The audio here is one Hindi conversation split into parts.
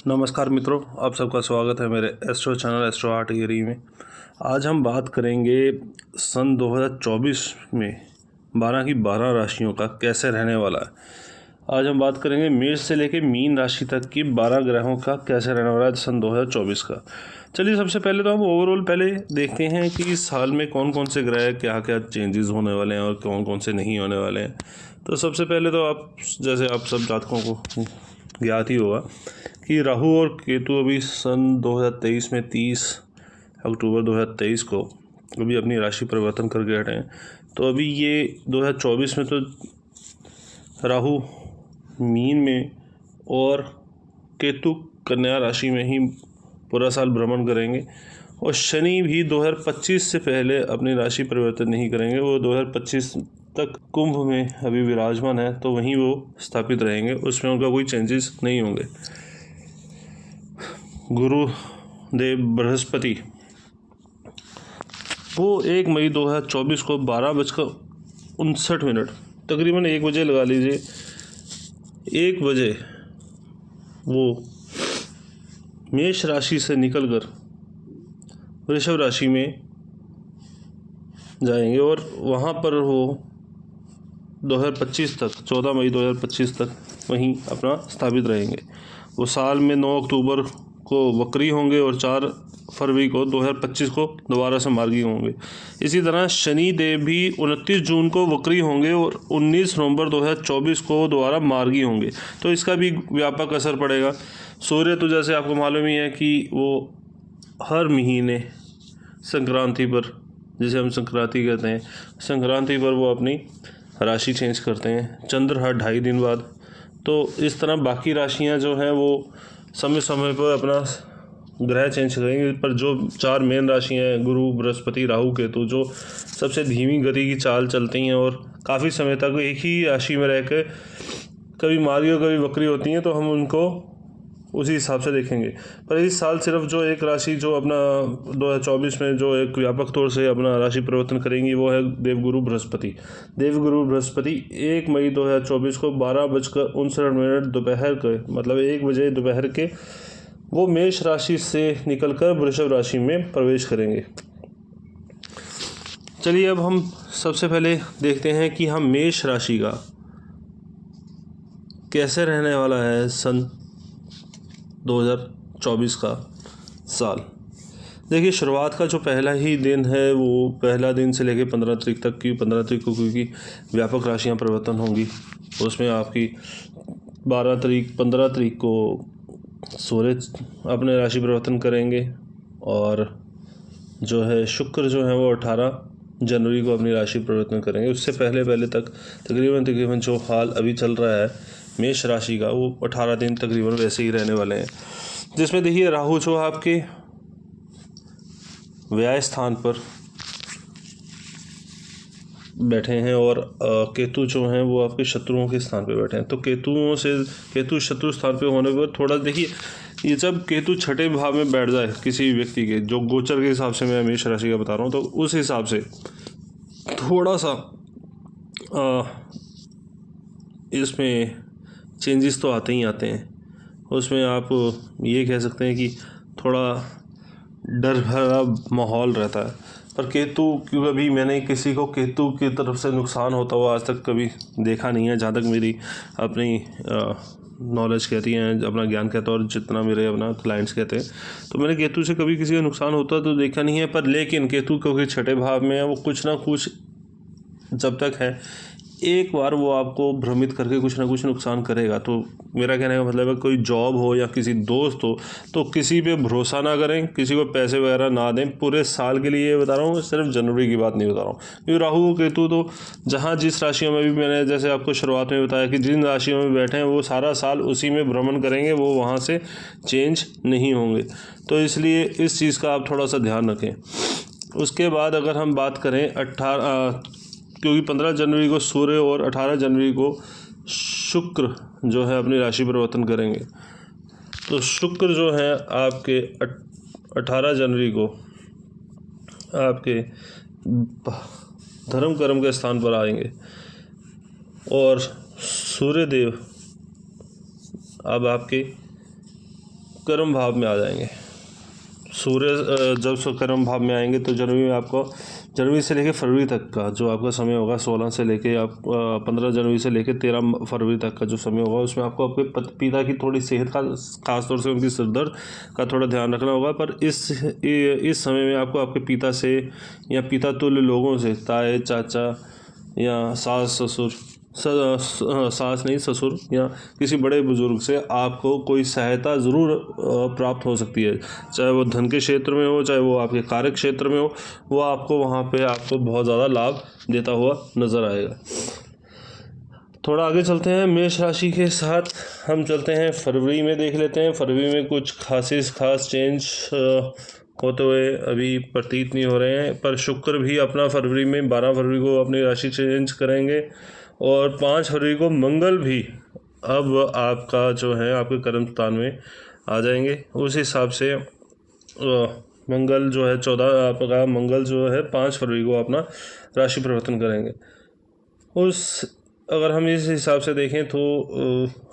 नमस्कार मित्रों, आप सबका स्वागत है मेरे एस्ट्रो चैनल एस्ट्रो आर्ट गिरी में। आज हम बात करेंगे सन 2024 में 12 की 12 राशियों का कैसे रहने वाला है। आज हम बात करेंगे मेष से लेकर मीन राशि तक की 12 ग्रहों का कैसे रहने वाला है सन 2024 का। चलिए सबसे पहले तो हम ओवरऑल पहले देखते हैं कि इस साल में कौन कौन से ग्रह क्या क्या चेंजेस होने वाले हैं और कौन कौन से नहीं होने वाले हैं। तो सबसे पहले तो आप सब जातकों को ज्ञात ही होगा कि राहु और केतु अभी सन 2023 में 30 अक्टूबर 2023 को अभी अपनी राशि परिवर्तन करके हटे हैं। तो अभी ये 2024 में तो राहु मीन में और केतु कन्या राशि में ही पूरा साल भ्रमण करेंगे और शनि भी 2025 से पहले अपनी राशि परिवर्तन नहीं करेंगे। वो 2025 तक कुंभ में अभी विराजमान है, तो वहीं वो स्थापित रहेंगे, उसमें उनका कोई चेंजेस नहीं होंगे। गुरु देव बृहस्पति वो 1 मई 2024 को 12:59 तकरीबन 1 बजे लगा लीजिए, 1 बजे वो मेष राशि से निकलकर वृषभ राशि में जाएंगे और वहाँ पर वो 2025 तक 14 मई 2025 तक वहीं अपना स्थापित रहेंगे। वो साल में 9 अक्टूबर को वक्री होंगे और 4 फरवरी को 2025 को दोबारा से मार्गी होंगे। इसी तरह शनि देव भी 29 जून को वक्री होंगे और 19 नवंबर 2024 को दोबारा मार्गी होंगे। तो इसका भी व्यापक असर पड़ेगा। सूर्य तो जैसे आपको मालूम ही है कि वो हर महीने संक्रांति पर, जिसे हम संक्रांति कहते हैं, संक्रांति पर वो अपनी राशि चेंज करते हैं, चंद्र हर 2.5 दिन बाद। तो इस तरह बाकी राशियां जो हैं वो समय समय पर अपना ग्रह चेंज करेंगे। पर जो 4 मेन राशियां हैं, गुरु बृहस्पति राहु केतु, जो सबसे धीमी गति की चाल चलती हैं और काफ़ी समय तक एक ही राशि में रह कर कभी मार्गी और कभी वक्री होती हैं, तो हम उनको उसी हिसाब से देखेंगे। पर इस साल सिर्फ जो एक राशि जो अपना 2024 में जो एक व्यापक तौर से अपना राशि परिवर्तन करेंगी वो है देवगुरु बृहस्पति। देवगुरु बृहस्पति 1 मई 2024 को 12:59 दोपहर के, मतलब 1 बजे दोपहर के, वो मेष राशि से निकलकर वृषभ राशि में प्रवेश करेंगे। चलिए अब हम सबसे पहले देखते हैं कि हम मेष राशि का कैसे रहने वाला है सन 2024 का साल। देखिए, शुरुआत का जो पहला ही दिन है वो पहला दिन से लेकर 15 तारीख तक की, 15 तारीख को क्योंकि व्यापक राशियां परिवर्तन होंगी, उसमें आपकी 15 तारीख को सूर्य अपने राशि परिवर्तन करेंगे और जो है शुक्र जो है वो 18 जनवरी को अपनी राशि परिवर्तन करेंगे। उससे पहले तक तकरीबन जो हाल अभी चल रहा है मेष राशि का, वो 18 दिन तकरीबन वैसे ही रहने वाले हैं। जिसमें देखिए राहु जो आपके व्यय स्थान पर बैठे हैं और केतु जो हैं वो आपके शत्रुओं के स्थान पे बैठे हैं। तो केतु शत्रु स्थान पे होने पर थोड़ा देखिए, ये जब केतु छठे भाव में बैठ जाए किसी व्यक्ति के, जो गोचर के हिसाब से मैं मेष राशि का बता रहा हूँ, तो उस हिसाब से थोड़ा सा इसमें चेंजेस तो आते ही आते हैं। उसमें आप ये कह सकते हैं कि थोड़ा डर भरा माहौल रहता है। पर केतु, क्योंकि अभी मैंने किसी को केतु की तरफ से नुकसान होता हुआ आज तक कभी देखा नहीं है, जहाँ तक मेरी अपनी नॉलेज कहती है, अपना ज्ञान कहता है और जितना मेरे अपना क्लाइंट्स कहते हैं, तो मैंने केतु से कभी किसी का नुकसान होता तो देखा नहीं है। पर लेकिन केतु क्योंकि छठे भाव में है, वो कुछ ना कुछ जब तक है एक बार वो आपको भ्रमित करके कुछ ना कुछ नुकसान करेगा। तो मेरा कहने का मतलब है, कोई जॉब हो या किसी दोस्त हो, तो किसी पे भरोसा ना करें, किसी को पैसे वगैरह ना दें पूरे साल के लिए। बता रहा हूँ, सिर्फ जनवरी की बात नहीं बता रहा हूँ, क्योंकि राहु केतु तो जहाँ जिस राशियों में भी, मैंने जैसे आपको शुरुआत में बताया कि जिन राशियों में बैठे हैं वो सारा साल उसी में भ्रमण करेंगे, वो वहाँ से चेंज नहीं होंगे। तो इसलिए इस चीज़ का आप थोड़ा सा ध्यान रखें। उसके बाद अगर हम बात करें क्योंकि 15 जनवरी को सूर्य और 18 जनवरी को शुक्र जो है अपनी राशि परिवर्तन करेंगे। तो शुक्र जो है आपके 18 जनवरी को आपके धर्म कर्म के स्थान पर आएंगे और सूर्य देव अब आपके गर्म भाव में आ जाएंगे। सूर्य जब गर्म भाव में आएंगे तो जनवरी में आपको, जनवरी से लेकर फरवरी तक का जो आपका समय होगा, 16 से लेके आप 15 जनवरी से लेकर 13 फरवरी तक का जो समय होगा, उसमें आपको आपके पिता की थोड़ी सेहत का, खासतौर से उनकी सिरदर्द का थोड़ा ध्यान रखना होगा। पर इस समय में आपको आपके पिता से या पिता तुल्य लोगों से, ताए चाचा या सास ससुर, सास नहीं ससुर या किसी बड़े बुजुर्ग से आपको कोई सहायता ज़रूर प्राप्त हो सकती है। चाहे वो धन के क्षेत्र में हो, चाहे वो आपके कार्य क्षेत्र में हो, वो आपको वहाँ पे आपको बहुत ज़्यादा लाभ देता हुआ नज़र आएगा। थोड़ा आगे चलते हैं, मेष राशि के साथ हम चलते हैं फरवरी में, देख लेते हैं फरवरी में कुछ खास चेंज होते हुए अभी प्रतीत नहीं हो रहे हैं। पर शुक्र भी अपना फरवरी में 12 फरवरी को अपनी राशि चेंज करेंगे और 5 फरवरी को मंगल भी अब आपका जो है आपके कर्म स्थान में आ जाएंगे। उस हिसाब से मंगल जो है 14 आपका मंगल जो है 5 फरवरी को अपना राशि परिवर्तन करेंगे। अगर हम इस हिसाब से देखें तो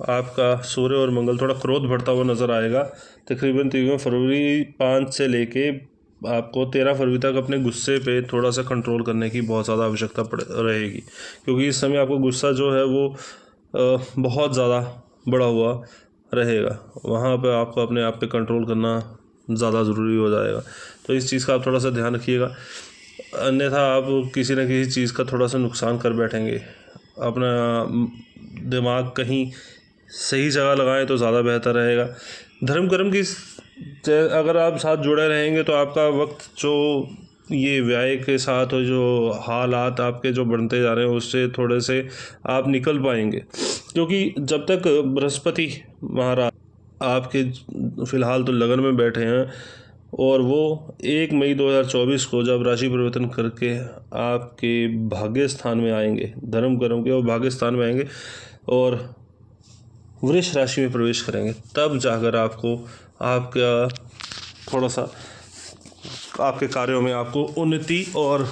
आपका सूर्य और मंगल थोड़ा क्रोध बढ़ता हुआ नज़र आएगा। तकरीबन फरवरी 5 से लेके आपको 13 फरवरी तक अपने गुस्से पे थोड़ा सा कंट्रोल करने की बहुत ज़्यादा आवश्यकता रहेगी, क्योंकि इस समय आपको गुस्सा जो है वो बहुत ज़्यादा बढ़ा हुआ रहेगा। वहाँ पे आपको अपने आप पे कंट्रोल करना ज़्यादा ज़रूरी हो जाएगा। तो इस चीज़ का आप थोड़ा सा ध्यान रखिएगा, अन्यथा आप किसी न किसी चीज़ का थोड़ा सा नुकसान कर बैठेंगे। अपना दिमाग कहीं सही जगह लगाएं तो ज़्यादा बेहतर रहेगा। धर्म कर्म की अगर आप साथ जुड़े रहेंगे तो आपका वक्त जो ये व्यय के साथ और जो हालात आपके जो बनते जा रहे हैं उससे थोड़े से आप निकल पाएंगे, क्योंकि जब तक बृहस्पति महाराज आपके फ़िलहाल तो लगन में बैठे हैं और वो 1 मई 2024 को जब राशि परिवर्तन करके आपके भाग्य स्थान में आएंगे, धर्म कर्म के और भाग्य स्थान में आएंगे और वृष राशि में प्रवेश करेंगे, तब जाकर आपको आपका थोड़ा सा आपके कार्यों में आपको उन्नति और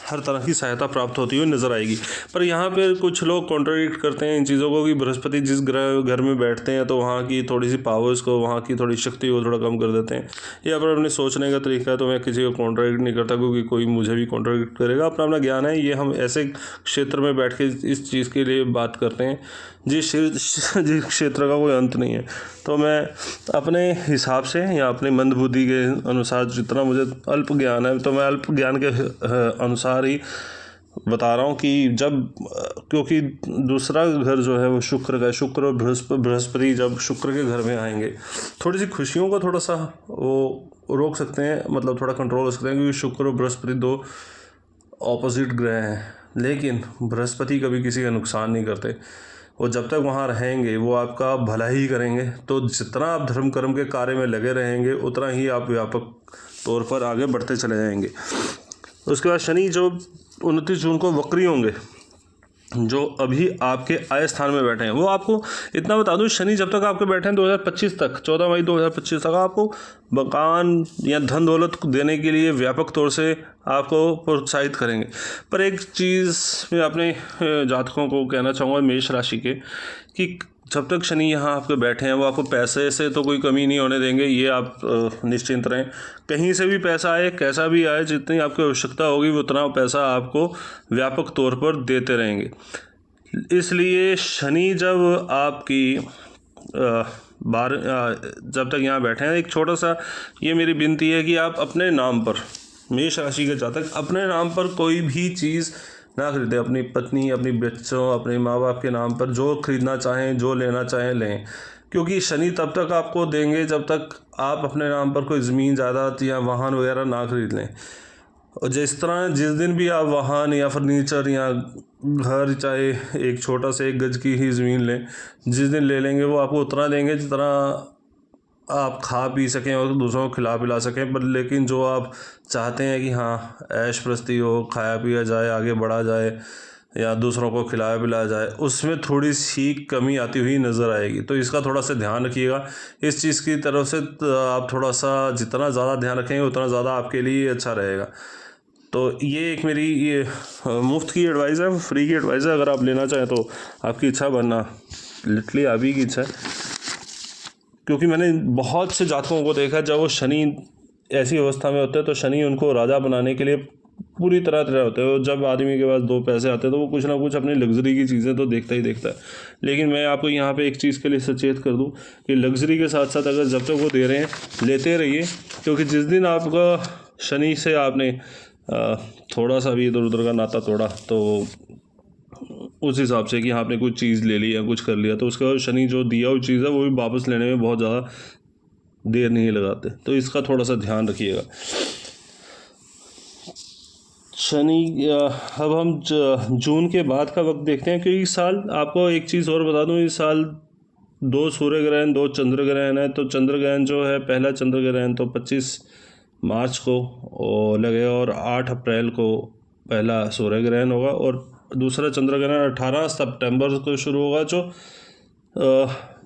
हर तरह की सहायता प्राप्त होती हुई नज़र आएगी। पर यहाँ पे कुछ लोग कॉन्ट्रडिक्ट करते हैं इन चीज़ों को कि बृहस्पति जिस घर में बैठते हैं तो वहाँ की थोड़ी सी पावर्स को, वहाँ की थोड़ी शक्ति को थोड़ा कम कर देते हैं। ये अपने सोचने का तरीका है, तो मैं किसी को कॉन्ट्रडिक्ट नहीं करता, क्योंकि कोई मुझे भी कॉन्ट्रडिक्ट करेगा। अपना अपना ज्ञान है, ये हम ऐसे क्षेत्र में बैठ के इस चीज़ के लिए बात करते हैं जिस क्षेत्र का कोई अंत नहीं है। तो मैं अपने हिसाब से या अपनी मंदबुद्धि के अनुसार जितना मुझे अल्प ज्ञान है, तो मैं अल्प ज्ञान के अनुसार ही बता रहा हूँ कि क्योंकि दूसरा घर जो है वो शुक्र का है, शुक्र और बृहस्पति जब शुक्र के घर में आएंगे थोड़ी सी खुशियों को थोड़ा सा वो रोक सकते हैं, मतलब थोड़ा कंट्रोल हो सकते हैं, क्योंकि शुक्र और बृहस्पति 2 ऑपोजिट ग्रह हैं। लेकिन बृहस्पति कभी किसी का नुकसान नहीं करते, वो जब तक वहाँ रहेंगे वो आपका भला ही करेंगे। तो जितना आप धर्म कर्म के कार्य में लगे रहेंगे उतना ही आप व्यापक तौर पर आगे बढ़ते चले जाएंगे। उसके बाद शनि जो 29 जून को वक्री होंगे, जो अभी आपके आय स्थान में बैठे हैं, वो आपको इतना बता दूं, शनि जब तक आपके बैठे हैं 2025 तक, 14 मई 2025 तक आपको मकान या धन दौलत देने के लिए व्यापक तौर से आपको प्रोत्साहित करेंगे। पर एक चीज़ मैं अपने जातकों को कहना चाहूँगा, मेष राशि के, कि जब तक शनि यहाँ आपके बैठे हैं वो आपको पैसे से तो कोई कमी नहीं होने देंगे, ये आप निश्चिंत रहें। कहीं से भी पैसा आए, कैसा भी आए, जितनी आपकी आवश्यकता होगी उतना पैसा आपको व्यापक तौर पर देते रहेंगे। इसलिए शनि जब आपकी जब तक यहाँ बैठे हैं, एक छोटा सा ये मेरी विनती है कि आप अपने नाम पर, मेष राशि के जातक अपने नाम पर कोई भी चीज़ ना खरीदें। अपनी पत्नी, अपनी बच्चों, अपने माँ बाप के नाम पर जो खरीदना चाहें, जो लेना चाहें लें, क्योंकि शनि तब तक आपको देंगे जब तक आप अपने नाम पर कोई ज़मीन जायदाद या वाहन वगैरह ना खरीद लें। और जिस दिन भी आप वाहन या फर्नीचर या घर, चाहे एक छोटा सा 1 गज की ही ज़मीन लें, जिस दिन ले लेंगे वो आपको उतना देंगे जितना आप खा पी सकें और दूसरों को खिला पिला सकें। पर लेकिन जो आप चाहते हैं कि हाँ ऐश प्रस्ती हो, खाया पिया जाए, आगे बढ़ा जाए या दूसरों को खिलाया पिलाया जाए, उसमें थोड़ी सी कमी आती हुई नज़र आएगी। तो इसका थोड़ा सा ध्यान रखिएगा। इस चीज़ की तरफ से आप थोड़ा सा जितना ज़्यादा ध्यान रखेंगे उतना ज़्यादा आपके लिए अच्छा रहेगा। तो ये एक मेरी ये मुफ्त की एडवाइस है, फ्री की एडवाइस है। अगर आप लेना चाहें तो आपकी इच्छा, वरना लिटरली आप ही की इच्छा है। क्योंकि मैंने बहुत से जातकों को देखा, जब वो शनि ऐसी अवस्था में होते हैं तो शनि उनको राजा बनाने के लिए पूरी तरह तरह होते हैं। और जब आदमी के पास दो पैसे आते हैं तो वो कुछ ना कुछ अपनी लग्जरी की चीज़ें तो देखता ही देखता है। लेकिन मैं आपको यहाँ पे एक चीज़ के लिए सचेत कर दूँ कि लग्जरी के साथ साथ अगर जब तक वो दे रहे हैं लेते रहिए, क्योंकि जिस दिन आपका शनि से आपने थोड़ा सा भी इधर उधर का नाता तोड़ा, तो उस हिसाब से कि आपने कुछ चीज़ ले ली या कुछ कर लिया, तो उसके बाद शनि जो दिया हुई चीज़ है वो भी वापस लेने में बहुत ज़्यादा देर नहीं लगाते। तो इसका थोड़ा सा ध्यान रखिएगा। शनि अब हम जून के बाद का वक्त देखते हैं, क्योंकि इस साल आपको एक चीज़ और बता दूं, इस साल 2 सूर्य ग्रहण 2 चंद्र ग्रहण है। तो चंद्र ग्रहण जो है, पहला चंद्र ग्रहण तो 25 मार्च को और लगेगा, और 8 अप्रैल को पहला सूर्य ग्रहण होगा, और दूसरा चंद्र ग्रहण 18 सितंबर को शुरू होगा, जो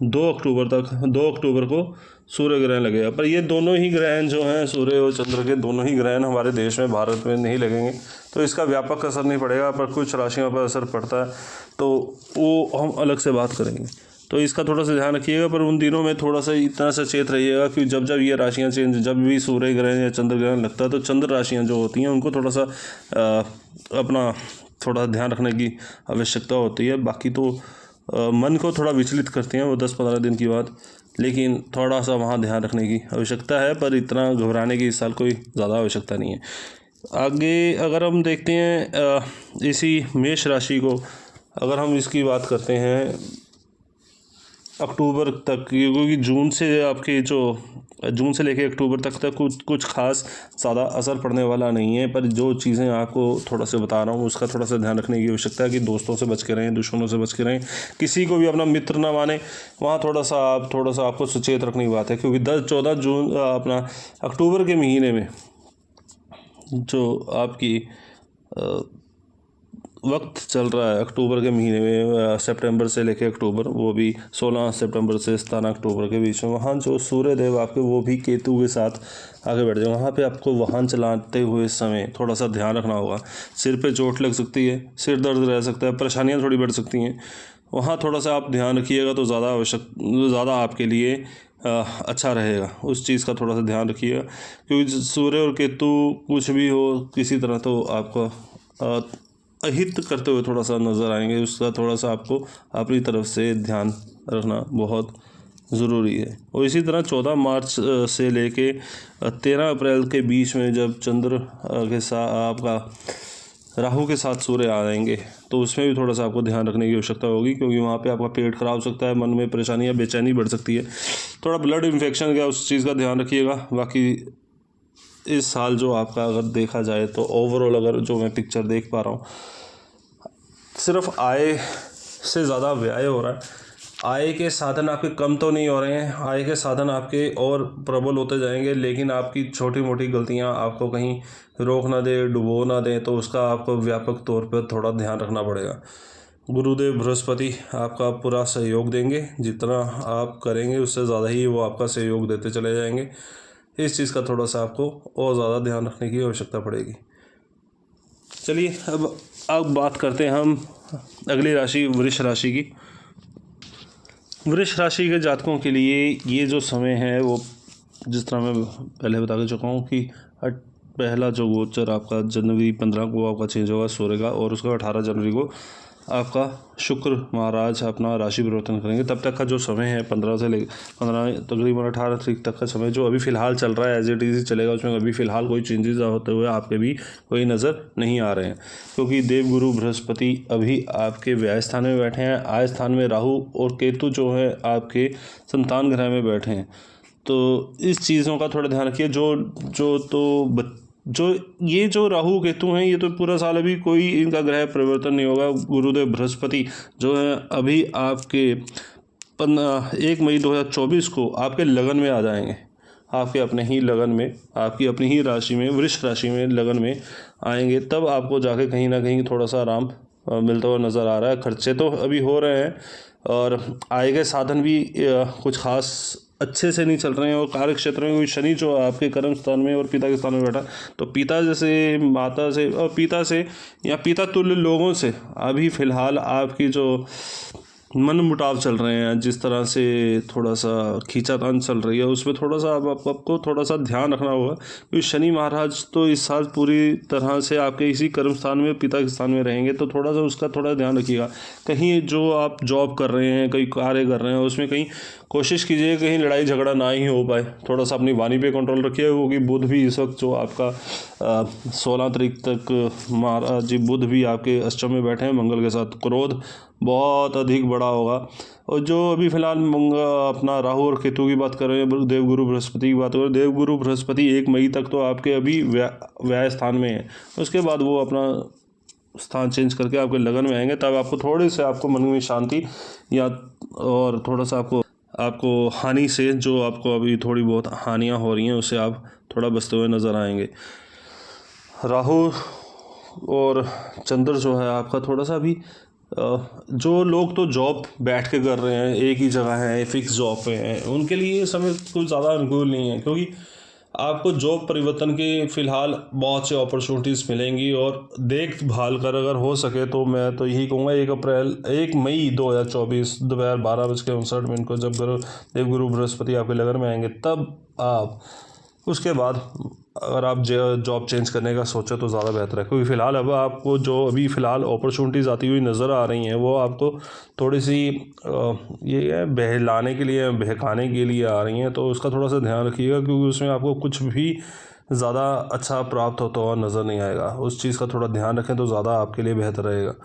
2 अक्टूबर को सूर्य ग्रहण लगेगा। पर ये दोनों ही ग्रहण जो हैं, सूर्य और चंद्र के दोनों ही ग्रहण हमारे देश में, भारत में नहीं लगेंगे, तो इसका व्यापक असर नहीं पड़ेगा। पर कुछ राशियों पर असर पड़ता है, तो वो हम अलग से बात करेंगे। तो इसका थोड़ा सा ध्यान रखिएगा। पर उन दिनों में थोड़ा सा इतना सचेत रहिएगा कि जब जब ये राशियाँ चेंज, जब भी सूर्य ग्रहण या चंद्र ग्रहण लगता है, तो चंद्र राशियाँ जो होती हैं उनको थोड़ा सा अपना थोड़ा ध्यान रखने की आवश्यकता होती है। बाकी तो मन को थोड़ा विचलित करते हैं वो 10-15 दिन की बात, लेकिन थोड़ा सा वहाँ ध्यान रखने की आवश्यकता है। पर इतना घबराने की इस साल कोई ज़्यादा आवश्यकता नहीं है। आगे अगर हम देखते हैं इसी मेष राशि को, अगर हम इसकी बात करते हैं अक्टूबर तक, क्योंकि जून से लेके अक्टूबर तक कुछ खास ज़्यादा असर पड़ने वाला नहीं है। पर जो चीज़ें आपको थोड़ा सा बता रहा हूँ उसका थोड़ा सा ध्यान रखने की आवश्यकता है कि दोस्तों से बच के रहें, दुश्मनों से बच के रहें, किसी को भी अपना मित्र ना माने। वहाँ थोड़ा सा आपको सचेत रखने की बात है, क्योंकि 14 जून अपना अक्टूबर के महीने में जो आपकी वक्त चल रहा है, अक्टूबर के महीने में सितंबर से लेकर अक्टूबर, वो भी 16 सितंबर से 17 अक्टूबर के बीच में, वहाँ जो सूर्य देव आपके वो भी केतु के साथ आगे बढ़ जाए। वहाँ पे आपको वाहन चलाते हुए समय थोड़ा सा ध्यान रखना होगा। सिर पे चोट लग सकती है, सिर दर्द रह सकता है, परेशानियाँ थोड़ी बढ़ सकती हैं। वहाँ थोड़ा सा आप ध्यान रखिएगा तो ज़्यादा आपके लिए अच्छा रहेगा। उस चीज़ का थोड़ा सा ध्यान रखिएगा, क्योंकि सूर्य और केतु कुछ भी हो किसी तरह तो आपका अहित करते हुए थोड़ा सा नज़र आएंगे। उसका थोड़ा सा आपको अपनी तरफ से ध्यान रखना बहुत ज़रूरी है। और इसी तरह 14 मार्च से लेके 13 अप्रैल के बीच में जब चंद्र के साथ आपका राहु के साथ सूर्य आ जाएंगे, तो उसमें भी थोड़ा सा आपको ध्यान रखने की आवश्यकता होगी, क्योंकि वहाँ पे आपका पेट खराब हो सकता है, मन में परेशानी या बेचैनी बढ़ सकती है, थोड़ा ब्लड इन्फेक्शन का उस चीज़ का ध्यान रखिएगा। बाकी इस साल जो आपका अगर देखा जाए तो ओवरऑल अगर जो मैं पिक्चर देख पा रहा हूँ, सिर्फ आय से ज़्यादा व्यय हो रहा है। आय के साधन आपके कम तो नहीं हो रहे हैं, आय के साधन आपके और प्रबल होते जाएंगे, लेकिन आपकी छोटी मोटी गलतियां आपको कहीं रोक ना दे, डुबो ना दें, तो उसका आपको व्यापक तौर पर थोड़ा ध्यान रखना पड़ेगा। गुरुदेव बृहस्पति आपका पूरा सहयोग देंगे, जितना आप करेंगे उससे ज़्यादा ही वो आपका सहयोग देते चले जाएंगे। इस चीज़ का थोड़ा सा आपको और ज़्यादा ध्यान रखने की आवश्यकता पड़ेगी। चलिए अब बात करते हैं हम अगली राशि वृष राशि की। वृष राशि के जातकों के लिए ये जो समय है वो, जिस तरह मैं पहले बता के चुका हूँ कि पहला जो गोचर आपका जनवरी 15 को आपका चेंज होगा सूर्य का, और उसका 18 जनवरी को आपका शुक्र महाराज अपना राशि परिवर्तन करेंगे। तब तक का जो समय है 15 से लेकर 15 तकरीबन 18 तारीख तक का समय जो अभी फ़िलहाल चल रहा है, एज इट इज़ चलेगा। उसमें अभी फ़िलहाल कोई चेंजेस होते हुए आपके भी कोई नज़र नहीं आ रहे हैं, क्योंकि देवगुरु बृहस्पति अभी आपके व्यय स्थान में बैठे हैं, आय स्थान में राहु और केतु जो है आपके संतान ग्रह में बैठे हैं। तो इस चीज़ों का थोड़ा ध्यान रखिए। ये जो राहु केतु हैं, ये तो पूरा साल अभी कोई इनका ग्रह परिवर्तन नहीं होगा। गुरुदेव बृहस्पति जो है अभी आपके 1 मई 2024 को आपके लगन में आ जाएंगे, आपके अपने ही लगन में, आपकी अपनी ही राशि में, वृष राशि में लगन में आएंगे। तब आपको जाके कहीं ना कहीं थोड़ा सा आराम मिलता हुआ नज़र आ रहा है। खर्चे तो अभी हो रहे हैं और आय के साधन भी कुछ खास अच्छे से नहीं चल रहे हैं। और कार्य क्षेत्र में कोई शनि जो आपके कर्म स्थान में और पिता के स्थान में बैठा, तो पिता जैसे माता से और पिता से या पिता तुल्य लोगों से अभी फ़िलहाल आपकी जो मनमुटाव चल रहे हैं, जिस तरह से थोड़ा सा खींचातान चल रही है, उसमें थोड़ा सा आपको थोड़ा सा ध्यान रखना होगा, क्योंकि शनि महाराज तो इस साल पूरी तरह से आपके इसी कर्म स्थान में, पिता के स्थान में रहेंगे, तो थोड़ा सा उसका थोड़ा ध्यान रखिएगा। कहीं जो आप जॉब कर रहे हैं, कहीं कार्य कर रहे हैं, उसमें कहीं कोशिश कीजिए कहीं लड़ाई झगड़ा ना ही हो पाए। थोड़ा सा अपनी वाणी पे कंट्रोल रखिए, क्योंकि बुध भी इस वक्त जो आपका 16 तारीख तक महाराज जी बुध भी आपके अष्टम में बैठे हैं मंगल के साथ, क्रोध बहुत अधिक बड़ा होगा। और जो अभी फिलहाल अपना राहु और केतु की बात कर रहे हैं, देवगुरु बृहस्पति की बात कर रहे हैं, देवगुरु बृहस्पति 1 मई तक तो आपके अभी व्याय स्थान में है, उसके बाद वो अपना स्थान चेंज करके आपके लगन में आएंगे, तब आपको थोड़े से आपको मन में शांति या और थोड़ा सा आपको हानि से, जो आपको अभी थोड़ी बहुत हानियाँ हो रही हैं, उससे आप थोड़ा बचते हुए नज़र आएंगे। राहु और चंद्र जो है आपका थोड़ा सा अभी जो लोग तो जॉब बैठ के कर रहे हैं, एक ही जगह है, फिक्स जॉब पे हैं, उनके लिए ये समय कुछ ज़्यादा अनुकूल नहीं है, क्योंकि आपको जॉब परिवर्तन के फिलहाल बहुत से अपॉर्चुनिटीज़ मिलेंगी। और देखभाल कर अगर हो सके तो मैं तो यही कहूँगा 1 मई 2024 दोपहर 12:59 को जब देवगुरु बृहस्पति आपके लगन में आएंगे, तब आप उसके बाद अगर आप जॉब चेंज करने का सोचो तो ज़्यादा बेहतर है। क्योंकि फ़िलहाल अब आपको जो अभी फ़िलहाल अपॉर्चुनिटीज़ आती हुई नज़र आ रही हैं, वो आपको थोड़ी सी ये है बहलाने के लिए, बहकाने के लिए आ रही हैं, तो उसका थोड़ा सा ध्यान रखिएगा, क्योंकि उसमें आपको कुछ भी ज़्यादा अच्छा प्राप्त होता हुआ नज़र नहीं आएगा। उस चीज़ का थोड़ा ध्यान रखें तो ज़्यादा आपके लिए बेहतर रहेगा।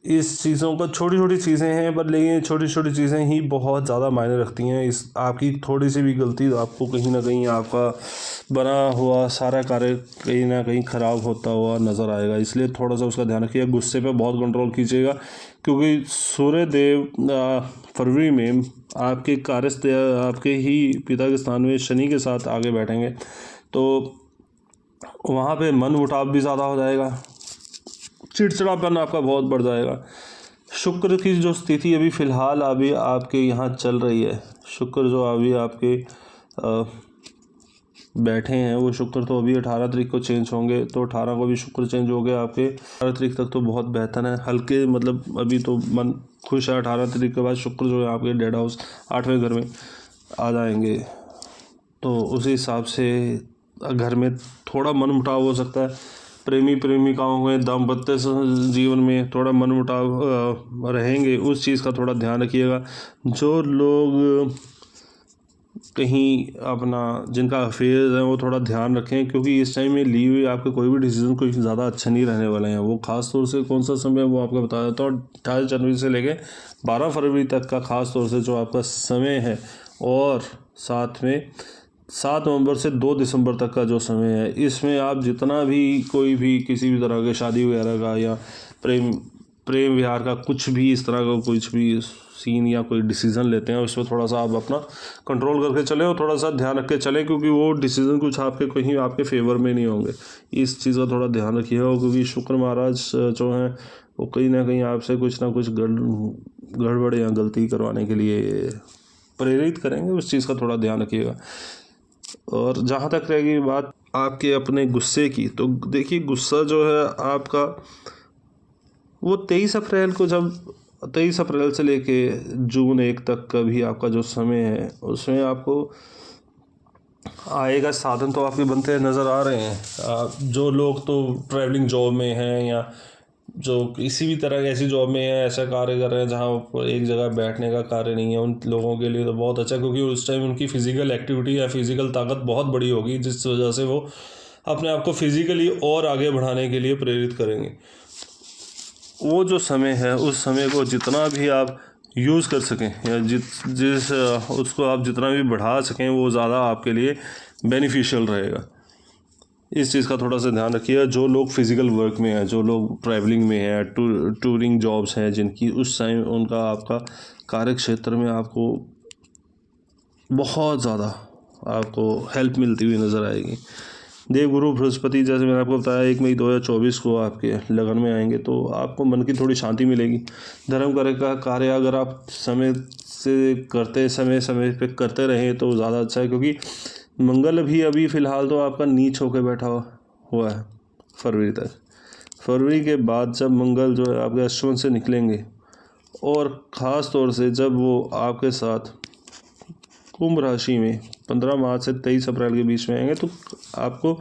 इस चीज़ों का छोटी छोटी चीज़ें हैं, पर लेकिन छोटी छोटी चीज़ें ही बहुत ज़्यादा मायने रखती हैं। इस आपकी थोड़ी सी भी गलती आपको कहीं ना कहीं आपका बना हुआ सारा कार्य कहीं ना कहीं ख़राब होता हुआ नज़र आएगा। इसलिए थोड़ा सा उसका ध्यान रखिएगा, गुस्से पे बहुत कंट्रोल कीजिएगा, क्योंकि सूर्य देव फरवरी में आपके आपके ही पिता के स्थान में शनि के साथ आगे बैठेंगे, तो वहाँ पे मन मुटाव भी ज़्यादा हो जाएगा, चिड़चिड़ापन आपका बहुत बढ़ जाएगा। शुक्र की जो स्थिति अभी फ़िलहाल अभी आपके यहाँ चल रही है, शुक्र जो अभी आपके बैठे हैं, वो शुक्र तो अभी 18 तारीख को चेंज होंगे, तो 18 को भी शुक्र चेंज हो गया आपके। 18 तारीख तक तो बहुत बेहतर है, हल्के मतलब अभी तो मन खुश है। 18 तारीख के बाद शुक्र जो है आपके डेड हाउस 8वें घर में आ जाएंगे, तो उसी हिसाब से घर में थोड़ा मनमुटाव हो सकता है। प्रेमी प्रेमिकाओं में दाम्पत्य जीवन में थोड़ा मनमुटाव रहेंगे, उस चीज़ का थोड़ा ध्यान रखिएगा। जो लोग कहीं अपना जिनका अफेयर है वो थोड़ा ध्यान रखें, क्योंकि इस टाइम में ली हुई आपके कोई भी डिसीजन कोई ज़्यादा अच्छे नहीं रहने वाले हैं। वो खास तौर से कौन सा समय है वो आपको बता देता हूँ। 28 जनवरी से लेके 12 फरवरी तक का खास तौर से जो आपका समय है, और साथ में 7 नवंबर से 2 दिसंबर तक का जो समय है, इसमें आप जितना भी कोई भी किसी भी तरह के शादी वगैरह का या प्रेम विहार का कुछ भी इस तरह का कुछ भी सीन या कोई डिसीज़न लेते हैं, उसमें थोड़ा सा आप अपना कंट्रोल करके चलें और थोड़ा सा ध्यान रख के चलें, क्योंकि वो डिसीज़न कुछ आपके कहीं आपके फेवर में नहीं होंगे। इस चीज़ का थोड़ा ध्यान रखिएगा, क्योंकि शुक्र महाराज जो हैं वो कहीं ना कहीं आपसे कुछ ना कुछ गड़बड़ या गलती करवाने के लिए प्रेरित करेंगे। उस चीज़ का थोड़ा ध्यान रखिएगा। और जहाँ तक रहेगी बात आपके अपने गुस्से की, तो देखिए गुस्सा जो है आपका वो 23 अप्रैल को, जब 23 अप्रैल से लेके जून 1 तक का भी आपका जो समय है, उसमें आपको आएगा साधन तो आपके बनते नज़र आ रहे हैं। जो लोग तो ट्रैवलिंग जॉब में हैं या जो किसी भी तरह की ऐसी जॉब में है, ऐसा कार्य कर रहे हैं जहाँ पर एक जगह बैठने का कार्य नहीं है, उन लोगों के लिए तो बहुत अच्छा, क्योंकि उस टाइम उनकी फ़िज़िकल एक्टिविटी या फिज़िकल ताकत बहुत बड़ी होगी, जिस वजह से वो अपने आप को फिज़िकली और आगे बढ़ाने के लिए प्रेरित करेंगे। वो जो समय है, उस समय को जितना भी आप यूज़ कर सकें या जिस उसको आप जितना भी बढ़ा सकें, वो ज़्यादा आपके लिए बेनिफिशियल रहेगा। इस चीज़ का थोड़ा सा ध्यान रखिएगा। जो लोग फिज़िकल वर्क में हैं, जो लोग ट्रैवलिंग में हैं, टूरिंग जॉब्स हैं जिनकी, उस टाइम उनका आपका कार्य क्षेत्र में आपको बहुत ज़्यादा आपको हेल्प मिलती हुई नज़र आएगी। देवगुरु बृहस्पति जैसे मैंने आपको बताया 1 मई 2024 को आपके लगन में आएंगे, तो आपको मन की थोड़ी शांति मिलेगी। धर्म का कार्य अगर आप समय पे करते रहें तो ज़्यादा अच्छा है, क्योंकि मंगल भी अभी फ़िलहाल तो आपका नीच होकर बैठा हुआ है फरवरी तक। फरवरी के बाद जब मंगल जो है आपके अश्विन से निकलेंगे, और ख़ास तौर से जब वो आपके साथ कुंभ राशि में 15 मार्च से 23 अप्रैल के बीच में आएंगे तो आपको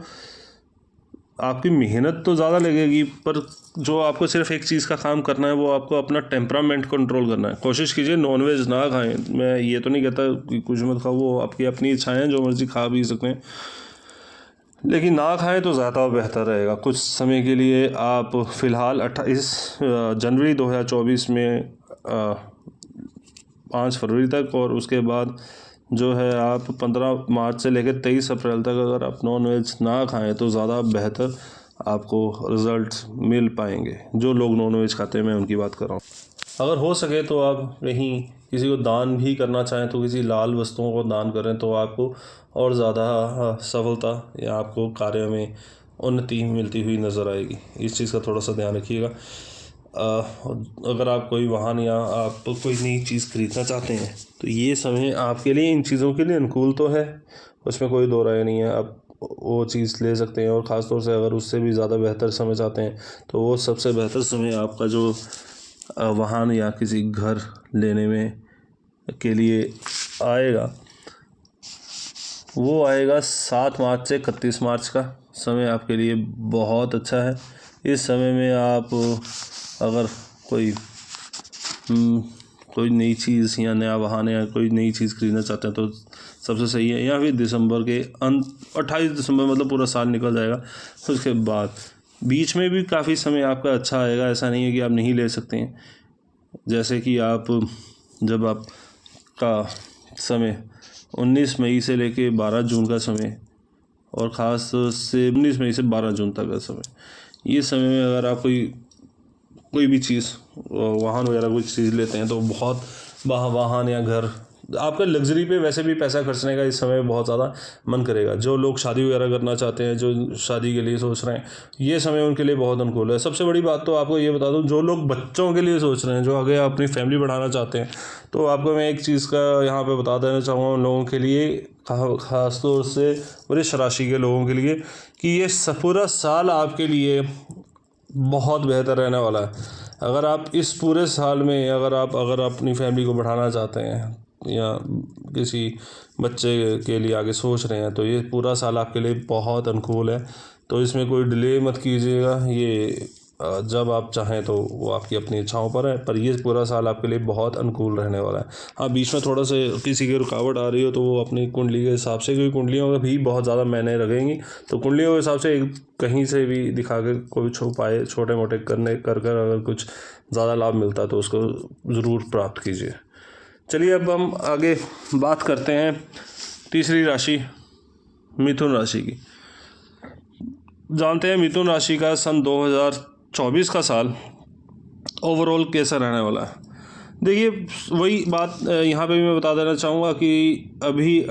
आपकी मेहनत तो ज़्यादा लगेगी, पर जो आपको सिर्फ एक चीज़ का काम करना है वो आपको अपना टेम्परामेंट कंट्रोल करना है। कोशिश कीजिए नॉनवेज ना खाएं। मैं ये तो नहीं कहता कि कुछ मत खाओ, वो आपकी अपनी इच्छाएं हैं, जो मर्ज़ी खा भी सकते हैं, लेकिन ना खाएं तो ज़्यादा बेहतर रहेगा। कुछ समय के लिए आप फ़िलहाल 28 जनवरी 2024 में 5 फरवरी तक, और उसके बाद जो है आप 15 मार्च से लेकर 23 अप्रैल तक अगर आप नॉन वेज ना खाएं तो ज़्यादा बेहतर आपको रिज़ल्ट्स मिल पाएंगे। जो लोग नॉन वेज खाते हैं मैं उनकी बात कर रहा हूँ। अगर हो सके तो आप कहीं किसी को दान भी करना चाहें तो किसी लाल वस्तुओं को दान करें तो आपको और ज़्यादा सफलता या आपको कार्य में उन्नति मिलती हुई नज़र आएगी। इस चीज़ का थोड़ा सा ध्यान रखिएगा। अगर आप कोई वाहन या आप कोई नई चीज़ खरीदना चाहते हैं तो ये समय आपके लिए इन चीज़ों के लिए अनुकूल तो है, उसमें कोई दो राय नहीं है। आप वो चीज़ ले सकते हैं, और ख़ास तौर से अगर उससे भी ज़्यादा बेहतर समय चाहते हैं तो वो सबसे बेहतर समय आपका जो वाहन या किसी घर लेने में के लिए आएगा वो आएगा 7 मार्च से 31 मार्च का समय आपके लिए बहुत अच्छा है। इस समय में आप अगर कोई नई चीज़ या नया वाहन या कोई नई चीज़ खरीदना चाहते हैं तो सबसे सही है। या फिर दिसंबर के 28 दिसंबर मतलब पूरा साल निकल जाएगा, उसके बाद बीच में भी काफ़ी समय आपका अच्छा आएगा। ऐसा नहीं है कि आप नहीं ले सकते हैं। जैसे कि आप जब आपका समय 19 मई से लेके 12 जून का समय, और ख़ास से 19 मई से 12 जून तक का समय, ये समय में अगर आप कोई भी चीज़ वाहन वगैरह कोई चीज़ लेते हैं तो बहुत वाहन या घर आपका लग्जरी पे वैसे भी पैसा खर्चने का इस समय बहुत ज़्यादा मन करेगा। जो लोग शादी वगैरह करना चाहते हैं, जो शादी के लिए सोच रहे हैं, ये समय उनके लिए बहुत अनुकूल है। सबसे बड़ी बात तो आपको ये बता दूं, जो लोग बच्चों के लिए सोच रहे हैं, जो आगे अपनी फैमिली बढ़ाना चाहते हैं, तो आपको मैं एक चीज़ का यहाँ पे बता देना चाहूँगा उन लोगों के लिए, ख़ास तौर से वृष राशि के लोगों के लिए, कि ये पूरा साल आपके लिए बहुत बेहतर रहने वाला है। अगर आप इस पूरे साल में अगर अपनी फैमिली को बढ़ाना चाहते हैं या किसी बच्चे के लिए आगे सोच रहे हैं तो ये पूरा साल आपके लिए बहुत अनुकूल है। तो इसमें कोई डिले मत कीजिएगा। ये जब आप चाहें तो वो आपकी अपनी इच्छाओं पर है, पर ये पूरा साल आपके लिए बहुत अनुकूल रहने वाला है। हाँ, बीच में थोड़ा सा किसी की रुकावट आ रही हो तो वो अपनी कुंडली के हिसाब से, क्योंकि कुंडलियों का भी बहुत ज़्यादा मायने लगेंगी, तो कुंडलियों के हिसाब से कहीं से भी दिखा के कोई उपाय छोटे मोटे कर अगर कुछ ज़्यादा लाभ मिलता है तो उसको ज़रूर प्राप्त कीजिए। चलिए अब हम आगे बात करते हैं तीसरी राशि मिथुन राशि की। जानते हैं मिथुन राशि का सन 2024 का साल ओवरऑल कैसा रहने वाला है। देखिए, वही बात यहाँ पे भी मैं बता देना चाहूँगा कि अभी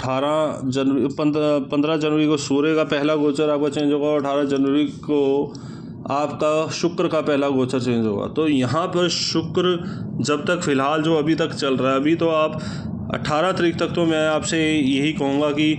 15 जनवरी को सूर्य का पहला गोचर आपका चेंज होगा, और 18 जनवरी को आपका शुक्र का पहला गोचर चेंज होगा। तो यहाँ पर शुक्र जब तक फ़िलहाल जो अभी तक चल रहा है, अभी तो आप 18 तारीख तक तो मैं आपसे यही कहूँगा कि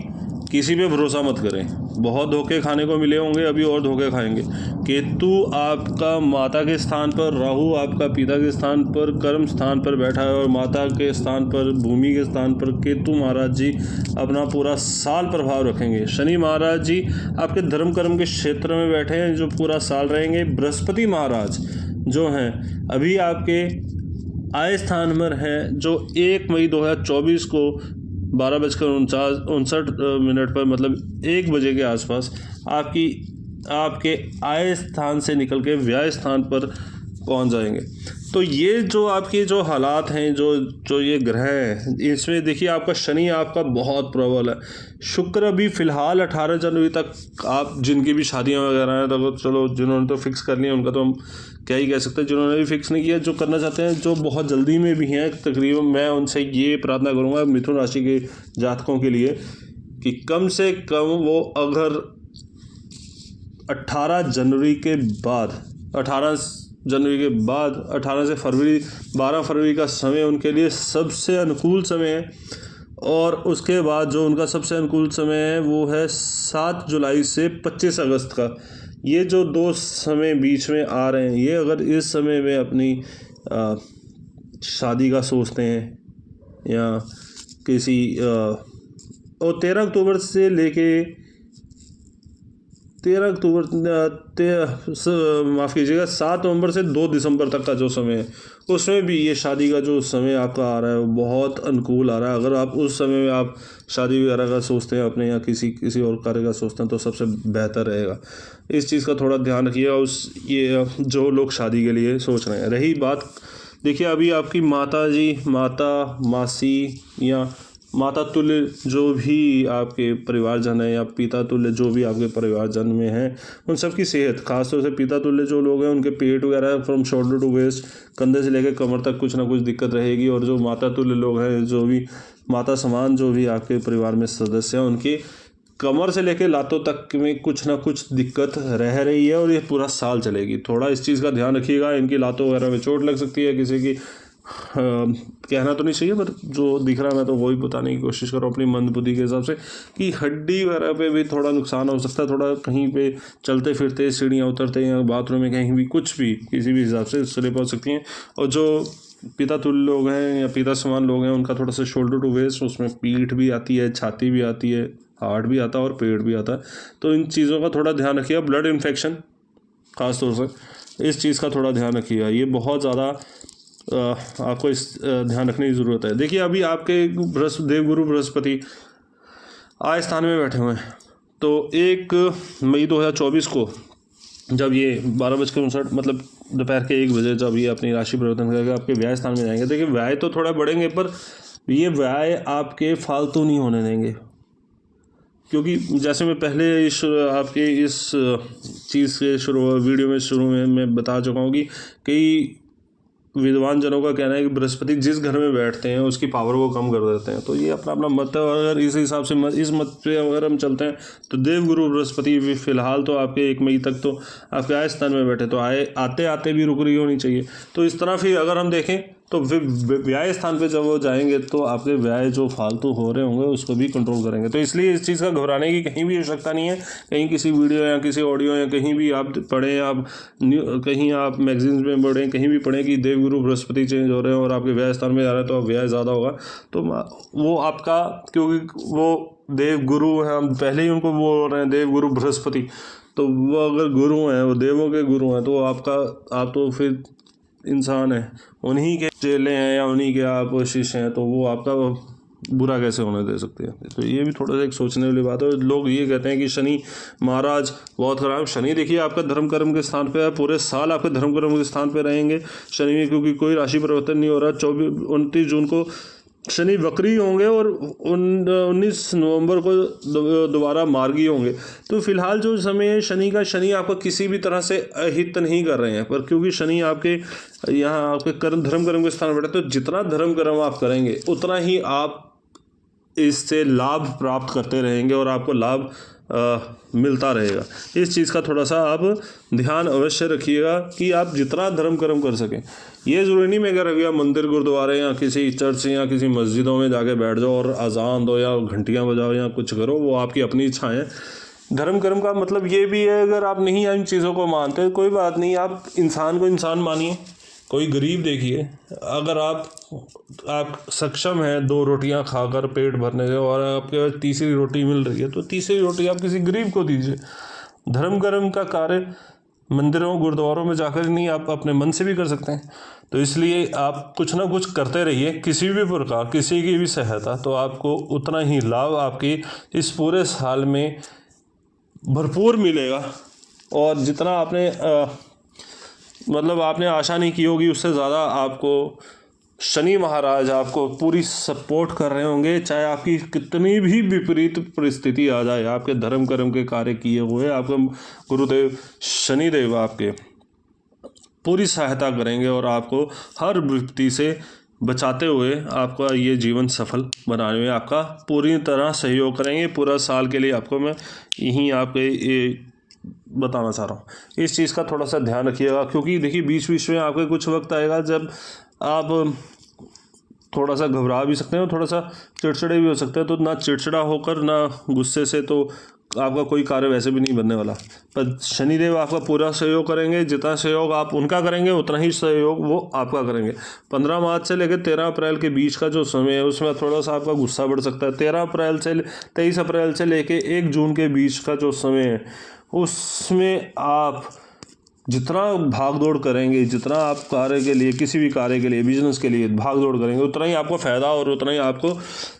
किसी पे भरोसा मत करें। बहुत धोखे खाने को मिले होंगे, अभी और धोखे खाएंगे। केतु आपका माता के स्थान पर, राहु आपका पिता के स्थान पर, कर्म स्थान पर बैठा है, और माता के स्थान पर, भूमि के स्थान पर केतु महाराज जी अपना पूरा साल प्रभाव रखेंगे। शनि महाराज जी आपके धर्म कर्म के क्षेत्र में बैठे हैं जो पूरा साल रहेंगे। बृहस्पति महाराज जो हैं अभी आपके आय स्थान पर हैं, जो 1 मई 2024 को 12:59 पर मतलब 1 बजे के आसपास आपके आय स्थान से निकल के व्यय स्थान पर पहुंच जाएंगे। तो ये जो आपके जो हालात हैं, जो ये ग्रह हैं, इसमें देखिए आपका शनि आपका बहुत प्रबल है। शुक्र अभी फ़िलहाल 18 जनवरी तक, आप जिनकी भी शादियां वगैरह हैं तो चलो, जिन्होंने तो फिक्स कर लिया उनका तो हम क्या ही कह सकते हैं, जिन्होंने भी फिक्स नहीं किया, जो करना चाहते हैं, जो बहुत जल्दी में भी हैं, तकरीबन मैं उनसे ये प्रार्थना करूँगा मिथुन राशि के जातकों के लिए कि कम से कम वो अगर 18 जनवरी के बाद 18 से फरवरी 12 फरवरी का समय उनके लिए सबसे अनुकूल समय है। और उसके बाद जो उनका सबसे अनुकूल समय है वो है 7 जुलाई से 25 अगस्त का। ये जो 2 समय बीच में आ रहे हैं, ये अगर इस समय में अपनी शादी का सोचते हैं या किसी और 13 अक्टूबर से लेके 13 अक्टूबर माफ़ कीजिएगा 7 नवंबर से 2 दिसंबर तक का जो समय है, उसमें भी ये शादी का जो समय आपका आ रहा है वो बहुत अनुकूल आ रहा है। अगर आप उस समय में आप शादी वगैरह का सोचते हैं अपने या किसी और कार्य का सोचते हैं तो सबसे बेहतर रहेगा। इस चीज़ का थोड़ा ध्यान रखिएगा ये जो लोग शादी के लिए सोच रहे हैं। रही बात, देखिए अभी आपकी माता मासी या माता तुल्य जो भी आपके परिवारजन है या पिता तुल्य जो भी आपके परिवारजन में हैं, उन सब की सेहत, खासतौर से पिता तुल्य जो लोग हैं उनके पेट वगैरह फ्रॉम शोल्डर टू वेस्ट, कंधे से लेकर कमर तक कुछ ना कुछ दिक्कत रहेगी। और जो माता तुल्य लोग हैं, जो भी माता समान जो भी आपके परिवार में सदस्य हैं, उनकी कमर से लेकर लातों तक में कुछ ना कुछ दिक्कत रह रही है और ये पूरा साल चलेगी। थोड़ा इस चीज़ का ध्यान रखिएगा। इनकी लातों वगैरह में चोट लग सकती है, किसी की कहना तो नहीं चाहिए पर जो दिख रहा है मैं तो वही बताने की कोशिश कर रहा हूँ अपनी मंदबुद्धि के हिसाब से, कि हड्डी वगैरह पे भी थोड़ा नुकसान हो सकता है। थोड़ा कहीं पे चलते फिरते, सीढ़ियाँ उतरते या बाथरूम में कहीं भी कुछ भी किसी भी हिसाब से स्लिप हो सकती हैं। और जो पिता तुल्य लोग हैं या पिता समान लोग हैं, उनका थोड़ा सा शोल्डर टू वेस्ट, उसमें पीठ भी आती है, छाती भी आती है, हार्ट भी आता है और पेट भी आता है। तो इन चीज़ों का थोड़ा ध्यान रखिएगा। ब्लड इन्फेक्शन ख़ास तौर से इस चीज़ का थोड़ा ध्यान रखिएगा। ये बहुत ज़्यादा आपको इस ध्यान रखने की ज़रूरत है। देखिए अभी आपके देवगुरु बृहस्पति आय स्थान में बैठे हुए हैं, तो 1 मई 2024 को जब ये 12:59 मतलब दोपहर के 1 बजे जब ये अपनी राशि परिवर्तन करके आपके व्यय स्थान में जाएंगे, देखिए व्यय तो थोड़ा बढ़ेंगे पर ये व्यय आपके फालतू नहीं होने देंगे। क्योंकि जैसे मैं पहले आपके इस चीज़ के वीडियो में शुरू में मैं बता चुका हूँ कि कई विद्वान जनों का कहना है कि बृहस्पति जिस घर में बैठते हैं उसकी पावर को कम कर देते हैं। तो ये अपना अपना मत है। और अगर इस हिसाब से इस मत पे अगर हम चलते हैं तो देवगुरु बृहस्पति भी फिलहाल तो आपके 1 मई तक तो आपके आय स्थान में बैठे, तो आते आते भी रुक रही होनी चाहिए। तो इस तरह फिर अगर हम देखें तो व्यय स्थान पे जब वो जाएंगे तो आपके व्यय जो फालतू हो रहे होंगे उसको भी कंट्रोल करेंगे। तो इसलिए इस चीज़ का घबराने की कहीं भी आवश्यकता नहीं है। कहीं किसी वीडियो या किसी ऑडियो या कहीं भी आप पढ़ें, आप कहीं आप मैगजीन्स में पढ़ें, कहीं भी पढ़ें कि देवगुरु बृहस्पति चेंज हो रहे हैं और आपके व्यय स्थान में जा रहे हैं तो व्यय ज़्यादा होगा। तो वो आपका, क्योंकि वो देवगुरु हैं, हम पहले ही उनको बोल रहे हैं देवगुरु बृहस्पति, तो वो अगर गुरु हैं, वो देवों के गुरु हैं, तो आप तो फिर इंसान है, उन्हीं के चेले हैं या उन्हीं के आप शिष्य हैं, तो वो आपका बुरा कैसे होने दे सकते हैं। तो ये भी थोड़ा सा एक सोचने वाली बात है। लोग ये कहते हैं कि शनि महाराज बहुत खराब। शनि देखिए आपका धर्म कर्म के स्थान पे है, पूरे साल आपके धर्म कर्म के स्थान पे रहेंगे शनि में, क्योंकि कोई राशि परिवर्तन नहीं हो रहा। 29 जून को शनि वक्री होंगे और 19 नवंबर को दोबारा मार्गी होंगे। तो फिलहाल जो समय है शनि का, शनि आपका किसी भी तरह से अहित नहीं कर रहे हैं, पर क्योंकि शनि आपके यहाँ आपके धर्म कर्म के स्थान बैठे, तो जितना धर्म कर्म आप करेंगे उतना ही आप इससे लाभ प्राप्त करते रहेंगे और आपको लाभ मिलता रहेगा। इस चीज़ का थोड़ा सा आप ध्यान अवश्य रखिएगा कि आप जितना धर्म कर्म कर सकें। ये ज़रूरी नहीं मैं कह रहा मंदिर गुरुद्वारे या किसी चर्च या किसी मस्जिदों में जाके बैठ जाओ और अजान दो या घंटियाँ बजाओ या कुछ करो, वो आपकी अपनी इच्छा है। धर्म कर्म का मतलब ये भी है, अगर आप नहीं इन चीज़ों को मानते कोई बात नहीं, आप इंसान को इंसान मानिए। कोई गरीब देखिए, अगर आप सक्षम हैं 2 रोटियां खाकर पेट भरने से और आपके पास तीसरी रोटी मिल रही है, तो तीसरी रोटी आप किसी गरीब को दीजिए। धर्म कर्म का कार्य मंदिरों गुरुद्वारों में जाकर नहीं, आप अपने मन से भी कर सकते हैं। तो इसलिए आप कुछ ना कुछ करते रहिए, किसी भी प्रकार किसी की भी सहायता, तो आपको उतना ही लाभ आपकी इस पूरे साल में भरपूर मिलेगा। और जितना आपने मतलब आपने आशा नहीं की होगी उससे ज़्यादा आपको शनि महाराज आपको पूरी सपोर्ट कर रहे होंगे। चाहे आपकी कितनी भी विपरीत परिस्थिति आ जाए, आपके धर्म कर्म के कार्य किए हुए आपके गुरुदेव शनिदेव आपके पूरी सहायता करेंगे और आपको हर विपत्ति से बचाते हुए आपका ये जीवन सफल बनाने में आपका पूरी तरह सहयोग करेंगे। पूरा साल के लिए आपको मैं यहीं आपके ये बताना चाह रहा हूँ। इस चीज़ का थोड़ा सा ध्यान रखिएगा, क्योंकि देखिए बीच बीच में आपके कुछ वक्त आएगा जब आप थोड़ा सा घबरा भी सकते हैं और थोड़ा सा चिड़चिड़े भी हो सकते हैं। तो ना चिड़चिड़ा होकर, ना गुस्से से, तो आपका कोई कार्य वैसे भी नहीं बनने वाला। पर शनिदेव आपका पूरा सहयोग करेंगे, जितना सहयोग आप उनका करेंगे उतना ही सहयोग वो आपका करेंगे। 15 मार्च से लेकर 13 अप्रैल के बीच का जो समय है उसमें थोड़ा सा आपका गुस्सा बढ़ सकता है। 23 अप्रैल से लेकर 1 जून के बीच का जो समय है उसमें आप जितना भाग दौड़ करेंगे, जितना आप कार्य के लिए, किसी भी कार्य के लिए, बिजनेस के लिए भाग दौड़ करेंगे, उतना ही आपको फ़ायदा और उतना ही आपको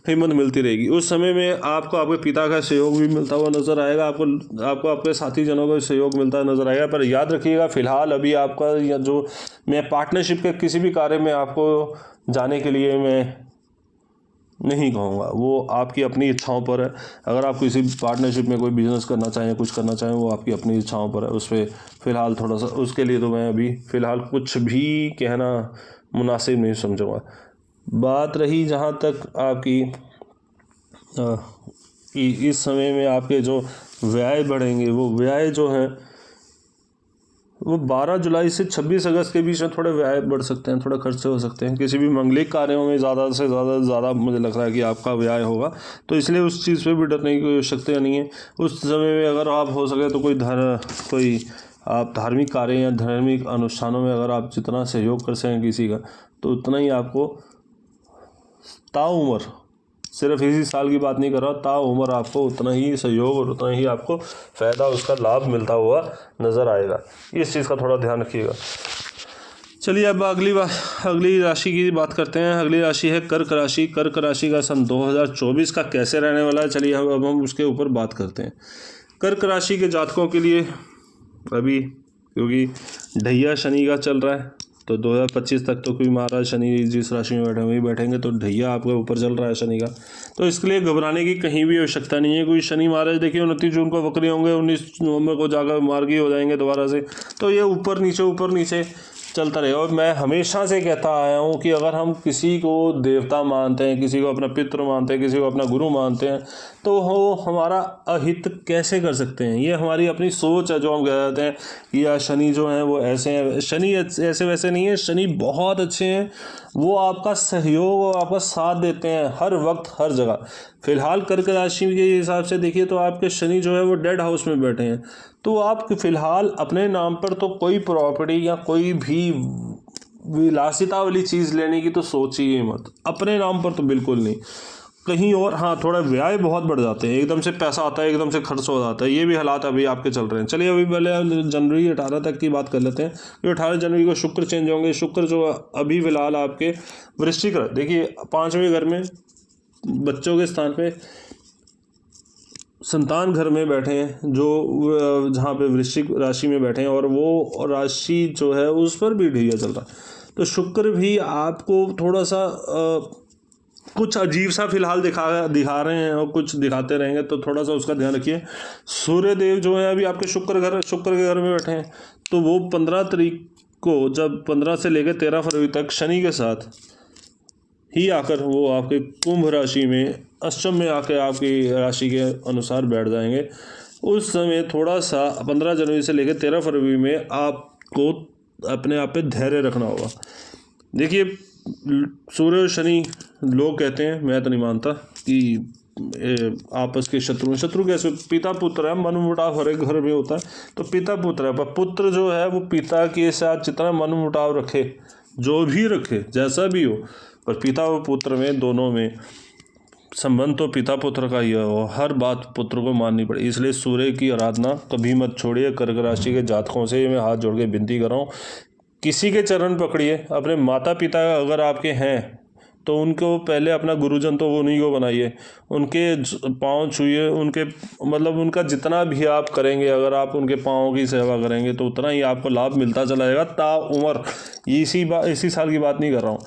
हिम्मत मिलती रहेगी। उस समय में आपको आपके पिता का सहयोग भी मिलता हुआ नज़र आएगा, आपको आपके साथी जनों का सहयोग मिलता हुआ नज़र आएगा। पर याद रखिएगा, फ़िलहाल अभी आपका या जो मैं पार्टनरशिप के किसी भी कार्य में आपको जाने के लिए मैं नहीं कहूँगा, वो आपकी अपनी इच्छाओं पर है। अगर आप किसी पार्टनरशिप में कोई बिज़नेस करना चाहें, कुछ करना चाहें, वो आपकी अपनी इच्छाओं पर है। उस पर फ़िलहाल थोड़ा सा उसके लिए तो मैं अभी फ़िलहाल कुछ भी कहना मुनासिब नहीं समझूंगा। बात रही जहाँ तक आपकी इस समय में आपके जो व्यय बढ़ेंगे, वो व्यय जो हैं वो 12 जुलाई से 26 अगस्त के बीच में थोड़े व्यय बढ़ सकते हैं, थोड़ा खर्चे हो सकते हैं। किसी भी मंगलिक कार्यों में ज़्यादा से ज़्यादा मुझे लग रहा है कि आपका व्यय होगा, तो इसलिए उस चीज़ पे भी डरने की कोई आवश्यकता नहीं है। उस समय में अगर आप हो सके तो कोई आप धार्मिक कार्य या धार्मिक अनुष्ठानों में अगर आप जितना सहयोग कर सकें किसी का, तो उतना ही आपको ताउम्र, सिर्फ इसी साल की बात नहीं कर रहा, ताउम्र आपको उतना ही सहयोग और उतना ही आपको फ़ायदा, उसका लाभ मिलता हुआ नज़र आएगा। इस चीज़ का थोड़ा ध्यान रखिएगा। चलिए अब अगली राशि की बात करते हैं। अगली राशि है कर्क राशि। कर्क राशि का सन 2024 का कैसे रहने वाला है, चलिए अब हम उसके ऊपर बात करते हैं। कर्क राशि के जातकों के लिए अभी, क्योंकि ढैया शनि का चल रहा है, तो 2025 तक तो कोई महाराज शनि जिस राशि में बैठे वहीं बैठेंगे, तो ढैया आपके ऊपर चल रहा है शनि का, तो इसके लिए घबराने की कहीं भी आवश्यकता नहीं है। कोई शनि महाराज देखिए 29 जून को वक्री होंगे, 19 नवंबर को जाकर मार्गी हो जाएंगे दोबारा से, तो ये ऊपर नीचे चलता रहेगा। और मैं हमेशा से कहता आया हूँ कि अगर हम किसी को देवता मानते हैं, किसी को अपना पितृ मानते हैं, किसी को अपना गुरु मानते हैं, तो वो हमारा अहित कैसे कर सकते हैं। ये हमारी अपनी सोच है जो हम कह देते हैं कि यार शनि जो है वो ऐसे हैं। शनि ऐसे वैसे नहीं है, शनि बहुत अच्छे हैं, वो आपका सहयोग और आपका साथ देते हैं हर वक्त हर जगह। फिलहाल कर्क राशि के हिसाब से देखिए तो आपके शनि जो है वो डेड हाउस में बैठे हैं, तो आप फिलहाल अपने नाम पर तो कोई प्रॉपर्टी या कोई भी विलासिता वाली चीज़ लेने की तो सोचिए मत, अपने नाम पर तो बिल्कुल नहीं। कहीं और हाँ, थोड़ा व्यय बहुत बढ़ जाते हैं, एकदम से पैसा आता है, एकदम से खर्च हो जाता है, ये भी हालात अभी आपके चल रहे हैं। चलिए अभी पहले जनवरी 18 तक की बात कर लेते हैं। तो 18 जनवरी को शुक्र चेंज होंगे। शुक्र जो अभी फिलहाल आपके वृश्चिक, देखिए 5वें घर में बच्चों के स्थान पे संतान घर में बैठे हैं, जो जहाँ पे वृश्चिक राशि में बैठे हैं, और वो राशि जो है उस पर भी ढैया चल रहा है। तो शुक्र भी आपको थोड़ा सा कुछ अजीब सा फिलहाल दिखा रहे हैं और कुछ दिखाते रहेंगे, तो थोड़ा सा उसका ध्यान रखिए। सूर्य देव जो है अभी आपके शुक्र के घर में बैठे हैं, तो वो 15 तारीख को, जब 15 से लेकर 13 फरवरी तक शनि के साथ ही आकर वो आपके कुंभ राशि में अष्टम में आकर आपकी राशि के अनुसार बैठ जाएंगे। उस समय थोड़ा सा 15 जनवरी से लेकर 13 फरवरी में आपको अपने आप पे धैर्य रखना होगा। देखिए सूर्य और शनि, लोग कहते हैं, मैं तो नहीं मानता कि आपस के शत्रु कैसे, पिता पुत्र है, मनमुटाव हर एक घर में होता है, तो पिता पुत्र है, पर पुत्र जो है वो पिता के साथ जितना मनमुटाव रखे, जो भी रखे, जैसा भी हो, पर पिता और पुत्र में दोनों में संबंध तो पिता पुत्र का ही हो, हर बात पुत्र को माननी पड़े। इसलिए सूर्य की आराधना कभी मत छोड़िए। कर्क राशि के जातकों से मैं हाथ जोड़ के विनती कर रहा हूँ, किसी के चरण पकड़िए। अपने माता पिता अगर आपके हैं तो उनको पहले अपना गुरुजन तो उन्हीं को बनाइए, उनके पाँव छूइए, उनके मतलब उनका जितना भी आप करेंगे, अगर आप उनके पाँव की सेवा करेंगे तो उतना ही आपको लाभ मिलता चला जाएगा ताउम्र। इसी साल की बात नहीं कर रहा हूँ,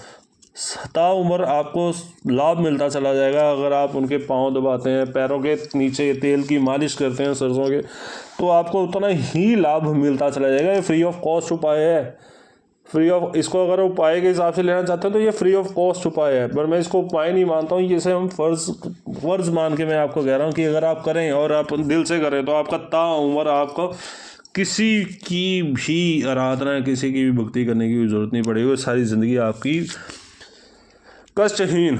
ताउम्र आपको लाभ मिलता चला जाएगा। अगर आप उनके पाँव दबाते हैं, पैरों के नीचे तेल की मालिश करते हैं सरसों के, तो आपको उतना ही लाभ मिलता चला जाएगा। ये फ्री ऑफ कॉस्ट उपाय है, इसको अगर उपाय के हिसाब से लेना चाहते हैं तो ये फ्री ऑफ कॉस्ट उपाय है, पर मैं इसको उपाय नहीं मानता हूँ। जैसे हम फर्ज मान के मैं आपको कह रहा हूँ कि अगर आप करें और आप दिल से करें तो आपका ताउम्र आपको किसी की भी आराधना, किसी की भी भक्ति करने की जरूरत नहीं पड़ेगी। सारी ज़िंदगी आपकी कष्टहीन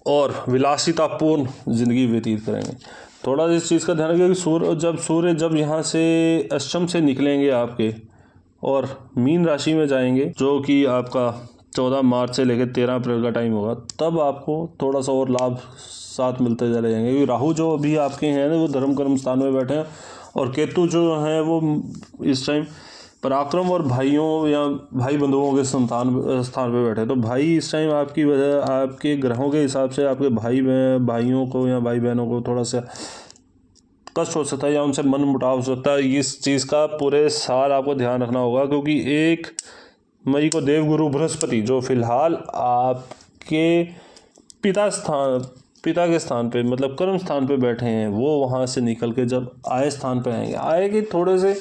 और विलासितापूर्ण ज़िंदगी व्यतीत करेंगे। थोड़ा इस चीज़ का ध्यान रखिए कि सूर्य जब यहाँ से अष्टम से निकलेंगे आपके और मीन राशि में जाएंगे, जो कि आपका 14 मार्च से लेकर 13 अप्रैल का टाइम होगा, तब आपको थोड़ा सा और लाभ साथ मिलते चले जाएंगे। क्योंकि राहु जो अभी आपके हैं वो धर्म कर्म स्थान में बैठे हैं और केतु जो हैं वो इस टाइम पराक्रम और भाइयों या भाई बंधुओं के स्थान पे बैठे हैं। तो भाई इस टाइम आपकी वजह आपके ग्रहों के हिसाब से आपके भाइयों को या भाई बहनों को थोड़ा सा कष्ट हो सकता है या उनसे मन मुटाव हो सकता है। इस चीज़ का पूरे साल आपको ध्यान रखना होगा, क्योंकि 1 मई को देवगुरु बृहस्पति जो फिलहाल आपके पिता के स्थान पे मतलब कर्म स्थान पे बैठे हैं, वो वहाँ से निकल के जब आय स्थान पे आएंगे, आय के थोड़े से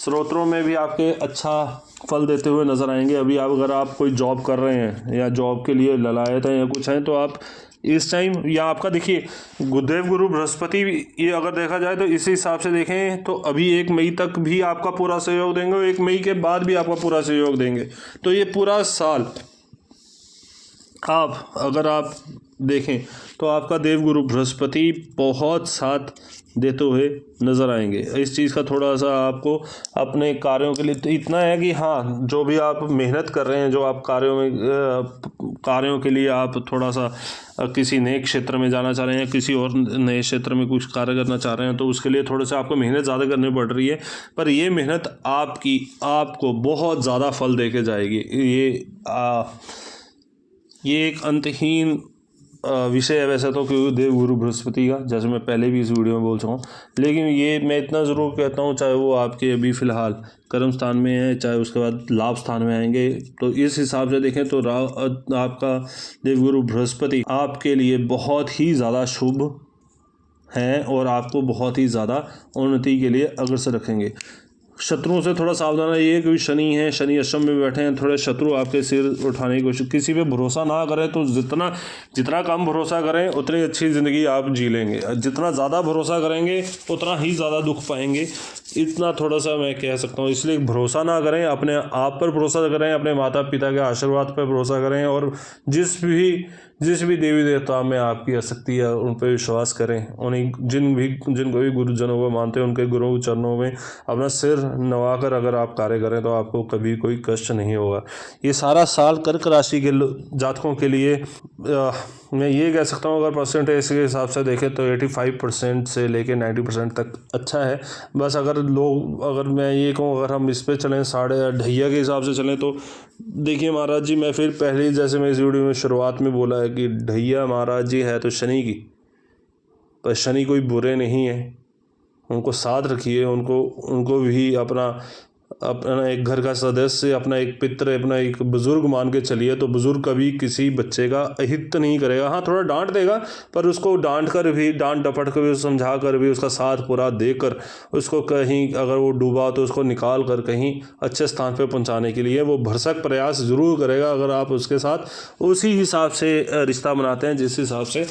स्रोतों में भी आपके अच्छा फल देते हुए नजर आएंगे। अभी अगर आप कोई जॉब कर रहे हैं या जॉब के लिए ललायत हैं या कुछ हैं, तो आप इस टाइम या आपका देखिए देव गुरु बृहस्पति, ये अगर देखा जाए तो इसी हिसाब से देखें तो अभी 1 मई तक भी आपका पूरा सहयोग देंगे और 1 मई के बाद भी आपका पूरा सहयोग देंगे। तो ये पूरा साल अगर आप देखें तो आपका देवगुरु बृहस्पति बहुत साथ देते हुए नज़र आएंगे। इस चीज़ का थोड़ा सा आपको अपने कार्यों के लिए तो इतना है कि हाँ, जो भी आप मेहनत कर रहे हैं, जो आप कार्यों के लिए आप थोड़ा सा किसी नए क्षेत्र में जाना चाह रहे हैं, किसी और नए क्षेत्र में कुछ कार्य करना चाह रहे हैं, तो उसके लिए थोड़ा सा आपको मेहनत ज़्यादा करनी पड़ रही है। पर ये मेहनत आपको बहुत ज़्यादा फल दे के जाएगी। ये एक अंतहीन विषय है वैसे तो, क्योंकि देवगुरु बृहस्पति का, जैसे मैं पहले भी इस वीडियो में बोल चुका हूँ। लेकिन ये मैं इतना ज़रूर कहता हूँ, चाहे वो आपके अभी फ़िलहाल कर्म स्थान में है, चाहे उसके बाद लाभ स्थान में आएंगे, तो इस हिसाब से देखें तो आपका देवगुरु बृहस्पति आपके लिए बहुत ही ज़्यादा शुभ हैं और आपको बहुत ही ज़्यादा उन्नति के लिए अग्रसर रखेंगे। शत्रुओं से थोड़ा सावधान रहिए, क्योंकि शनि है, शनि अष्टम में बैठे हैं, थोड़े शत्रु आपके सिर उठाने की कोशिश। किसी पे भरोसा ना करें, तो जितना कम भरोसा करें उतनी अच्छी ज़िंदगी आप जी लेंगे। जितना ज़्यादा भरोसा करेंगे उतना ही ज़्यादा दुख पाएंगे, इतना थोड़ा सा मैं कह सकता हूँ। इसलिए भरोसा ना करें, अपने आप पर भरोसा करें, अपने माता पिता के आशीर्वाद पर भरोसा करें और जिस भी देवी देवता में आपकी आसक्ति है उन पर विश्वास करें। जिनको भी गुरुजनों को मानते हैं, उनके गुरु चरणों में अपना सिर नवाकर अगर आप कार्य करें तो आपको कभी कोई कष्ट नहीं होगा। ये सारा साल कर्क राशि के जातकों के लिए मैं ये कह सकता हूँ, अगर परसेंटेज के हिसाब से देखें तो 85% से लेके 90% तक अच्छा है। बस अगर मैं ये कहूँ, अगर हम इस पे चलें साढ़े ढैया के हिसाब से चलें, तो देखिए महाराज जी, मैं फिर पहले जैसे मैं इस वीडियो में शुरुआत में बोला है कि ढैया महाराज जी है तो शनि की, पर शनि कोई बुरे नहीं है, उनको साथ रखिए, उनको भी अपना एक घर का सदस्य, अपना एक पित्र, अपना एक बुजुर्ग मान के चलिए। तो बुजुर्ग कभी किसी बच्चे का अहित नहीं करेगा। हाँ, थोड़ा डांट देगा, पर उसको डांट डपट कर भी, समझा कर भी, उसका साथ पूरा देकर, उसको कहीं अगर वो डूबा तो उसको निकाल कर कहीं अच्छे स्थान पे पहुंचाने के लिए वो भरसक प्रयास ज़रूर करेगा, अगर आप उसके साथ उसी हिसाब से रिश्ता बनाते हैं जिस हिसाब से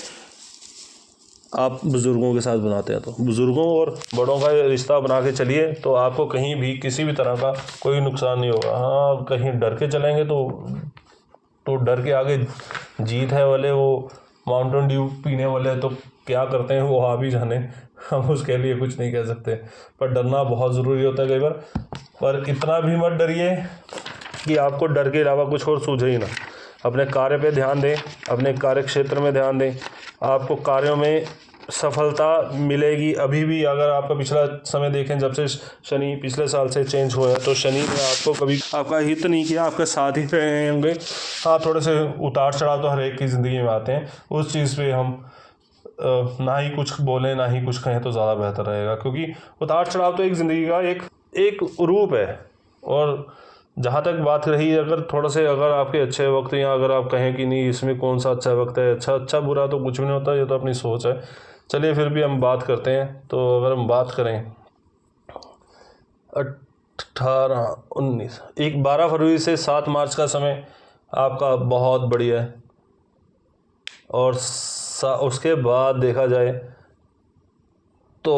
आप बुज़ुर्गों के साथ बनाते हैं। तो बुज़ुर्गों और बड़ों का रिश्ता बना के चलिए, तो आपको कहीं भी किसी भी तरह का कोई नुकसान नहीं होगा। हाँ, कहीं डर के चलेंगे तो डर के आगे जीत है वाले, वो माउंटेन ड्यू पीने वाले तो क्या करते हैं वो आप ही जाने, हम उसके लिए कुछ नहीं कह सकते। पर डरना बहुत ज़रूरी होता है कई बार, पर इतना भी मत डरिए कि आपको डर के अलावा कुछ और सूझे ही ना। अपने कार्य पे ध्यान दें, अपने कार्य क्षेत्र में ध्यान दें, आपको कार्यों में सफलता मिलेगी। अभी भी अगर आपका पिछला समय देखें, जब से शनि पिछले साल से चेंज हुआ है, तो शनि ने आपको कभी आपका हित नहीं किया, आपके साथ ही रहे होंगे। हाँ, थोड़े से उतार चढ़ाव तो हर एक की ज़िंदगी में आते हैं, उस चीज़ पे हम ना ही कुछ बोलें ना ही कुछ कहें तो ज़्यादा बेहतर रहेगा, क्योंकि उतार चढ़ाव तो एक ज़िंदगी का एक रूप है। और जहाँ तक बात रही, अगर आपके अच्छे वक्त, या अगर आप कहें कि नहीं इसमें कौन सा अच्छा वक्त है, अच्छा बुरा तो कुछ भी नहीं होता, ये तो अपनी सोच है। चलिए फिर भी हम बात करते हैं। तो अगर हम बात करें 12 फरवरी से 7 मार्च का समय आपका बहुत बढ़िया है, और उसके बाद देखा जाए तो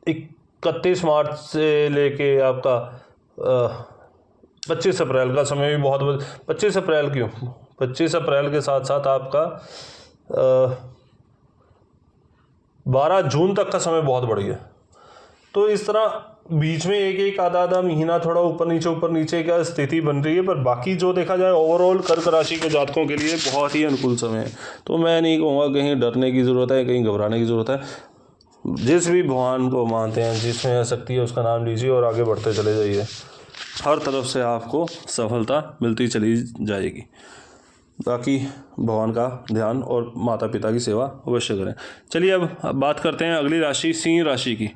31 मार्च से लेके आपका 25 अप्रैल का समय भी बहुत 25 अप्रैल क्यों, 25 अप्रैल के साथ साथ आपका 12 जून तक का समय बहुत बढ़िया है। तो इस तरह बीच में एक एक आधा महीना थोड़ा ऊपर नीचे क्या स्थिति बन रही है, पर बाकी जो देखा जाए ओवरऑल कर्क राशि के जातकों के लिए बहुत ही अनुकूल समय है। तो मैं नहीं कहूँगा कहीं डरने की ज़रूरत है, कहीं घबराने की ज़रूरत है। जिस भी भगवान को मानते हैं, जिसमें शक्ति है, उसका नाम लीजिए और आगे बढ़ते चले जाइए। हर तरफ से आपको सफलता मिलती चली जाएगी। बाकी भगवान का ध्यान और माता पिता की सेवा अवश्य करें। चलिए अब बात करते हैं अगली राशि सिंह राशि की।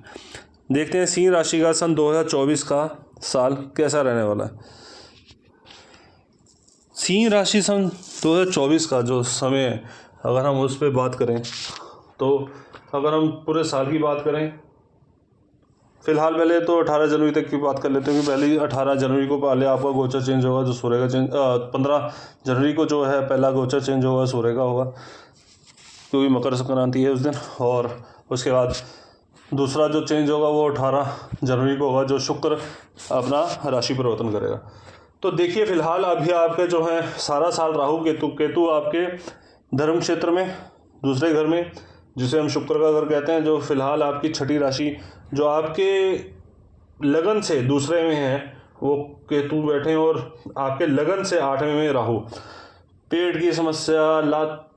देखते हैं सिंह राशि का सन 2024 का साल कैसा रहने वाला है। सिंह राशि सन 2024 का जो समय है, अगर हम उस पर बात करें तो अगर हम पूरे साल की बात करें, फिलहाल पहले तो 18 जनवरी तक की बात कर लेते हैं कि पहले 18 जनवरी को पहले आपका गोचर चेंज होगा, जो सूर्य का चेंज 15 जनवरी को जो है पहला गोचर चेंज होगा, सूर्य का होगा, क्योंकि मकर संक्रांति है उस दिन। और उसके बाद दूसरा जो चेंज होगा वो 18 जनवरी को होगा, जो शुक्र अपना राशि परिवर्तन करेगा। तो देखिए फिलहाल अभी आपका जो है सारा साल राहु केतु आपके धर्म क्षेत्र में दूसरे घर में, जिसे हम शुक्र का घर कहते हैं, जो फिलहाल आपकी छठी राशि जो आपके लगन से दूसरे में है वो केतु बैठे हैं, और आपके लगन से 8वें में राहु। पेट की समस्या, लात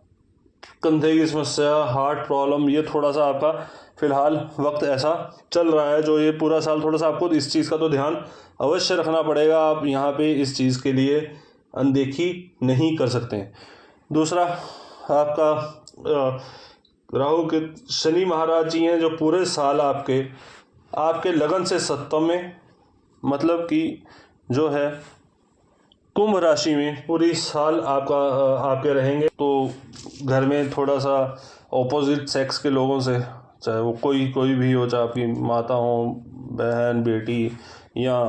कंधे की समस्या, हार्ट प्रॉब्लम, ये थोड़ा सा आपका फिलहाल वक्त ऐसा चल रहा है, जो ये पूरा साल थोड़ा सा आपको इस चीज़ का तो ध्यान अवश्य रखना पड़ेगा। आप यहाँ पे इस चीज़ के लिए अनदेखी नहीं कर सकते हैं। दूसरा आपका राहु के शनि महाराज जी हैं, जो पूरे साल आपके लगन से 7वें में, मतलब कि जो है कुंभ राशि में पूरी साल आपके रहेंगे। तो घर में थोड़ा सा ऑपोजिट सेक्स के लोगों से, चाहे वो कोई भी हो, चाहे आपकी माता हो, बहन, बेटी या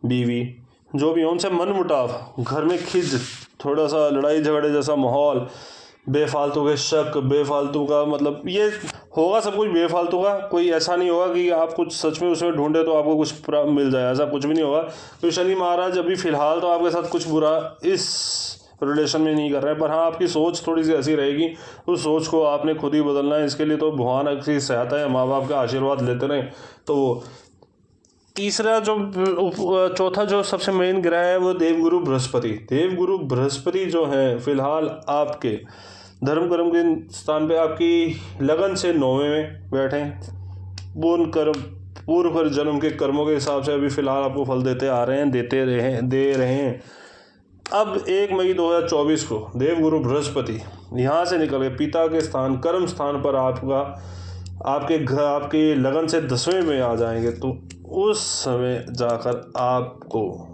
बीवी, जो भी हो, उनसे मनमुटाव, घर में खिज, थोड़ा सा लड़ाई झगड़े जैसा माहौल, बेफालतू के शक, बेफालतू का मतलब ये होगा सब कुछ बेफालतू का। कोई ऐसा नहीं होगा कि आप कुछ सच में उसमें ढूंढे तो आपको कुछ मिल जाए, ऐसा कुछ भी नहीं होगा। तो शनि महाराज अभी फिलहाल तो आपके साथ कुछ बुरा इस रिलेशन में नहीं कर रहे हैं, पर हाँ आपकी सोच थोड़ी सी ऐसी रहेगी, उस सोच को आपने खुद ही बदलना है। इसके लिए तो भगवान की सहायता है, माँ बाप का आशीर्वाद लेते रहें। तो वो तीसरा चौथा जो सबसे मेन ग्रह है वो देवगुरु बृहस्पति जो है फिलहाल आपके धर्म कर्म के स्थान पे आपकी लगन से 9वें में बैठे हैं। पूर्व जन्म के कर्मों के हिसाब से अभी फिलहाल आपको फल देते आ रहे हैं, दे रहे हैं। अब 1 मई 2024 को देवगुरु बृहस्पति यहाँ से निकल के पिता के स्थान कर्म स्थान पर आपके लगन से 10वें में आ जाएंगे। तो उस समय जाकर आपको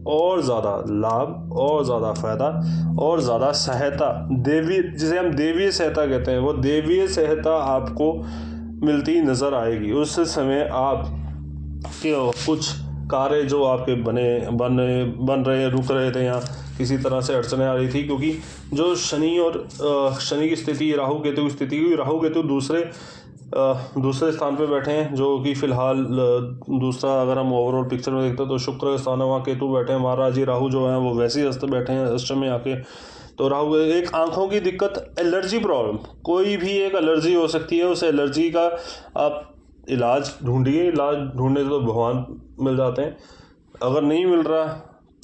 और ज़्यादा लाभ, और ज़्यादा फायदा, और ज़्यादा सहायता, जिसे हम देवीय सहायता कहते हैं, वो देवीय सहायता आपको मिलती नज़र आएगी। उस समय आप कुछ कार्य जो आपके बन रहे रुक रहे थे, या किसी तरह से अड़चने आ रही थी, क्योंकि जो शनि की स्थिति, राहु केतु की स्थिति, राहु केतु दूसरे स्थान पे बैठे हैं, जो कि फिलहाल दूसरा अगर हम ओवरऑल पिक्चर में देखते हैं तो शुक्र के स्थान है, वहाँ केतु बैठे हैं। महाराज जी राहु जो हैं वो वैसे ही अस्त बैठे हैं अष्टम में आके। तो राहु एक आंखों की दिक्कत, एलर्जी प्रॉब्लम, कोई भी एक एलर्जी हो सकती है, उस एलर्जी का आप इलाज ढूंढिए। इलाज ढूंढने से तो भगवान मिल जाते हैं, अगर नहीं मिल रहा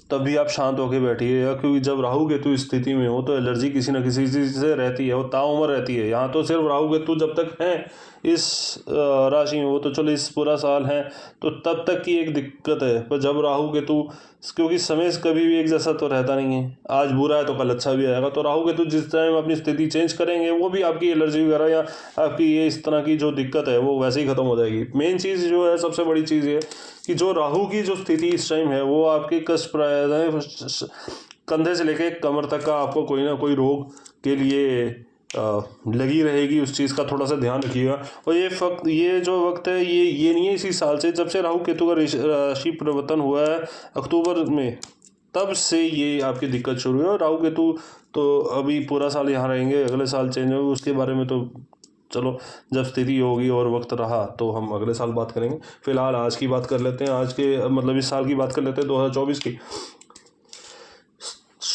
तब भी आप शांत होकर बैठिएगा, क्योंकि जब राहु केतु स्थिति में हो तो एलर्जी किसी न किसी चीज़ से रहती है, वो ताउम्र रहती है। यहाँ तो सिर्फ राहु केतु जब तक हैं इस राशि में, वो तो चलो इस पूरा साल है तो तब तक की एक दिक्कत है। पर जब राहु केतु, क्योंकि समय कभी भी एक जैसा तो रहता नहीं है, आज बुरा है तो कल अच्छा भी आएगा। तो राहु केतु जिस टाइम अपनी स्थिति चेंज करेंगे, वो भी आपकी एलर्जी वगैरह या आपकी ये इस तरह की जो दिक्कत है वो वैसे ही ख़त्म हो जाएगी। मेन चीज़ जो है, सबसे बड़ी चीज़ ये कि जो राहु की जो स्थिति इस टाइम है वो आपके कष्टप्रद है, कंधे से लेके कमर तक का आपको कोई ना कोई रोग के लिए लगी रहेगी। उस चीज़ का थोड़ा सा ध्यान रखिएगा। और ये जो वक्त है ये नहीं है इसी साल से, जब से राहु केतु का राशि परिवर्तन हुआ है अक्टूबर में, तब से ये आपकी दिक्कत शुरू हुई। और राहु केतु तो अभी पूरा साल यहाँ रहेंगे, अगले साल चेंज होगा, उसके बारे में तो चलो जब स्थिति होगी और वक्त रहा तो हम अगले साल बात करेंगे। फिलहाल आज की बात कर लेते हैं, आज के मतलब इस साल की बात कर लेते हैं 2024 की।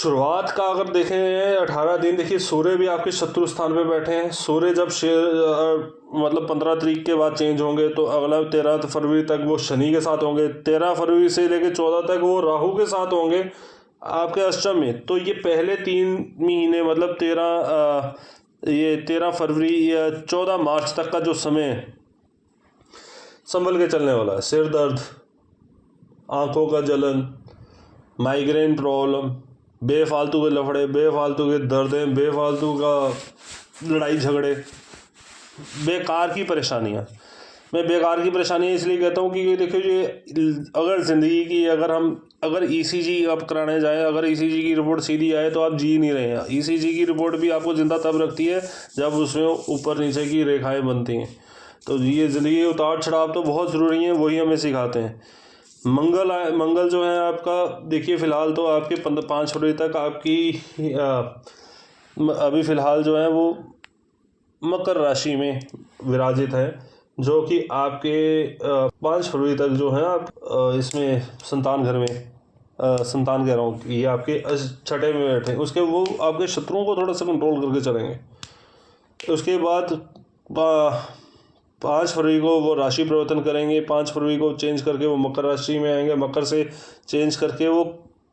शुरुआत का अगर देखें 18 दिन, देखिए सूर्य भी आपके शत्रु स्थान पे बैठे हैं। सूर्य जब मतलब 15 तारीख के बाद चेंज होंगे तो अगला 13 फरवरी तक वो शनि के साथ होंगे, 13 फरवरी से लेकर 14 तक वो राहु के साथ होंगे आपके अष्टम में। तो ये पहले 3 महीने मतलब 13 फरवरी या 14 मार्च तक का जो समय है संभल के चलने वाला है। सिर दर्द, आंखों का जलन, माइग्रेन प्रॉब्लम, बेफालतू के लफड़े, बेफालतू के दर्दें, बेफालतू का लड़ाई झगड़े, बेकार की परेशानियाँ। मैं बेकार की परेशानियाँ इसलिए कहता हूँ कि देखिए ये अगर ज़िंदगी की अगर ईसीजी आप कराने जाएँ, अगर ईसीजी की रिपोर्ट सीधी आए तो आप जी नहीं रहे हैं। ईसीजी की रिपोर्ट भी आपको ज़िंदा तब रखती है जब उसमें ऊपर नीचे की रेखाएँ बनती हैं। तो ये ज़िंदगी उतार चढ़ाव तो बहुत ज़रूरी हैं, वही हमें सिखाते हैं। मंगल जो है आपका, देखिए फ़िलहाल तो आपके 5 फरवरी तक आपकी अभी फ़िलहाल जो है वो मकर राशि में विराजित है, जो कि आपके 5 फरवरी तक जो है आप इसमें संतान घर में संतान कह रहा हूँ, ये आपके छठे में बैठे, उसके वो आपके शत्रुओं को थोड़ा सा कंट्रोल करके चलेंगे। उसके बाद 5 फरवरी को वो राशि परिवर्तन करेंगे। 5 फरवरी को चेंज करके वो मकर राशि में आएंगे, मकर से चेंज करके वो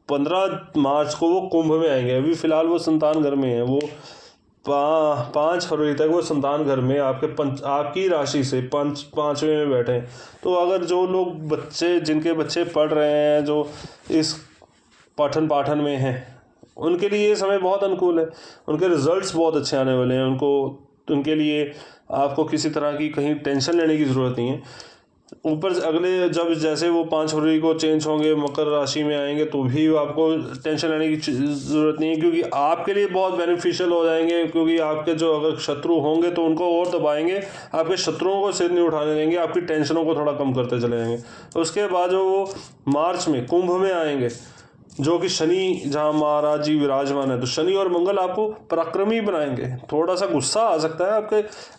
15 मार्च को वो कुंभ में आएंगे। अभी फ़िलहाल वो संतान घर में है, वो 5 फरवरी तक वो संतान घर में आपकी राशि से पाँचवें में बैठे हैं। तो अगर जो लोग जिनके बच्चे पढ़ रहे हैं, जो इस पठन पाठन में हैं, उनके लिए ये समय बहुत अनुकूल है। उनके रिजल्ट्स बहुत अच्छे आने वाले हैं। उनके लिए आपको किसी तरह की कहीं टेंशन लेने की ज़रूरत नहीं है। ऊपर से अगले जैसे वो 5 फरवरी को चेंज होंगे, मकर राशि में आएंगे, तो भी आपको टेंशन लेने की ज़रूरत नहीं है, क्योंकि आपके लिए बहुत बेनिफिशियल हो जाएंगे। क्योंकि आपके जो अगर शत्रु होंगे तो उनको और दबाएंगे, आपके शत्रुओं को सिर नहीं उठाने देंगे, आपकी टेंशनों को थोड़ा कम करते चले जाएंगे। उसके बाद जो वो मार्च में कुंभ में आएंगे, जो कि शनि जहाँ महाराज जी विराजमान है, तो शनि और मंगल आपको पराक्रमी बनाएंगे। थोड़ा सा गुस्सा आ सकता है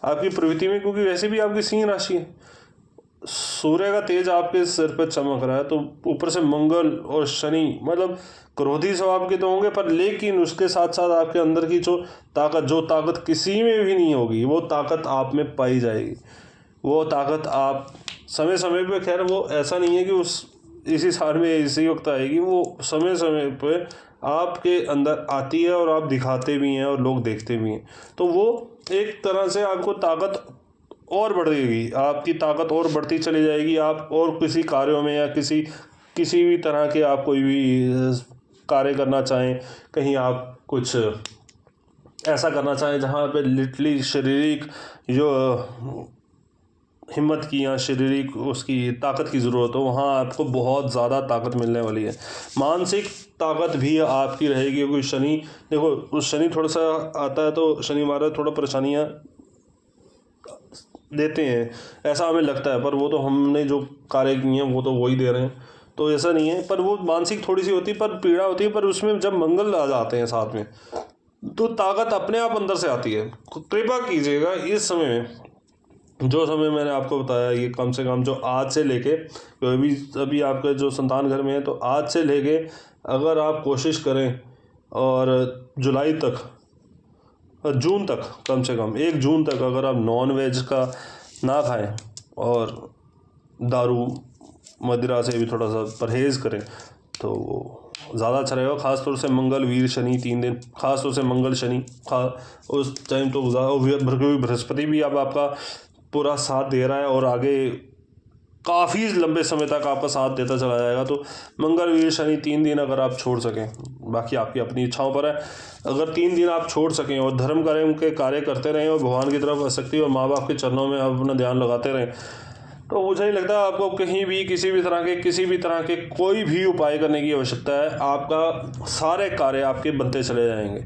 आपकी प्रवृत्ति में, क्योंकि वैसे भी आपकी सिंह राशि है। सूर्य का तेज आपके सिर पर चमक रहा है, तो ऊपर से मंगल और शनि मतलब क्रोधी स्वभाव के तो होंगे, पर लेकिन उसके साथ साथ आपके अंदर की जो ताकत किसी में भी नहीं होगी, वो ताकत आप में पाई जाएगी। वो ताकत आप समय समय पे, खैर वो ऐसा नहीं है कि इसी साल में इसी वक्त आएगी, वो समय समय पे आपके अंदर आती है और आप दिखाते भी हैं और लोग देखते भी हैं। तो वो एक तरह से आपको ताकत और बढ़ेगी, आपकी ताकत और बढ़ती चली जाएगी। आप और किसी कार्यों में या किसी भी तरह के आप कोई भी कार्य करना चाहें, कहीं आप कुछ ऐसा करना चाहें जहाँ पे लिटरली शारीरिक जो हिम्मत की या शारीरिक उसकी ताकत की ज़रूरत हो, वहाँ आपको बहुत ज़्यादा ताकत मिलने वाली है। मानसिक ताकत भी आपकी रहेगी, क्योंकि शनि, देखो शनि थोड़ा सा आता है तो शनि महाराज थोड़ा परेशानियाँ देते हैं, ऐसा हमें लगता है, पर वो तो हमने जो कार्य किए हैं वो तो वही दे रहे हैं, तो ऐसा नहीं है। पर वो मानसिक थोड़ी सी होती है, पर पीड़ा होती है। पर उसमें जब मंगल आ जाते हैं साथ में, तो ताकत अपने आप अंदर से आती है। कृपा कीजिएगा इस समय में, जो समय मैंने आपको बताया, ये कम से कम जो आज से लेके अभी आपके जो संतान घर में है, तो आज से लेके अगर आप कोशिश करें और जुलाई तक, जून तक, कम से कम 1 जून तक अगर आप नॉन वेज का ना खाएं और दारू मदिरा से भी थोड़ा सा परहेज़ करें, तो ज़्यादा अच्छा रहेगा। ख़ासतौर से मंगल वीर शनि 3 दिन, ख़ासतौर से मंगल शनि उस टाइम तो बृहस्पति भी अब आपका पूरा साथ दे रहा है और आगे काफ़ी लंबे समय तक आपका साथ देता चला जाएगा। तो मंगल वीर शनि 3 दिन अगर आप छोड़ सकें, बाकी आपकी अपनी इच्छाओं पर है, अगर 3 दिन आप छोड़ सकें और धर्म के कार्य करते रहें और भगवान की तरफ आसक्ति और माँ बाप के चरणों में आप अपना ध्यान लगाते रहें, तो मुझे नहीं लगता आपको कहीं भी किसी भी तरह के कोई भी उपाय करने की आवश्यकता है। आपका सारे कार्य आपके बनते चले जाएंगे।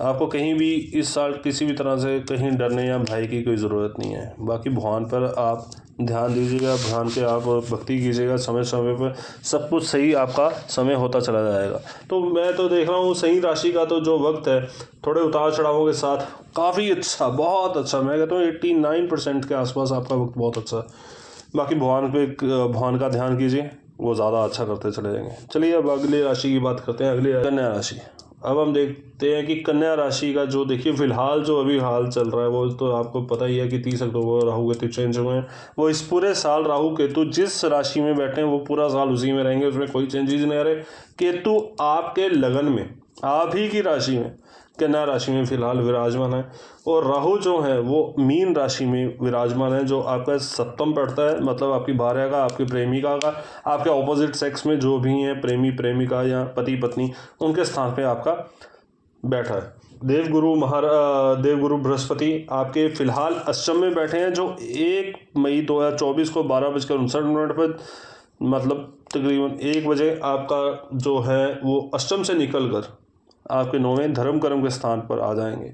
आपको कहीं भी इस साल किसी भी तरह से कहीं डरने या भय की कोई ज़रूरत नहीं है। बाकी भगवान पर आप ध्यान दीजिएगा, भगवान के आप भक्ति कीजिएगा, समय समय पर सब कुछ सही आपका समय होता चला जाएगा। तो मैं तो देख रहा हूँ सही राशि का तो जो वक्त है, थोड़े उतार चढ़ावों के साथ काफ़ी अच्छा, बहुत अच्छा, मैं कहता हूँ 89% के आसपास आपका वक्त बहुत अच्छा है। बाकी भगवान का ध्यान कीजिए, वो ज़्यादा अच्छा करते चले जाएंगे। चलिए अब अगली राशि की बात करते हैं। अगली कन्या राशि। अब हम देखते हैं कि कन्या राशि का जो देखिए फिलहाल जो अभी हाल चल रहा है वो तो आपको पता ही है कि 30 अक्टूबर राहु केतु चेंज हुए हैं। वो इस पूरे साल राहु केतु जिस राशि में बैठे हैं वो पूरा साल उसी में रहेंगे, उसमें कोई चेंजेस नहीं आ रहे। केतु आपके लगन में, आप ही की राशि में, कन्या राशि में फिलहाल विराजमान है, और राहु जो है वो मीन राशि में विराजमान है, जो आपका सप्तम पड़ता है, मतलब आपकी भार्या का, आपकी प्रेमिका का, आपके ऑपोजिट सेक्स में जो भी हैं प्रेमी प्रेमिका या पति पत्नी, उनके स्थान पे आपका बैठा है। देवगुरु बृहस्पति आपके फिलहाल अष्टम में बैठे हैं, जो 1 मई 2024 को 12:59 पर, मतलब तकरीबन 1 बजे आपका जो है वो अष्टम से निकल कर आपके 9वें धर्म कर्म के स्थान पर आ जाएंगे,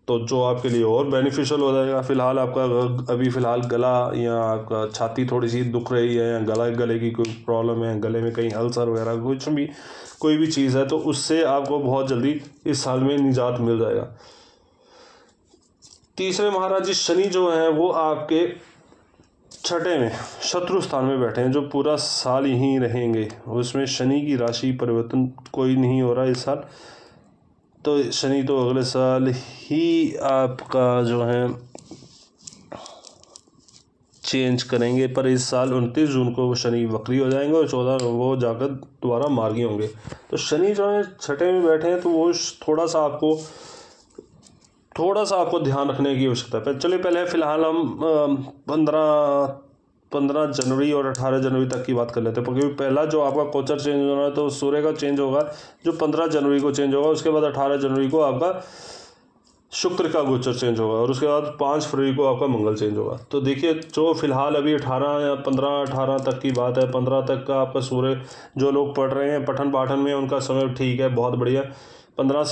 तो जो आपके लिए और बेनिफिशियल हो जाएगा। फिलहाल आपका अभी फ़िलहाल गला या आपका छाती थोड़ी सी दुख रही है, या गले की कोई प्रॉब्लम है, गले में कहीं अल्सर वगैरह कुछ भी कोई भी चीज़ है, तो उससे आपको बहुत जल्दी इस साल में निजात मिल जाएगा। तीसरे महाराज जी शनि जो है वो आपके छठे में शत्रु स्थान में बैठे हैं, जो पूरा साल यहीं रहेंगे। उसमें शनि की राशि परिवर्तन कोई नहीं हो रहा इस साल, तो शनि तो अगले साल ही आपका जो है चेंज करेंगे, पर इस साल 29 जून को शनि वक्री हो जाएंगे और 14 वो जाकर दोबारा मार्गी होंगे। तो शनि जो है छठे में बैठे हैं, तो वो थोड़ा सा आपको ध्यान रखने की आवश्यकता है। चलिए पहले फिलहाल हम 15 जनवरी और 18 जनवरी तक की बात कर लेते हैं, क्योंकि पहला जो आपका गोचर चेंज होना है तो सूर्य का चेंज होगा, जो 15 जनवरी को चेंज होगा। उसके बाद 18 जनवरी को आपका शुक्र का गोचर चेंज होगा, और उसके बाद 5 फरवरी को आपका मंगल चेंज होगा। तो देखिए जो फिलहाल अभी 18 या 15-18 तक की बात है, 15 तक का आपका सूर्य, जो लोग पढ़ रहे हैं पठन पाठन में, उनका समय ठीक है, बहुत बढ़िया। 15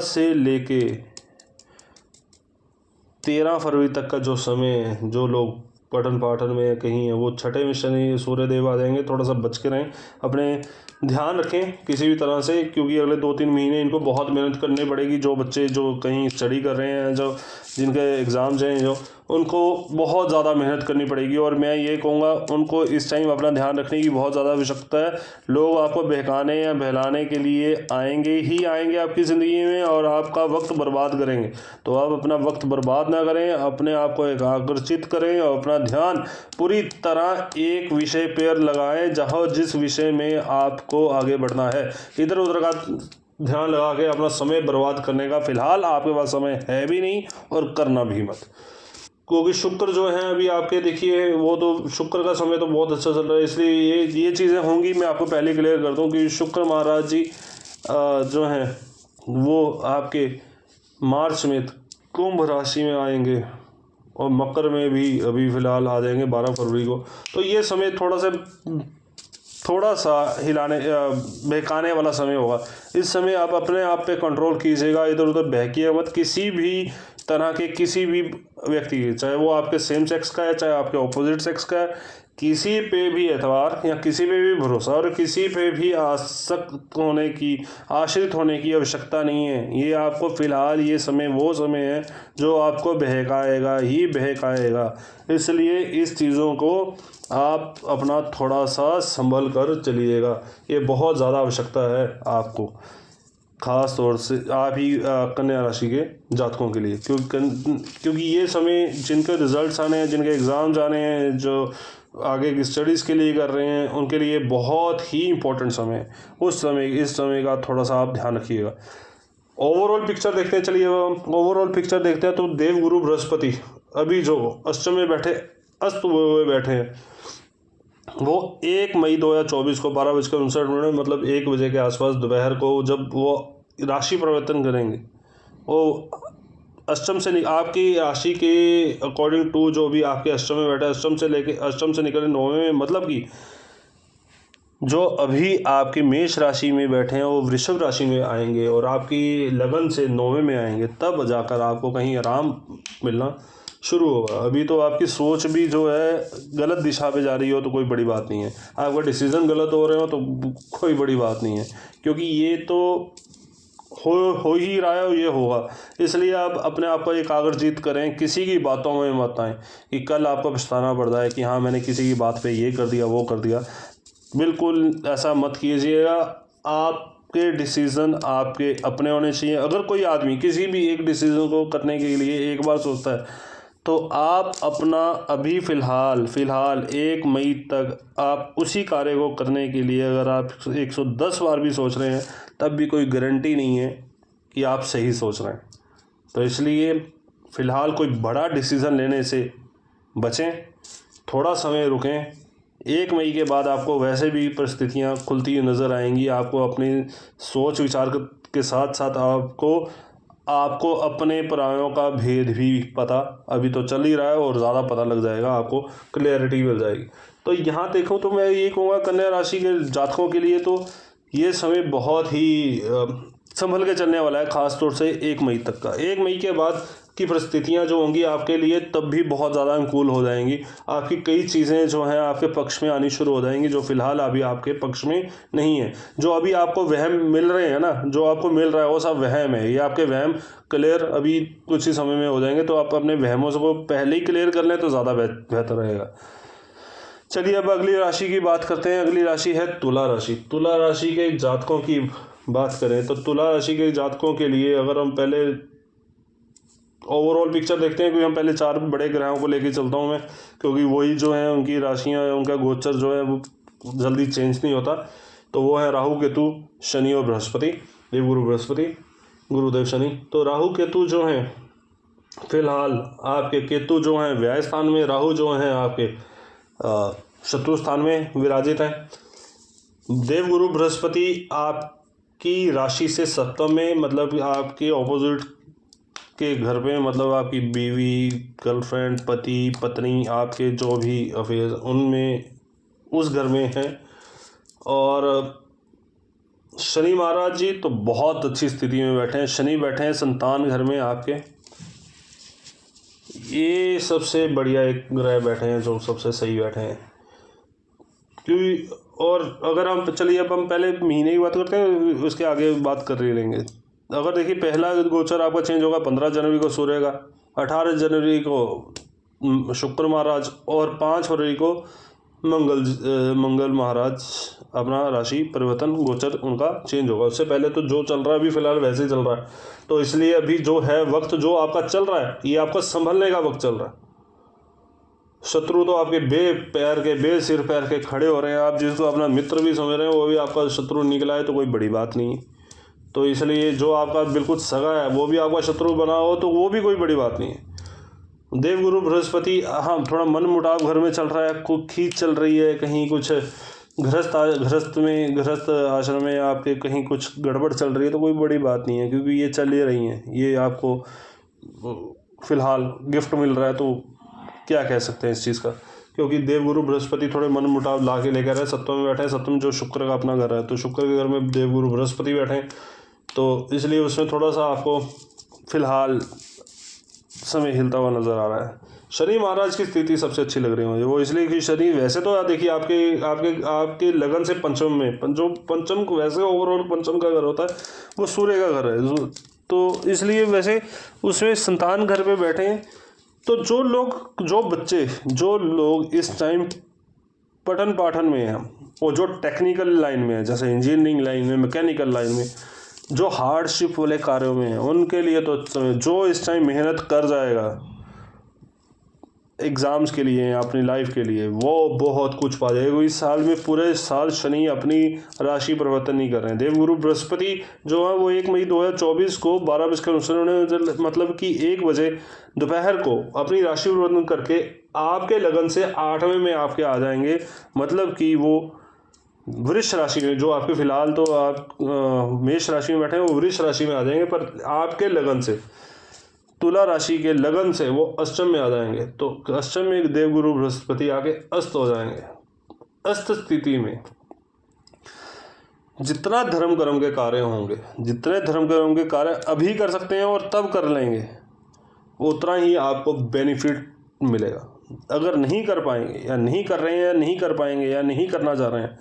से लेके 13 फरवरी तक का जो समय है, जो लोग पठन पाठन में कहीं है, वो छठे में शनि सूर्य देव आ जाएंगे। थोड़ा सा बच के रहें, अपने ध्यान रखें किसी भी तरह से, क्योंकि अगले 2-3 महीने इनको बहुत मेहनत करनी पड़ेगी। जो बच्चे जो कहीं स्टडी कर रहे हैं, जो जिनके एग्ज़ाम्स हैं, जो उनको बहुत ज़्यादा मेहनत करनी पड़ेगी, और मैं ये कहूँगा उनको इस टाइम अपना ध्यान रखने की बहुत ज़्यादा आवश्यकता है। लोग आपको बहकाने या बहलाने के लिए आएंगे आपकी ज़िंदगी में, और आपका वक्त बर्बाद करेंगे। तो आप अपना वक्त बर्बाद ना करें, अपने आप को एकाग्रचित करें और अपना ध्यान पूरी तरह एक विषय पर लगाएं, जहाँ जिस विषय में आपको आगे बढ़ना है। इधर उधर का ध्यान लगा के अपना समय बर्बाद करने का फ़िलहाल आपके पास समय है भी नहीं, और करना भी मत, क्योंकि शुक्र जो है अभी आपके देखिए, वो तो शुक्र का समय तो बहुत अच्छा चल रहा है। इसलिए ये चीज़ें होंगी, मैं आपको पहले क्लियर कर दूं कि शुक्र महाराज जी जो हैं वो आपके मार्च में कुंभ राशि में आएंगे, और मकर में भी अभी फ़िलहाल आ जाएंगे 12 फरवरी को। तो ये समय थोड़ा सा हिलाने बहकाने वाला समय होगा। इस समय आप अपने आप पे कंट्रोल कीजिएगा, इधर उधर बहकिए मत किसी भी तरह के किसी भी व्यक्ति की, चाहे वो आपके सेम सेक्स का है, चाहे आपके ऑपोजिट सेक्स का है। किसी पे भी एतबार या किसी पे भी भरोसा और किसी पे भी आश्रित होने की आवश्यकता नहीं है। ये आपको फ़िलहाल ये समय वो समय है जो आपको बहकाएगा ही बहकाएगा। इसलिए इस चीज़ों को आप अपना थोड़ा सा संभल कर चलिएगा, ये बहुत ज़्यादा आवश्यकता है आपको, ख़ास तौर से आप ही कन्या राशि के जातकों के लिए, क्योंकि ये समय जिनके रिजल्ट्स आने हैं, जिनके एग्ज़ाम्स आने हैं, जो आगे की स्टडीज़ के लिए कर रहे हैं, उनके लिए बहुत ही इम्पोर्टेंट समय है। इस समय का थोड़ा सा आप ध्यान रखिएगा। ओवरऑल पिक्चर देखते हैं, चलिए ओवरऑल पिक्चर देखते हैं। तो देवगुरु बृहस्पति अभी जो अष्टम में अस्त हुए बैठे हैं, वो 1 मई 2024 को 12:59, मतलब 1 बजे के आसपास दोपहर को, जब वो राशि परिवर्तन करेंगे, वो अष्टम से आपकी राशि के अकॉर्डिंग टू जो भी आपके अष्टम में बैठा है, अष्टम से निकले 9वें में, मतलब कि जो अभी आपकी मेष राशि में बैठे हैं वो वृषभ राशि में आएंगे, और आपकी लगन से 9वें में आएंगे, तब जाकर आपको कहीं आराम मिलना शुरू होगा। अभी तो आपकी सोच भी जो है गलत दिशा पे जा रही हो तो कोई बड़ी बात नहीं है, आपका डिसीज़न गलत हो रहे हो तो कोई बड़ी बात नहीं है, क्योंकि ये तो हो ही रहा है, ये होगा। इसलिए आप अपने आप को एकाग्रचित्त करें, किसी की बातों में मत आएँ कि कल आपको पछताना पड़ जाए कि हाँ मैंने किसी की बात पे ये कर दिया वो कर दिया। बिल्कुल ऐसा मत कीजिएगा। आपके डिसीज़न आपके अपने होने चाहिए। अगर कोई आदमी किसी भी एक डिसीज़न को करने के लिए एक बार सोचता है तो आप अपना अभी फ़िलहाल 1 मई तक आप उसी कार्य को करने के लिए अगर आप 110 बार भी सोच रहे हैं तब भी कोई गारंटी नहीं है कि आप सही सोच रहे हैं। तो इसलिए फ़िलहाल कोई बड़ा डिसीज़न लेने से बचें, थोड़ा समय रुकें। 1 मई के बाद आपको वैसे भी परिस्थितियाँ खुलती नज़र आएंगी। आपको अपनी सोच विचार के साथ साथ आपको अपने परायों का भेद भी पता अभी तो चल ही रहा है और ज़्यादा पता लग जाएगा, आपको क्लैरिटी मिल जाएगी। तो यहाँ देखूँ तो मैं ये कहूँगा कन्या राशि के जातकों के लिए तो ये समय बहुत ही संभल के चलने वाला है, ख़ास तौर से 1 मई तक का। 1 मई के बाद की परिस्थितियाँ जो होंगी आपके लिए तब भी बहुत ज़्यादा अनुकूल हो जाएंगी। आपकी कई चीज़ें जो हैं आपके पक्ष में आनी शुरू हो जाएंगी जो फ़िलहाल अभी आपके पक्ष में नहीं है। जो अभी आपको वहम मिल रहे हैं ना, जो आपको मिल रहा है वो सब वहम है। ये आपके वहम क्लियर अभी कुछ ही समय में हो जाएंगे। तो आप अपने वहमों को पहले ही क्लियर कर लें तो ज़्यादा बेहतर रहेगा। चलिए अब अगली राशि की बात करते हैं। अगली राशि है तुला राशि। तुला राशि के जातकों की बात करें तो तुला राशि के जातकों के लिए अगर हम पहले ओवरऑल पिक्चर देखते हैं, क्योंकि हम पहले 4 बड़े ग्रहों को लेके चलता हूँ मैं, क्योंकि वही जो है उनकी राशियाँ, उनका गोचर जो है वो जल्दी चेंज नहीं होता। तो वो है राहु केतु शनि और बृहस्पति, देवगुरु बृहस्पति गुरुदेव शनि। तो राहु केतु जो हैं फिलहाल आपके, केतु जो हैं व्यय स्थान में, राहु जो हैं आपके शत्रु स्थान में विराजित हैं। देवगुरु बृहस्पति आपकी राशि से सप्तम में, मतलब आपके ऑपोजिट के घर पे, मतलब आपकी बीवी, गर्लफ्रेंड, पति, पत्नी, आपके जो भी अफेयर उनमें उस घर में हैं। और शनि महाराज जी तो बहुत अच्छी स्थिति में बैठे हैं। शनि बैठे हैं संतान घर में आपके, ये सबसे बढ़िया एक ग्रह बैठे हैं जो सबसे सही बैठे हैं। क्योंकि और अगर हम चलिए अब हम पहले महीने की बात करते हैं, उसके आगे बात कर लेंगे। अगर देखिए पहला गोचर आपका चेंज होगा 15 जनवरी को सूर्य का, 18 जनवरी को शुक्र महाराज और 5 फरवरी को मंगल महाराज अपना राशि परिवर्तन गोचर उनका चेंज होगा। उससे पहले तो जो चल रहा है अभी फ़िलहाल वैसे ही चल रहा है। तो इसलिए अभी जो है वक्त जो आपका चल रहा है ये आपका संभलने का वक्त चल रहा है। शत्रु तो आपके बे सिर पैर के खड़े हो रहे हैं। आप जिसको अपना मित्र भी समझ रहे हैं वो भी आपका शत्रु निकला है तो कोई बड़ी बात नहीं है। तो इसलिए जो आपका बिल्कुल सगा है वो भी आपका शत्रु बना हो तो वो भी कोई बड़ी बात नहीं है। देवगुरु बृहस्पति, हाँ थोड़ा मन मुटाव घर में चल रहा है, कुछ खींच चल रही है, कहीं कुछ गृहस्थ आश्रम में आपके कहीं कुछ गड़बड़ चल रही है तो कोई बड़ी बात नहीं है, क्योंकि ये चल ही रही हैं। ये आपको फ़िलहाल गिफ्ट मिल रहा है तो क्या कह सकते हैं इस चीज़ का। क्योंकि देवगुरु बृहस्पति थोड़े मन मुटाव ला के लेकर है, सप्तम में बैठे हैं। सप्तम जो शुक्र का अपना घर है, तो शुक्र के घर में देवगुरु बृहस्पति बैठे हैं, तो इसलिए उसमें थोड़ा सा आपको फ़िलहाल समय हिलता हुआ नज़र आ रहा है। शनि महाराज की स्थिति सबसे अच्छी लग रही है मुझे, वो इसलिए कि शनि वैसे तो देखिए आपके लगन से पंचम में, पंचम को वैसे ओवरऑल पंचम का घर होता है वो सूर्य का घर है, तो इसलिए वैसे उसमें संतान घर पे बैठे हैं। तो जो लोग इस टाइम पठन पाठन में हैं और जो टेक्निकल लाइन में है, जैसे इंजीनियरिंग लाइन में, मैकेनिकल लाइन में, जो हार्डशिप वाले कार्यों में हैं, उनके लिए तो जो इस टाइम मेहनत कर जाएगा एग्ज़ाम्स के लिए, अपनी लाइफ के लिए, वो बहुत कुछ पा जाएगा। इस साल में पूरे साल शनि अपनी राशि परिवर्तन नहीं कर रहे हैं। देवगुरु बृहस्पति जो है वो 1 मई 2024 को 12:19 मतलब कि 1 बजे दोपहर को अपनी राशि परिवर्तन करके आपके लगन से 8वें में आपके आ जाएंगे। मतलब कि वो वृष राशि में, जो आपके फ़िलहाल तो आप मेष राशि में बैठे हैं, वो वृष राशि में आ जाएंगे, पर आपके लगन से, तुला राशि के लगन से वो अष्टम में आ जाएंगे। तो अष्टम में देवगुरु बृहस्पति आके अस्त हो जाएंगे। अस्त स्थिति में जितना धर्म कर्म के कार्य होंगे, जितने धर्म कर्म के कार्य अभी कर सकते हैं और तब कर लेंगे, उतना ही आपको बेनिफिट मिलेगा। अगर नहीं कर पाएंगे या नहीं कर रहे हैं या नहीं कर पाएंगे या नहीं करना चाह रहे हैं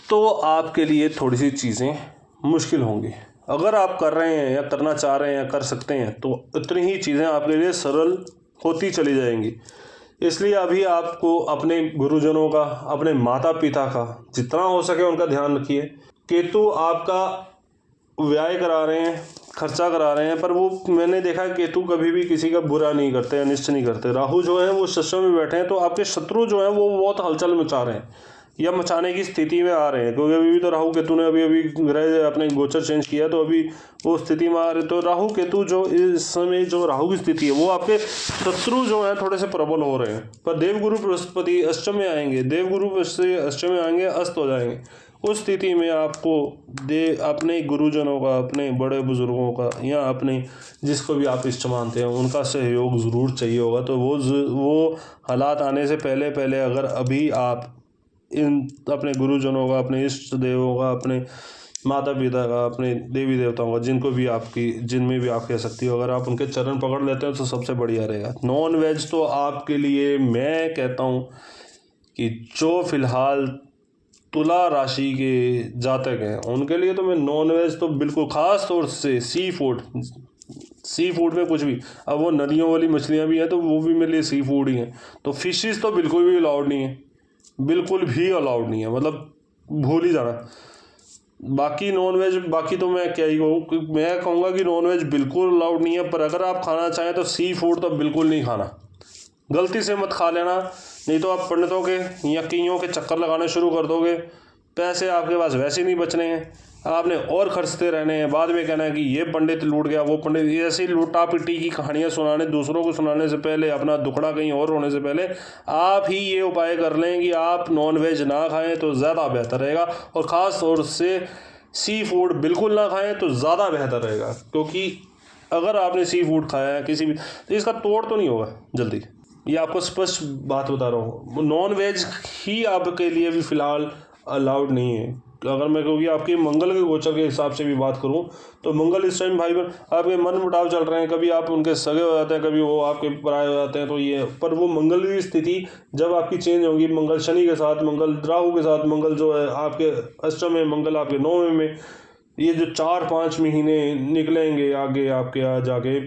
तो आपके लिए थोड़ी सी चीज़ें मुश्किल होंगी। अगर आप कर रहे हैं या करना चाह रहे हैं या कर सकते हैं तो उतनी ही चीज़ें आपके लिए सरल होती चली जाएंगी। इसलिए अभी आपको अपने गुरुजनों का, अपने माता पिता का जितना हो सके उनका ध्यान रखिए। केतु आपका व्यय करा रहे हैं, खर्चा करा रहे हैं, पर वो मैंने देखा है केतु कभी भी किसी का बुरा नहीं करते, अनिष्ट नहीं करते। राहु जो है वो शस्यों में बैठे हैं, तो आपके शत्रु जो है वो बहुत हलचल मचा रहे हैं या मचाने की स्थिति में आ रहे हैं, क्योंकि अभी भी तो राहु केतु ने अभी अभी ग्रह अपने गोचर चेंज किया, तो अभी वो स्थिति में आ रहे। तो राहु केतु जो इस समय जो राहु की स्थिति है वो आपके शत्रु जो है थोड़े से प्रबल हो रहे हैं। पर देवगुरु बृहस्पति अष्टम में आएंगे, देवगुरु बृहस्पति अष्टम में आएंगे, अस्त हो जाएंगे। उस स्थिति में आपको अपने गुरुजनों का, अपने बड़े बुजुर्गों का या अपने जिसको भी आप इष्ट मानते हैं उनका सहयोग ज़रूर चाहिए होगा। तो वो हालात आने से पहले पहले अगर अभी आप इन अपने गुरुजनों का, अपने इष्ट देवों का, अपने माता पिता का, अपने देवी देवताओं का, जिनको भी आपकी, जिनमें भी आप कह सकती हो, अगर आप उनके चरण पकड़ लेते हैं तो सबसे बढ़िया रहेगा। नॉन वेज तो आपके लिए मैं कहता हूँ कि जो फिलहाल तुला राशि के जातक हैं उनके लिए तो मैं नॉन वेज तो बिल्कुल, ख़ास तौर से सी फूड में कुछ भी, अब वो नदियों वाली मछलियाँ भी हैं तो वो भी मेरे लिए सी फूड ही हैं। तो फिशेस तो बिल्कुल भी अलाउड नहीं है, बिल्कुल भी अलाउड नहीं है, मतलब भूल ही जाना। बाकी नॉन वेज, बाकी तो मैं क्या ही कहूँ, मैं कहूँगा कि नॉन वेज बिल्कुल अलाउड नहीं है, पर अगर आप खाना चाहें तो सी फूड तो बिल्कुल नहीं खाना, गलती से मत खा लेना, नहीं तो आप पंडितों के या कईयों के चक्कर लगाने शुरू कर दोगे। पैसे आपके पास वैसे नहीं बचने हैं, आपने और खर्चते रहने हैं, बाद में कहना है कि ये पंडित लूट गया, वो पंडित, ऐसी लूटा पिटी की कहानियाँ सुनाने, दूसरों को सुनाने से पहले, अपना दुखड़ा कहीं और होने से पहले आप ही ये उपाय कर लें कि आप नॉन वेज ना खाएं तो ज़्यादा बेहतर रहेगा। और ख़ास तौर से सी फूड बिल्कुल ना खाएं तो ज़्यादा बेहतर रहेगा, क्योंकि अगर आपने सी फूड खाया है किसी भी, तो इसका तोड़ तो नहीं होगा जल्दी। ये आपको स्पष्ट बात बता रहा हूँ, नॉन वेज ही आपके लिए भी फ़िलहाल अलाउड नहीं है। अगर मैं, क्योंकि आपके मंगल के गोचर के हिसाब से भी बात करूं तो मंगल इस टाइम भाई बहन आपके मन मुटाव चल रहे हैं, कभी आप उनके सगे हो जाते हैं, कभी वो आपके पराये हो जाते हैं। तो ये, पर वो मंगल की स्थिति जब आपकी चेंज होगी, मंगल शनि के साथ, मंगल राहु के साथ, मंगल जो है आपके अष्टम में, मंगल आपके नौवें में, ये जो 4-5 महीने निकलेंगे आगे आपके, आ जाके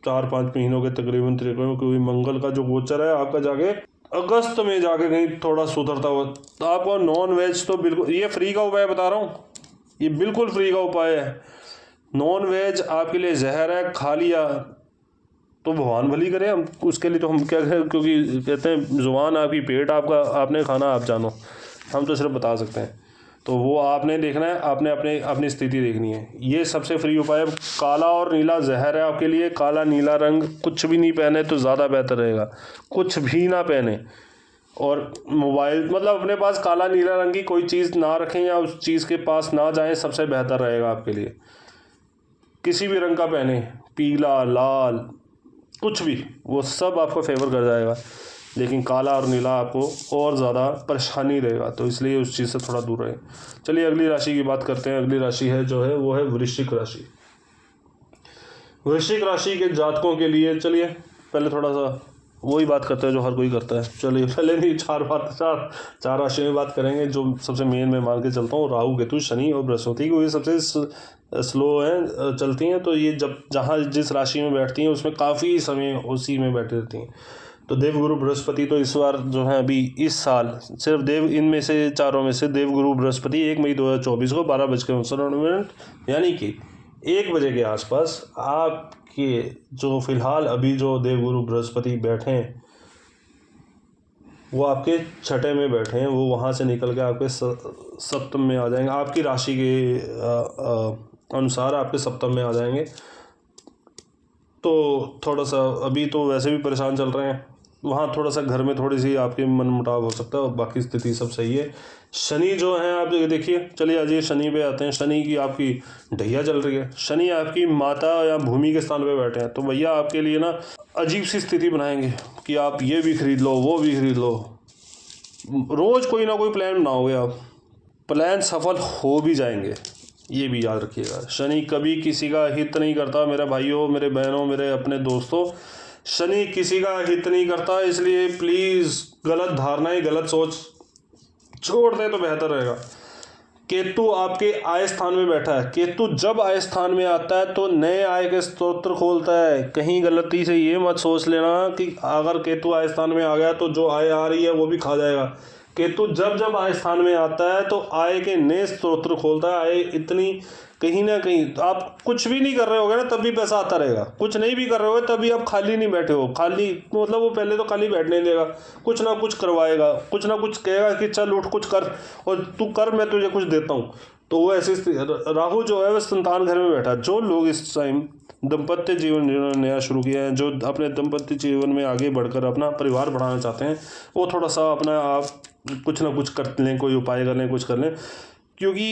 4-5 महीनों के तकरीबन, क्योंकि मंगल का जो गोचर है आपका जाके अगस्त में जाके कहीं थोड़ा सुधरता हुआ, तो आपको नॉन वेज तो बिल्कुल, ये फ्री का उपाय बता रहा हूँ, ये बिल्कुल फ्री का उपाय है। नॉन वेज आपके लिए जहर है, खा लिया तो भगवान भली करे, हम उसके लिए तो हम क्या करें, क्योंकि कहते हैं जुबान आपकी, पेट आपका, आपने खाना आप जानो, हम तो सिर्फ बता सकते हैं। तो वो आपने देखना है, आपने अपनी स्थिति देखनी है। ये सबसे फ्री उपाय है। काला और नीला जहर है आपके लिए, काला नीला रंग कुछ भी नहीं पहने तो ज़्यादा बेहतर रहेगा, कुछ भी ना पहने। और मोबाइल, मतलब अपने पास काला नीला रंग की कोई चीज़ ना रखें या उस चीज़ के पास ना जाएं, सबसे बेहतर रहेगा आपके लिए। किसी भी रंग का पहने, पीला, लाल, कुछ भी, वो सब आपको फेवर कर जाएगा। लेकिन काला और नीला आपको और ज़्यादा परेशानी रहेगा, तो इसलिए उस चीज़ से थोड़ा दूर रहें। चलिए अगली राशि की बात करते हैं। अगली राशि है जो है वो है वृश्चिक राशि। वृश्चिक राशि के जातकों के लिए, चलिए पहले थोड़ा सा वही बात करते हैं जो हर कोई करता है। चलिए पहले नहीं, चार राशियों में बात करेंगे। जो सबसे मेन मैं मान के चलता हूँ, राहु केतु शनि और बृहस्पति को, ये सबसे स्लो हैं, चलती हैं। तो ये जब जहाँ जिस राशि में बैठती हैं उसमें काफ़ी समय उसी में बैठी रहती हैं। तो देवगुरु बृहस्पति तो इस बार जो है, अभी इस साल सिर्फ इनमें से चारों में से देवगुरु बृहस्पति 1 मई 2024 को 12:59 यानी कि 1 बजे के आसपास आपके जो फिलहाल अभी जो देवगुरु बृहस्पति बैठे हैं वो आपके छठे में बैठे हैं, वो वहाँ से निकल के आपके सप्तम में आ जाएंगे। आपकी राशि के अनुसार आपके सप्तम में आ जाएंगे। तो थोड़ा सा अभी तो वैसे भी परेशान चल रहे हैं, वहाँ थोड़ा सा घर में थोड़ी सी आपके मन मुटाव हो सकता है, और बाकी स्थिति सब सही है। शनि जो है आप देखिए, चलिए आज ये शनि पे आते हैं। शनि की आपकी ढैया चल रही है, शनि आपकी माता या भूमि के स्थान पे बैठे हैं। तो भैया आपके लिए ना अजीब सी स्थिति बनाएंगे कि आप ये भी खरीद लो, वो भी खरीद लो। रोज़ कोई ना कोई प्लान बनाओगे आप, प्लान सफल हो भी जाएंगे, ये भी याद रखिएगा। शनि कभी किसी का हित नहीं करता, मेरे भाइयों, मेरे बहनों, मेरे अपने दोस्तों, शनि किसी का हित नहीं करता। इसलिए प्लीज़ गलत धारणाएं, गलत सोच छोड़ दें तो बेहतर रहेगा। केतु आपके आय स्थान में बैठा है। केतु जब आय स्थान में आता है तो नए आय के स्रोत खोलता है। कहीं गलती से ये मत सोच लेना कि अगर केतु आय स्थान में आ गया तो जो आय आ रही है वो भी खा जाएगा। केतु जब जब आय स्थान में आता है तो आय के नए स्रोत खोलता है। आय इतनी कहीं ना कहीं आप कुछ भी नहीं कर रहे होगे ना तब भी पैसा आता रहेगा, कुछ नहीं भी कर रहे हो तभी आप खाली नहीं बैठे हो। खाली मतलब वो पहले तो खाली बैठने नहीं देगा, कुछ ना कुछ करवाएगा, कुछ ना कुछ कहेगा कि चल उठ कुछ कर और तू कर, मैं तुझे कुछ देता हूँ। तो वो ऐसे राहु जो है वह संतान घर में बैठा। जो लोग इस टाइम दाम्पत्य जीवन जिन्होंने नया शुरू किया है, जो अपने दाम्पत्य जीवन में आगे बढ़कर अपना परिवार बढ़ाना चाहते हैं, वो थोड़ा सा अपना आप कुछ ना कुछ कर लें, कोई उपाय कर लें, कुछ कर लें, क्योंकि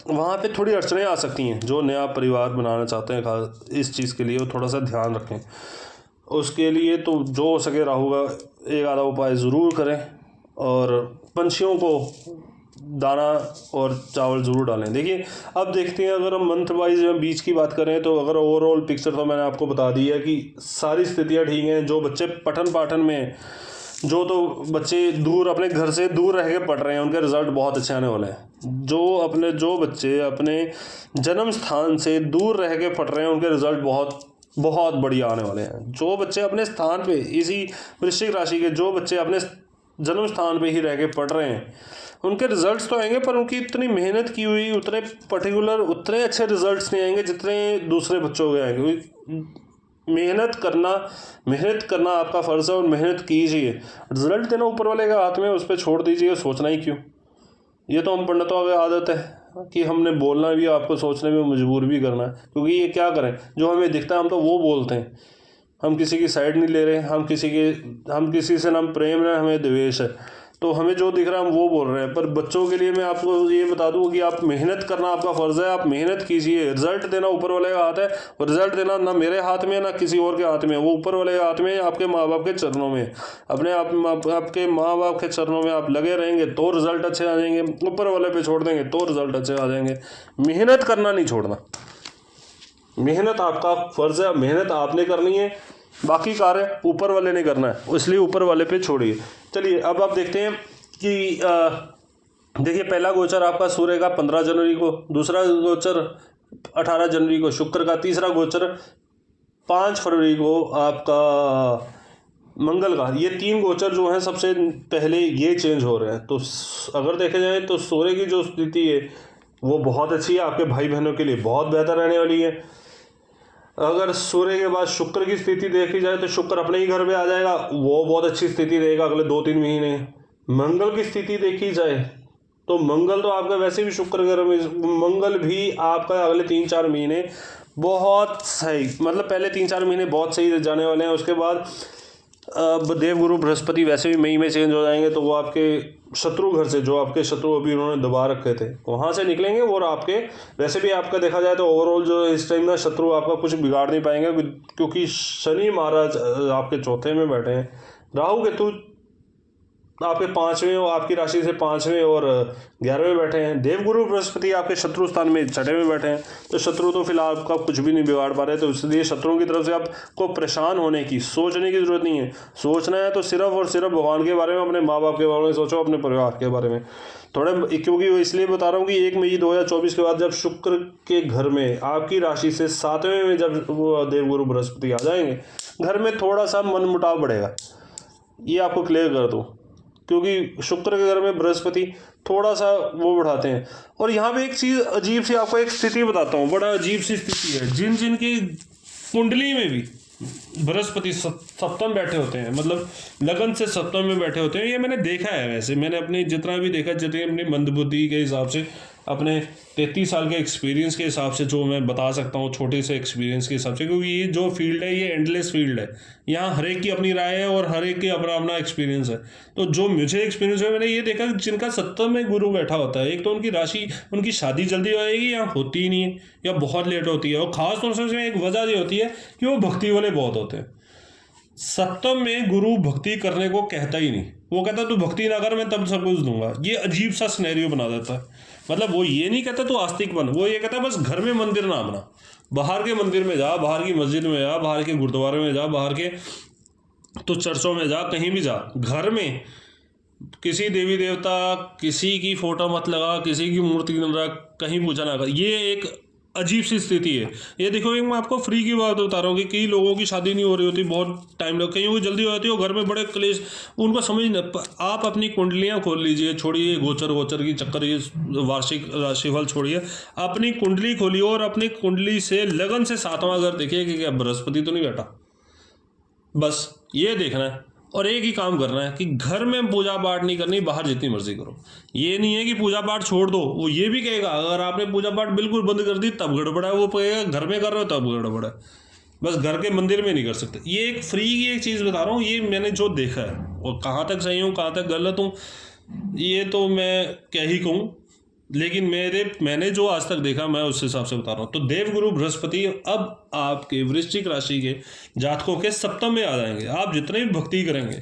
वहाँ पे थोड़ी अड़चनें आ सकती हैं। जो नया परिवार बनाना चाहते हैं खास इस चीज़ के लिए वो थोड़ा सा ध्यान रखें। उसके लिए तो जो हो सके राहु का एक आधा उपाय ज़रूर करें और पंछियों को दाना और चावल ज़रूर डालें। देखिए अब देखते हैं, अगर हम मंथ वाइज बीच की बात करें तो अगर ओवरऑल पिक्चर तो मैंने आपको बता दी है कि सारी स्थितियाँ ठीक हैं। जो बच्चे पठन पाठन में जो तो बच्चे दूर अपने घर से दूर रह के पढ़ रहे हैं उनके रिज़ल्ट बहुत अच्छे आने वाले हैं। जो बच्चे अपने जन्म स्थान से दूर रह के पढ़ रहे हैं उनके रिज़ल्ट बहुत बहुत बढ़िया आने वाले हैं। जो बच्चे अपने स्थान पे इसी वृश्चिक राशि के जो बच्चे अपने जन्म स्थान पे ही रह के पढ़ रहे हैं उनके रिजल्ट्स तो आएंगे, पर उनकी इतनी मेहनत की हुई उतने पर्टिकुलर उतने अच्छे रिजल्ट्स नहीं आएंगे जितने दूसरे बच्चों के आएंगे। मेहनत करना आपका फ़र्ज़ है और मेहनत कीजिए। रिजल्ट देना ऊपर वाले के हाथ में, उस पर छोड़ दीजिए, सोचना ही क्यों। ये तो हम पंडितों की आदत है कि हमने बोलना भी आपको सोचने में मजबूर भी करना है, क्योंकि ये क्या करें, जो हमें दिखता है हम तो वो बोलते हैं। हम किसी की साइड नहीं ले रहे, हम किसी से ना प्रेम ना हमें द्वेष है, तो हमें जो दिख रहा है हम वो बोल रहे हैं। पर बच्चों के लिए मैं आपको ये बता दूं कि आप मेहनत करना आपका फ़र्ज़ है, आप मेहनत कीजिए। रिज़ल्ट देना ऊपर वाले का हाथ है, और रिज़ल्ट देना ना मेरे हाथ में ना किसी और के हाथ में, वो ऊपर वाले के हाथ में, आपके माँ बाप के चरणों में। अपने आपके माँ बाप के चरणों में आप लगे रहेंगे तो रिज़ल्ट अच्छे आ जाएंगे, ऊपर वाले पे छोड़ देंगे तो रिज़ल्ट अच्छे आ जाएंगे। मेहनत करना नहीं छोड़ना, मेहनत आपका फ़र्ज़ है, मेहनत आपने करनी है, बाकी कार्य ऊपर वाले ने करना है, इसलिए ऊपर वाले पे छोड़िए। चलिए अब आप देखते हैं कि देखिए पहला गोचर आपका सूर्य का 15 जनवरी को, दूसरा गोचर 18 जनवरी को शुक्र का, तीसरा गोचर 5 फरवरी को आपका मंगल का। ये 3 गोचर जो हैं सबसे पहले ये चेंज हो रहे हैं। तो अगर देखे जाए तो सूर्य की जो स्थिति है वो बहुत अच्छी है, आपके भाई बहनों के लिए बहुत बेहतर रहने वाली है। अगर सूर्य के बाद शुक्र की स्थिति देखी जाए तो शुक्र अपने ही घर पे आ जाएगा, वो बहुत अच्छी स्थिति रहेगा अगले 2-3 महीने। मंगल की स्थिति देखी जाए तो मंगल तो आपका वैसे भी शुक्र घर में, मंगल भी आपका अगले 3-4 महीने बहुत सही, मतलब पहले 3-4 महीने बहुत सही जाने वाले हैं। उसके बाद देवगुरु बृहस्पति वैसे भी मई में चेंज हो जाएंगे, तो वो आपके शत्रु घर से, जो आपके शत्रु अभी उन्होंने दबा रखे थे, वहाँ से निकलेंगे। और आपके वैसे भी आपका देखा जाए तो ओवरऑल जो इस टाइम ना शत्रु आपका कुछ बिगाड़ नहीं पाएंगे, क्योंकि शनि महाराज आपके चौथे में बैठे हैं, राहु केतु आपके 5वें और आपकी राशि से 5वें और 11वें बैठे हैं, देवगुरु बृहस्पति आपके शत्रु स्थान में 6ठे में बैठे हैं। तो शत्रु तो फिलहाल आपका कुछ भी नहीं बिगाड़ पा रहे, तो इसलिए शत्रुओं की तरफ से आपको परेशान होने की, सोचने की ज़रूरत नहीं है। सोचना है तो सिर्फ और सिर्फ भगवान के बारे में, अपने माँ बाप के बारे में सोचो, अपने परिवार के बारे में थोड़े, क्योंकि इसलिए बता रहा हूँ कि 1 मई 2024 के बाद जब शुक्र के घर में आपकी राशि से 7वें में जब वो देवगुरु बृहस्पति आ जाएंगे, घर में थोड़ा सा मनमुटाव बढ़ेगा, ये आपको क्लियर कर दूँ, क्योंकि शुक्र के घर में बृहस्पति थोड़ा सा वो बढ़ाते हैं। और यहाँ पे एक चीज़ अजीब सी आपको एक स्थिति बताता हूँ, बड़ा अजीब सी स्थिति है। जिनकी कुंडली में भी बृहस्पति सप्तम बैठे होते हैं, मतलब लगन से सप्तम में बैठे होते हैं, ये मैंने देखा है। वैसे मैंने अपने जितना भी देखा, जितने अपनी मंदबुद्धि के हिसाब से, अपने 33 साल के एक्सपीरियंस के हिसाब से जो मैं बता सकता हूँ, छोटे से एक्सपीरियंस के हिसाब से, क्योंकि ये जो फील्ड है ये एंडलेस फील्ड है, यहाँ हर एक की अपनी राय है और हर एक की अपना अपना एक्सपीरियंस है। तो जो मुझे एक्सपीरियंस है, मैंने ये देखा कि जिनका सप्तम में गुरु बैठा होता है, एक तो उनकी राशि, उनकी शादी जल्दी हो जाएगी या होती ही नहीं है या बहुत लेट होती है। और ख़ास तौर से एक वजह ये होती है कि वो भक्ति वाले बहुत होते हैं। सप्तम में गुरु भक्ति करने को कहता ही नहीं, वो कहता तू भक्ति ना कर, मैं तब सब कुछ दूंगा। ये अजीब सा सिनेरियो बना देता है। मतलब वो ये नहीं कहता तू आस्तिक बन, वो ये कहता है बस घर में मंदिर ना बना, बाहर के मंदिर में जा, बाहर की मस्जिद में जा, बाहर के गुरुद्वारे में जा, बाहर के तो चर्चों में जा, कहीं भी जा, घर में किसी देवी देवता, किसी की फोटो मत लगा, किसी की मूर्ति न रख, कहीं पूजा ना कर। ये एक अजीब सी स्थिति है। ये देखो, एक मैं आपको फ्री की बात बता रहा हूँ कि कई लोगों की शादी नहीं हो रही होती, बहुत टाइम लग, कईयों की जल्दी हो जाती है, वो घर में बड़े क्लेश, उनको समझ नहीं। आप अपनी कुंडलियाँ खोल लीजिए, छोड़िए गोचर गोचर की चक्कर, ये वार्षिक राशिफल छोड़िए, अपनी कुंडली खोलिए और अपनी कुंडली से लगन से 7वां घर देखिए कि क्या बृहस्पति तो नहीं बैठा। बस ये देखना है। और एक ही काम करना है कि घर में पूजा पाठ नहीं करनी, बाहर जितनी मर्जी करो। ये नहीं है कि पूजा पाठ छोड़ दो, वो ये भी कहेगा अगर आपने पूजा पाठ बिल्कुल बंद कर दी तब गड़बड़ है, वो कहेगा घर में कर रहे हो तब गड़बड़ है। बस घर के मंदिर में नहीं कर सकते। ये एक फ्री की एक चीज़ बता रहा हूँ, ये मैंने जो देखा है, और कहाँ तक सही हूँ कहाँ तक गलत हूँ ये तो मैं क्या ही कहूँ, लेकिन मैंने जो आज तक देखा मैं उस हिसाब से बता रहा हूँ। तो देवगुरु बृहस्पति अब आपके वृश्चिक राशि के जातकों के सप्तम में आ जाएंगे। आप जितने भी भक्ति करेंगे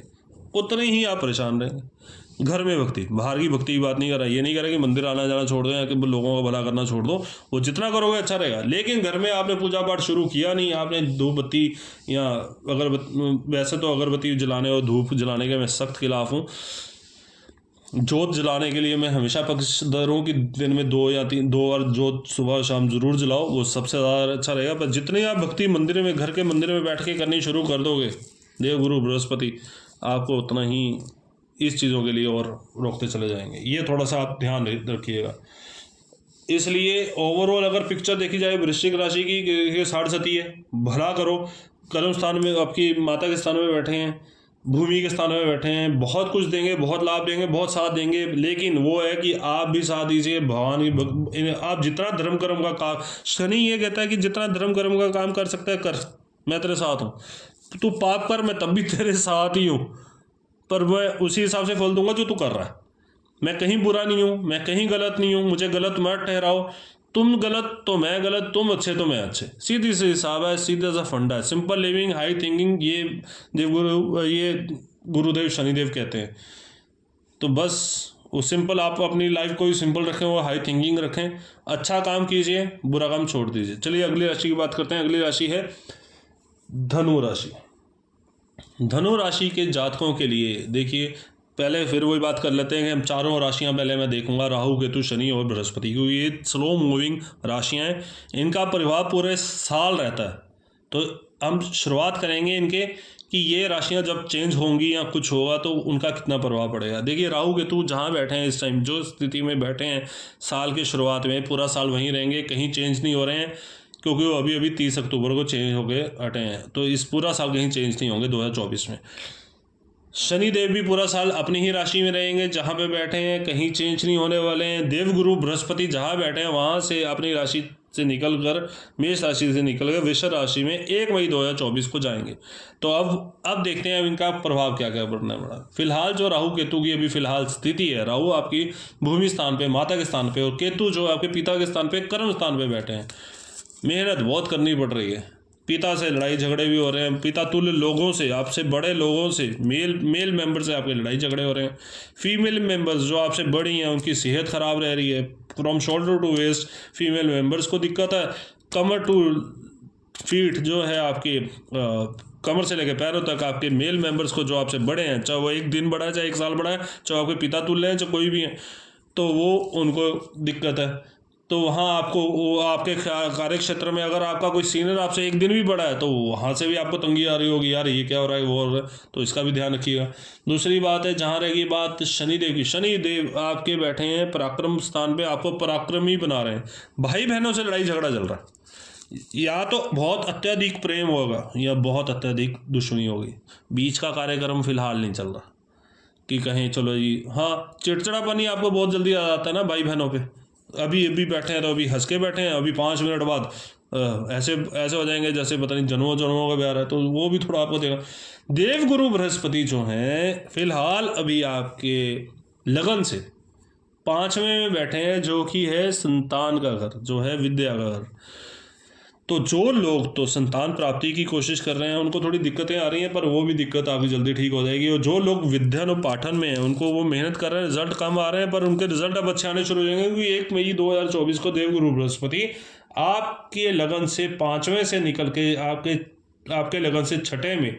उतने ही आप परेशान रहेंगे। घर में भक्ति, बाहर की भक्ति की बात नहीं कर रहा, ये नहीं करें कि मंदिर आना जाना छोड़ दो या कि लोगों का भला करना छोड़ दो, वो जितना करोगे अच्छा रहेगा। लेकिन घर में आपने पूजा पाठ शुरू किया नहीं, आपने धूप बत्ती या वैसे तो अगरबत्ती जलाने और धूप जलाने के मैं सख्त खिलाफ हूँ। जोत जलाने के लिए मैं हमेशा पक्षधर हूँ कि दिन में 2 या 3 2 बार जोत सुबह शाम जरूर जलाओ, वो सबसे ज़्यादा अच्छा रहेगा। पर जितनी आप भक्ति मंदिर में, घर के मंदिर में बैठ के करनी शुरू कर दोगे देवगुरु बृहस्पति आपको उतना ही इस चीज़ों के लिए और रोकते चले जाएंगे। ये थोड़ा सा आप ध्यान रखिएगा। इसलिए ओवरऑल अगर पिक्चर देखी जाए वृश्चिक राशि की, साढ़ सती है, भला करो। कर्म स्थान में आपकी माता के स्थान में बैठे हैं, भूमि के स्थान में बैठे हैं, बहुत कुछ देंगे, बहुत लाभ देंगे, बहुत साथ देंगे। लेकिन वो है कि आप भी साथ दीजिए भगवान की। आप जितना धर्म कर्म का काम, शनि ये कहता है कि जितना धर्म कर्म का काम कर सकता है कर, मैं तेरे साथ हूँ। तू पाप कर, मैं तब भी तेरे साथ ही हूँ, पर मैं उसी हिसाब से फल दूंगा जो तू कर रहा है। मैं कहीं बुरा नहीं हूँ, मैं कहीं गलत नहीं हूँ, मुझे गलत मत ठहराओ। तुम गलत तो मैं गलत, तुम अच्छे तो मैं अच्छे, सीधी सी हिसाब है, सीधा सा फंडा है। सिंपल लिविंग, हाई थिंकिंग, ये गुरुदेव शनिदेव कहते हैं। तो बस वो सिंपल, आप अपनी लाइफ को ही सिंपल रखें, वो हाई थिंकिंग रखें, अच्छा काम कीजिए, बुरा काम छोड़ दीजिए। चलिए अगली राशि की बात करते हैं। अगली राशि है धनु राशि। धनु राशि के जातकों के लिए देखिए, पहले फिर वही बात कर लेते हैं कि हम चारों राशियां पहले मैं देखूंगा, राहु केतु शनि और बृहस्पति, क्योंकि ये स्लो मूविंग राशियां हैं, इनका प्रभाव पूरे साल रहता है। तो हम शुरुआत करेंगे इनके कि ये राशियां जब चेंज होंगी या कुछ होगा तो उनका कितना प्रभाव पड़ेगा। देखिए राहु केतु जहाँ बैठे हैं इस टाइम, जो स्थिति में बैठे हैं साल की शुरुआत में, पूरा साल वहीं रहेंगे, कहीं चेंज नहीं हो रहे हैं, क्योंकि वो अभी 30 अक्टूबर को चेंज हो गए हटे हैं। तो इस पूरा साल कहीं चेंज नहीं होंगे 2024 में। शनि देव भी पूरा साल अपनी ही राशि में रहेंगे, जहाँ पे बैठे हैं कहीं चेंज नहीं होने वाले हैं। देवगुरु बृहस्पति जहाँ बैठे हैं वहाँ से अपनी राशि से निकलकर, मेष राशि से निकलकर वृषभ राशि में 1 मई 2024 को जाएंगे। तो अब देखते हैं अब इनका प्रभाव क्या क्या पड़ने वाला। फिलहाल जो राहु केतु की अभी फिलहाल स्थिति है, राहु आपकी भूमि स्थान पे, माता के स्थान पे, और केतु जो आपके पिता के स्थान पे, कर्म स्थान पे बैठे हैं। मेहनत बहुत करनी पड़ रही है, पिता से लड़ाई झगड़े भी हो रहे हैं, पिता तुल्य लोगों से, आपसे बड़े लोगों से, मेल मेंबर से आपके लड़ाई झगड़े हो रहे हैं। फीमेल मेंबर्स जो आपसे बड़ी हैं उनकी सेहत खराब रह रही है। From shoulder to waist female members को दिक्कत है। कमर टू फीट जो है आपकी कमर से लेकर पैरों तक आपके मेल मेंबर्स को जो आपसे बड़े हैं, चाहे वो 1 दिन बड़ा है, चाहे 1 साल बड़ा है, चाहे आपके पिता तुल्य हैं, चाहे कोई भी है, तो वो उनको दिक्कत है। तो वहाँ आपको वो आपके कार्य क्षेत्र में अगर आपका कोई सीनियर आपसे 1 दिन भी बड़ा है तो वहाँ से भी आपको तंगी आ रही होगी, यार ये क्या हो रहा है, वो हो रहा है, तो इसका भी ध्यान रखिएगा। दूसरी बात है, जहाँ रहेगी बात शनिदेव की, शनिदेव आपके बैठे हैं पराक्रम स्थान पे, आपको पराक्रमी बना रहे हैं। भाई बहनों से लड़ाई झगड़ा चल रहा है, या तो बहुत अत्यधिक प्रेम होगा या बहुत अत्यधिक दुश्मनी होगी। बीच का कार्यक्रम फिलहाल नहीं चल रहा कि कहें चलो जी, हाँ चिड़चिड़ापन ही आपको बहुत जल्दी आ जाता है ना भाई बहनों पे। अभी बैठे हैं तो अभी हंस के बैठे हैं, अभी 5 मिनट बाद ऐसे हो जाएंगे जैसे पता नहीं जन्मों जन्मों का प्यार है, तो वो भी थोड़ा आपको देगा। देवगुरु बृहस्पति जो हैं फिलहाल अभी आपके लगन से 5वें में बैठे हैं, जो कि है संतान का घर, जो है विद्या का घर। तो जो लोग तो संतान प्राप्ति की कोशिश कर रहे हैं उनको थोड़ी दिक्कतें आ रही हैं, पर वो भी दिक्कत आपकी जल्दी ठीक हो जाएगी। और जो लोग विद्यान और पाठन में हैं उनको वो मेहनत कर रहे हैं, रिजल्ट कम आ रहे हैं, पर उनके रिजल्ट अब अच्छे आने शुरू हो जाएंगे, क्योंकि 1 मई 2024 को देवगुरु बृहस्पति आपके लगन से 5वें से निकल के आपके लगन से 6ठे में,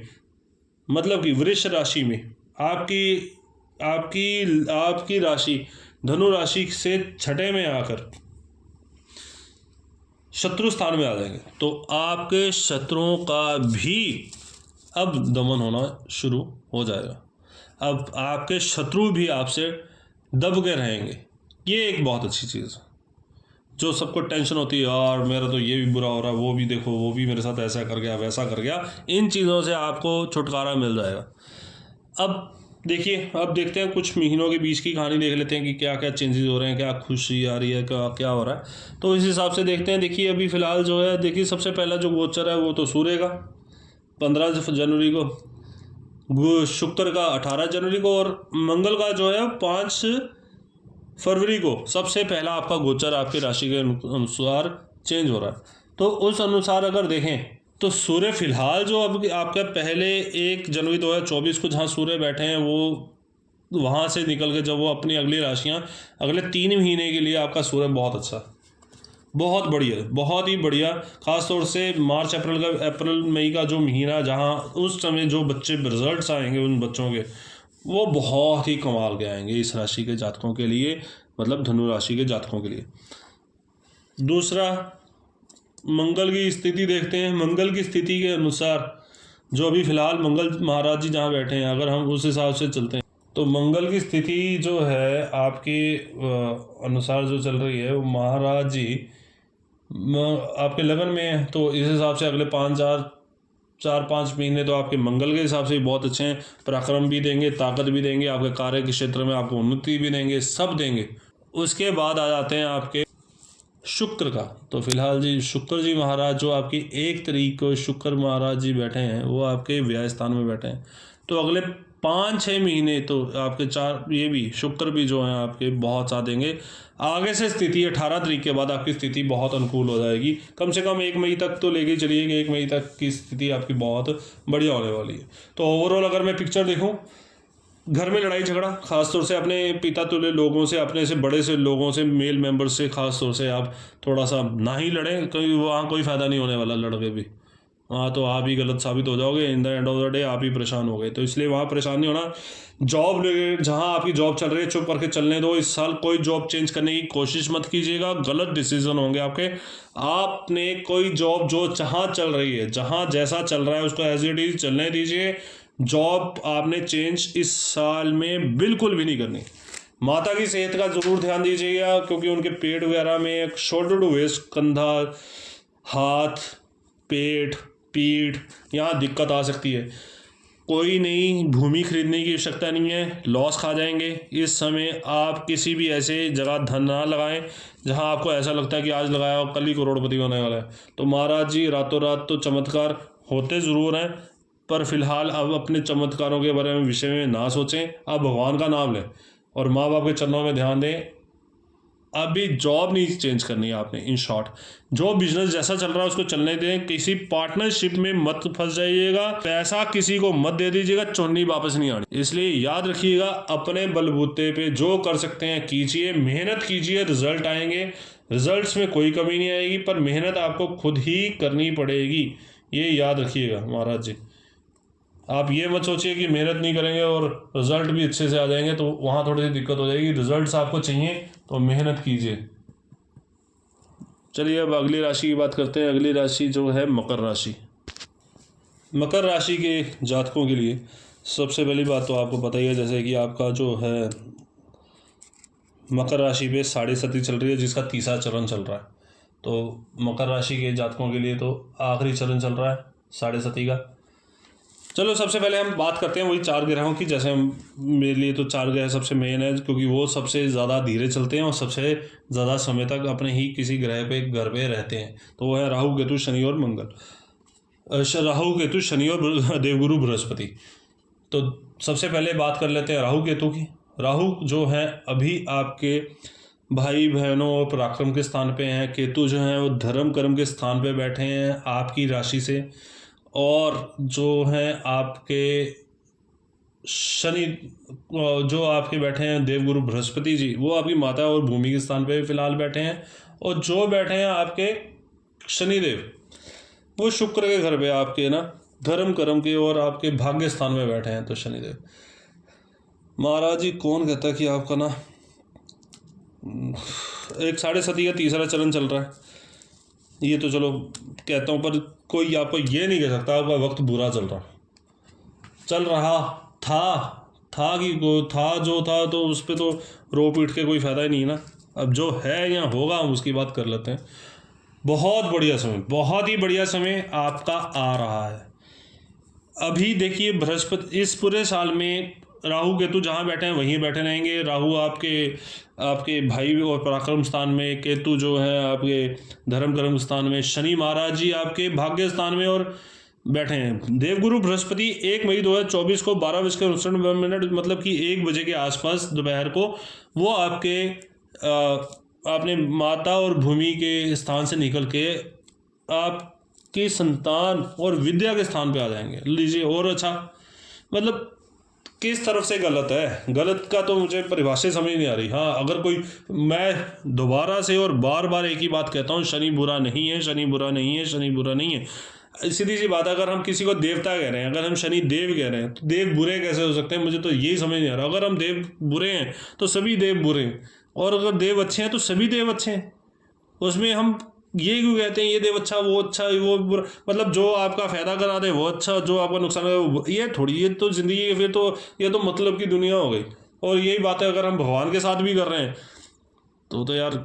मतलब कि वृष राशि में आपकी आपकी राशि धनु राशि से छठे में आकर शत्रु स्थान में आ जाएंगे, तो आपके शत्रुओं का भी अब दमन होना शुरू हो जाएगा। अब आपके शत्रु भी आपसे दब के रहेंगे। ये एक बहुत अच्छी चीज़ है। जो सबको टेंशन होती है, यार मेरा तो ये भी बुरा हो रहा है, वो भी देखो, वो भी मेरे साथ ऐसा कर गया, वैसा कर गया, इन चीज़ों से आपको छुटकारा मिल जाएगा। अब देखिए, अब देखते हैं कुछ महीनों के बीच की कहानी देख लेते हैं कि क्या क्या चेंजेस हो रहे हैं, क्या खुशी आ रही है, क्या क्या हो रहा है। तो इस हिसाब से देखते हैं। देखिए अभी फ़िलहाल जो है, देखिए सबसे पहला जो गोचर है वो तो सूर्य का 15 जनवरी को, शुक्र का 18 जनवरी को, और मंगल का जो है 5 फरवरी को सबसे पहला आपका गोचर आपकी राशि के अनुसार चेंज हो रहा है। तो उस अनुसार अगर देखें तो सूर्य फिलहाल जो अब आपका पहले 1 जनवरी 2024 को जहाँ सूर्य बैठे हैं, वो वहाँ से निकल के जब वो अपनी अगली राशियाँ अगले 3 महीने के लिए आपका सूर्य बहुत अच्छा, बहुत बढ़िया, बहुत ही बढ़िया। खास तौर से मार्च अप्रैल मई का जो महीना, जहाँ उस समय जो बच्चे रिजल्ट्स आएंगे उन बच्चों के, वो बहुत ही कमाल के आएंगे इस राशि के जातकों के लिए, मतलब धनु राशि के जातकों के लिए। दूसरा, मंगल की स्थिति देखते हैं। मंगल की स्थिति के अनुसार जो अभी फ़िलहाल मंगल महाराज जी जहाँ बैठे हैं, अगर हम उस हिसाब से चलते हैं तो मंगल की स्थिति जो है आपके अनुसार जो चल रही है, वो महाराज जी आपके लगन में है। तो इस हिसाब से अगले 4-5 महीने तो आपके मंगल के हिसाब से भी बहुत अच्छे हैं। पराक्रम भी देंगे, ताकत भी देंगे, आपके कार्य के क्षेत्र में आपको उन्नति भी देंगे, सब देंगे। उसके बाद आ जाते हैं आपके शुक्र का। तो फिलहाल जी शुक्र जी महाराज जो आपकी 1 तारीख को शुक्र महाराज जी बैठे हैं, वो आपके व्यय स्थान में बैठे हैं। तो अगले 5-6 महीने तो आपके ये भी शुक्र भी जो हैं आपके बहुत साथ देंगे। आगे से स्थिति 18 तारीख के बाद आपकी स्थिति बहुत अनुकूल हो जाएगी। कम से कम 1 मई तक तो लेके चलिए कि 1 मई तक की स्थिति आपकी बहुत बढ़िया होने वाली है। तो ओवरऑल अगर मैं पिक्चर देखूँ, घर में लड़ाई झगड़ा, खासतौर से अपने पिता तुल्य लोगों से, अपने से बड़े से लोगों से, मेल मेंबर से खासतौर से आप थोड़ा सा ना ही लड़ें, क्योंकि वहाँ कोई फ़ायदा नहीं होने वाला लड़ के भी। हाँ, तो आप ही गलत साबित हो जाओगे, in the end of the day आप ही परेशान हो गए। तो इसलिए वहाँ परेशान नहीं होना। जॉब जहाँ आपकी जॉब चल रही है, चुप करके चलने दो। इस साल कोई जॉब चेंज करने की कोशिश मत कीजिएगा, गलत डिसीजन होंगे आपके। आपने कोई जॉब जो जहाँ चल रही है, जहाँ जैसा चल रहा है उसको एज इट इज चलने दीजिए। जॉब आपने चेंज इस साल में बिल्कुल भी नहीं करनी। माता की सेहत का ज़रूर ध्यान दीजिएगा, क्योंकि उनके पेट वगैरह में एक शोल्डर टू वेस्ट, कंधा, हाथ, पेट, पीठ, यहाँ दिक्कत आ सकती है। कोई नई भूमि खरीदने की आवश्यकता नहीं है, लॉस खा जाएंगे। इस समय आप किसी भी ऐसे जगह धन ना लगाएं जहां आपको ऐसा लगता है कि आज लगाया और कल ही करोड़पति होने वाला है। तो महाराज जी रातों रात तो चमत्कार होते ज़रूर हैं, पर फिलहाल अब अपने चमत्कारों के बारे में विषय में ना सोचें। आप भगवान का नाम लें और माँ बाप के चरणों में ध्यान दें। अभी जॉब नहीं चेंज करनी है आपने। इन शॉर्ट, जो बिजनेस जैसा चल रहा है उसको चलने दें। किसी पार्टनरशिप में मत फंस जाइएगा, पैसा किसी को मत दे दीजिएगा, चोन्नी वापस नहीं आनी। इसलिए याद रखिएगा, अपने बलबूते पे जो कर सकते हैं कीजिए, मेहनत कीजिए, रिजल्ट आएंगे। रिजल्ट्स में कोई कमी नहीं आएगी, पर मेहनत आपको खुद ही करनी पड़ेगी, ये याद रखिएगा महाराज जी। आप ये मत सोचिए कि मेहनत नहीं करेंगे और रिजल्ट भी अच्छे से आ जाएंगे, तो वहाँ थोड़ी सी दिक्कत हो जाएगी। रिजल्ट्स आपको चाहिए तो मेहनत कीजिए। चलिए अब अगली राशि की बात करते हैं। अगली राशि जो है मकर राशि। मकर राशि के जातकों के लिए सबसे पहली बात तो आपको पता ही है, जैसे कि आपका जो है मकर राशि पे साढ़े सती चल रही है, जिसका तीसरा चरण चल रहा है। तो मकर राशि के जातकों के लिए तो आखिरी चरण चल रहा है साढ़े सती का। चलो सबसे पहले हम बात करते हैं वही 4 ग्रहों की। जैसे मेरे लिए तो 4 ग्रह सबसे मेन है, क्योंकि वो सबसे ज़्यादा धीरे चलते हैं और सबसे ज़्यादा समय तक अपने ही किसी ग्रह पे घर पे रहते हैं। तो वो है राहु, केतु, शनि और मंगल। राहु, केतु, शनि और देवगुरु बृहस्पति। तो सबसे पहले बात कर लेते हैं राहु केतु की। राहु जो है अभी आपके भाई बहनों और पराक्रम के स्थान पे हैं। केतु जो हैं वो धर्म कर्म के स्थान पे बैठे हैं आपकी राशि से। और जो हैं आपके शनि जो आपके बैठे हैं देवगुरु बृहस्पति जी, वो आपकी माता और भूमि के स्थान पे फिलहाल बैठे हैं। और जो बैठे हैं आपके शनिदेव, वो शुक्र के घर पे आपके ना धर्म कर्म के और आपके भाग्य स्थान में बैठे हैं। तो शनिदेव महाराज जी कौन कहता है कि आपका ना एक 7.5 का तीसरा चरण चल रहा है, ये तो चलो कहता हूँ, पर कोई आपको ये नहीं कह सकता आपका वक्त बुरा चल रहा था कि था जो था, तो उस पर तो रो पीट के कोई फ़ायदा ही नहीं ना। अब जो है या होगा हम उसकी बात कर लेते हैं। बहुत बढ़िया समय, बहुत ही बढ़िया समय आपका आ रहा है। अभी देखिए बृहस्पति इस पूरे साल में राहु केतु जहाँ बैठे हैं वहीं बैठे रहेंगे। राहु आपके भाई और पराक्रम स्थान में, केतु जो है आपके धर्म कर्म स्थान में, शनि महाराज जी आपके भाग्य स्थान में और बैठे हैं। देवगुरु बृहस्पति 1 मई 2024 को 12:59 मतलब कि 1 बजे के आसपास दोपहर को वो अपने माता और भूमि के स्थान से निकल के आपकी संतान और विद्या के स्थान पे आ जाएंगे। लीजिए और अच्छा, मतलब किस तरफ से गलत है, गलत का तो मुझे परिभाषा समझ नहीं आ रही। हाँ, अगर कोई, मैं दोबारा से और बार बार एक ही बात कहता हूँ, शनि बुरा नहीं है, शनि बुरा नहीं है, शनि बुरा नहीं है। सीधी सी बात है, अगर हम किसी को देवता कह रहे हैं, अगर हम शनि देव कह रहे हैं, तो देव बुरे कैसे हो सकते हैं? मुझे तो यही समझ नहीं आ रहा। अगर हम देव बुरे हैं तो सभी देव बुरे हैं, और अगर देव अच्छे हैं तो सभी देव अच्छे हैं। उसमें हम ये क्यों कहते हैं ये देव अच्छा, वो अच्छा, वो बुरा? मतलब जो आपका फायदा करा दे वो अच्छा, जो आपका नुकसान करे वो, ये थोड़ी, ये तो जिंदगी है। फिर तो ये तो मतलब की दुनिया हो गई। और यही बात है अगर हम भगवान के साथ भी कर रहे हैं तो यार,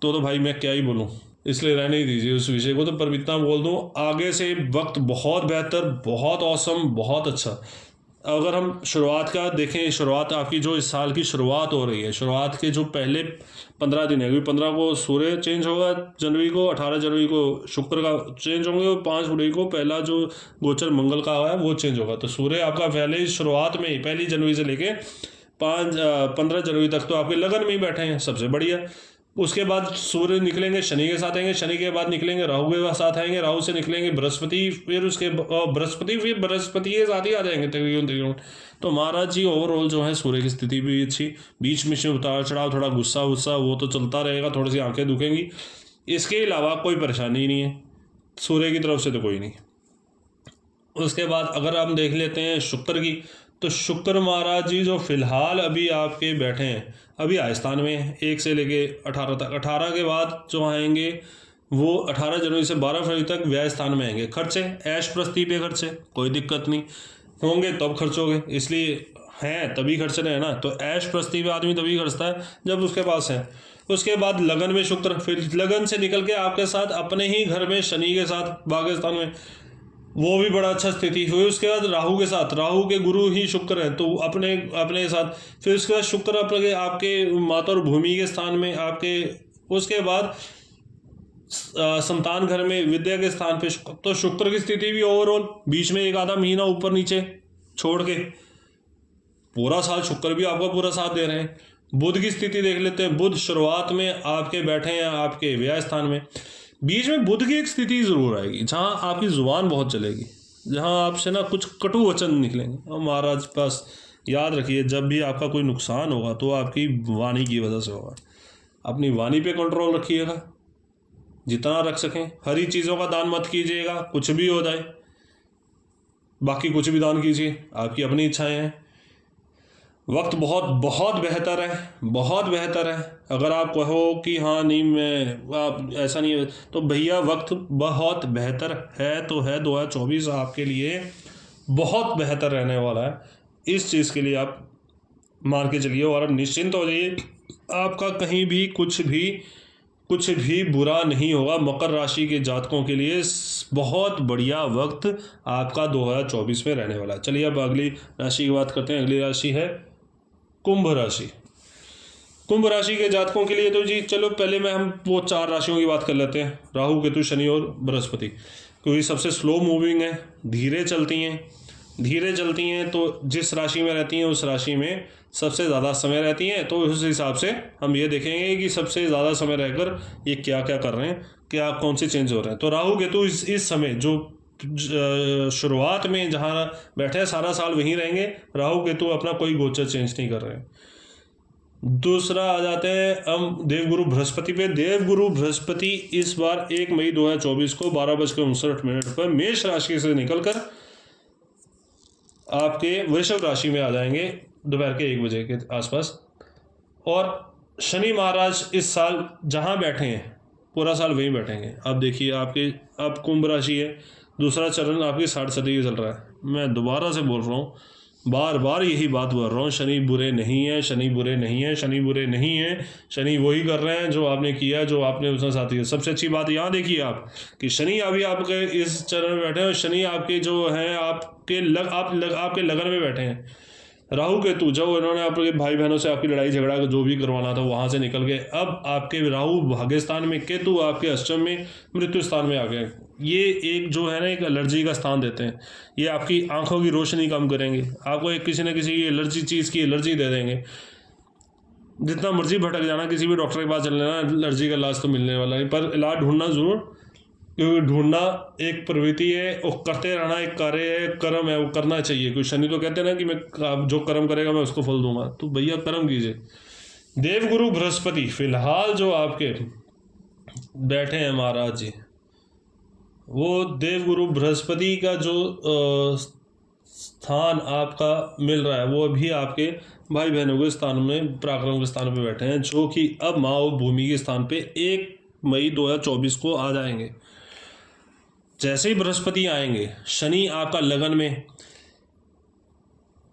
तो भाई मैं क्या ही बोलूँ, इसलिए रहने ही दीजिए उस विषय को। तो पर इतना बोल दूँ, आगे से वक्त बहुत बेहतर, बहुत औसम, बहुत अच्छा। अगर हम शुरुआत का देखें, शुरुआत आपकी जो इस साल की शुरुआत हो रही है, शुरुआत के जो पहले 15 दिन है, क्योंकि 15 को सूर्य चेंज होगा जनवरी को, 18 जनवरी को शुक्र का चेंज होंगे, और 5 फरवरी को पहला जो गोचर मंगल का है वो चेंज होगा। तो सूर्य आपका पहले शुरुआत में ही 1 जनवरी से लेके 15 जनवरी तक तो आपके लगन में ही बैठे हैं, सबसे बढ़िया। उसके बाद सूर्य निकलेंगे शनि के साथ आएंगे, शनि के बाद निकलेंगे राहु के साथ आएंगे, राहु से निकलेंगे बृहस्पति, फिर उसके बृहस्पति के साथ ही आ जाएंगे तकरीबन। तो महाराज जी ओवरऑल जो है सूर्य की स्थिति भी अच्छी, बीच में से उतार चढ़ाव, थोड़ा गुस्सा वुस्सा वो तो चलता रहेगा, थोड़ी सी आंखें दुखेंगी, इसके अलावा कोई परेशानी नहीं है सूर्य की तरफ से, तो कोई नहीं। उसके बाद अगर हम देख लेते हैं शुक्र की, तो शुक्र महाराज जी जो फिलहाल अभी आपके बैठे हैं, अभी आस्थान में 1 से लेके 18 तक, 18 के बाद जो आएंगे वो 18 जनवरी से 12 फरवरी तक व्यय स्थान में आएंगे। खर्चे ऐश प्रस्ती पे खर्चे, कोई दिक्कत नहीं, होंगे तब खर्चोगे, इसलिए हैं तभी खर्च रहे हैं ना। तो ऐश प्रस्ती पे आदमी तभी खर्चता है जब उसके पास है। उसके बाद लगन में शुक्र, फिर लगन से निकल के आपके साथ अपने ही घर में शनि के साथ भाग्य स्थान में, वो भी बड़ा अच्छा स्थिति हुई। उसके बाद राहु के साथ, राहु के गुरु ही शुक्र है, तो अपने साथ, फिर उसके बाद शुक्र आपके माता और भूमि के स्थान में आपके, उसके बाद संतान घर में विद्या के स्थान पे शुक्र। तो शुक्र की स्थिति भी ओवरऑल, बीच में एक आधा महीना ऊपर नीचे छोड़ के पूरा साल शुक्र भी आपका पूरा साथ दे रहे हैं। बुध की स्थिति देख लेते हैं, बुध शुरुआत में आपके बैठे हैं आपके व्यय स्थान में, बीच में बुध की एक स्थिति जरूर आएगी जहां आपकी जुबान बहुत चलेगी, जहां आपसे ना कुछ कटु वचन निकलेंगे। और महाराज पास याद रखिए, जब भी आपका कोई नुकसान होगा तो आपकी वाणी की वजह से होगा। अपनी वाणी पे कंट्रोल रखिएगा जितना रख सकें। हरी चीज़ों का दान मत कीजिएगा, कुछ भी हो जाए, बाकी कुछ भी दान कीजिए, आपकी अपनी इच्छाएं हैं। वक्त बहुत बहुत बेहतर है, बहुत बेहतर है। अगर आप कहो कि हाँ नहीं मैं आप ऐसा नहीं है, तो भैया वक्त बहुत बेहतर है तो है। 2024 आपके लिए बहुत बेहतर रहने वाला है, इस चीज़ के लिए आप मान के चलिए, और अब निश्चिंत हो जाइए, आपका कहीं भी कुछ भी बुरा नहीं होगा। मकर राशि के जातकों के लिए बहुत बढ़िया वक्त आपका 2024 में रहने वाला है। चलिए अब अगली राशि की बात करते हैं। अगली राशि है कुंभ राशि। कुंभ राशि के जातकों के लिए तो जी चलो पहले हम वो 4 राशियों की बात कर लेते हैं, राहु केतु शनि और बृहस्पति, क्योंकि सबसे स्लो मूविंग है, धीरे चलती हैं। तो जिस राशि में रहती हैं उस राशि में सबसे ज़्यादा समय रहती हैं। तो उस हिसाब से हम ये देखेंगे कि सबसे ज़्यादा समय रहकर ये क्या क्या कर रहे हैं, क्या कौन से चेंज हो रहे हैं। तो राहु केतु इस समय जो शुरुआत में जहाँ बैठे हैं सारा साल वहीं रहेंगे। राहु केतु अपना कोई गोचर चेंज नहीं कर रहे हैं। दूसरा आ जाते हैं हम देवगुरु बृहस्पति पे। देवगुरु बृहस्पति इस बार 1 मई 2024 को 12:59 पर मेष राशि से निकलकर आपके वृषभ राशि में आ जाएंगे। दोपहर के 1 बजे के आसपास। और शनि महाराज इस साल जहाँ बैठे हैं पूरा साल वहीं बैठेंगे। अब देखिए आपके, अब कुंभ राशि है, दूसरा चरण आपकी 60 सदी चल रहा है। मैं दोबारा से बोल रहा हूँ, बार बार यही बात बोल रहा हूँ, शनि बुरे नहीं है, शनि बुरे नहीं है, शनि बुरे नहीं है। शनि वही कर रहे हैं जो आपने किया, जो आपने उसने साथ किया। सबसे अच्छी बात यहाँ देखिए आप कि शनि अभी आपके इस चरण में बैठे हैं और शनि आपके जो हैं आपके आपके लगन में बैठे हैं। राहु केतु जब उन्होंने आपके भाई बहनों से आपकी लड़ाई झगड़ा जो भी करवाना था वहां से निकल गए, अब आपके राहु भाग्यस्थान में, केतु आपके अष्टम में, मृत्यु स्थान में आ गए। ये एक जो है ना, एक एलर्जी का स्थान देते हैं। ये आपकी आंखों की रोशनी कम करेंगे, आपको एक किसी न किसी एलर्जी चीज़ की एलर्जी दे देंगे। जितना मर्जी भटक जाना, किसी भी डॉक्टर के पास चल लेना, एलर्जी का इलाज तो मिलने वाला नहीं, पर इलाज ढूंढना जरूर, क्योंकि ढूंढना एक प्रवृत्ति है और करते रहना एक कार्य है, कर्म है, वो करना चाहिए। कोई शनि तो कहते हैं ना कि मैं जो कर्म करेगा मैं उसको फल दूंगा, तो भैया कर्म कीजिए। देवगुरु बृहस्पति फिलहाल जो आपके बैठे हैं महाराज जी, वो देवगुरु बृहस्पति का जो स्थान आपका मिल रहा है वो अभी आपके भाई बहनों के स्थान में, पराक्रम के स्थान पे बैठे हैं, जो कि अब माँ और भूमि के स्थान पे 1 मई 2024 को आ जाएंगे। जैसे ही बृहस्पति आएंगे, शनि आपका लगन में,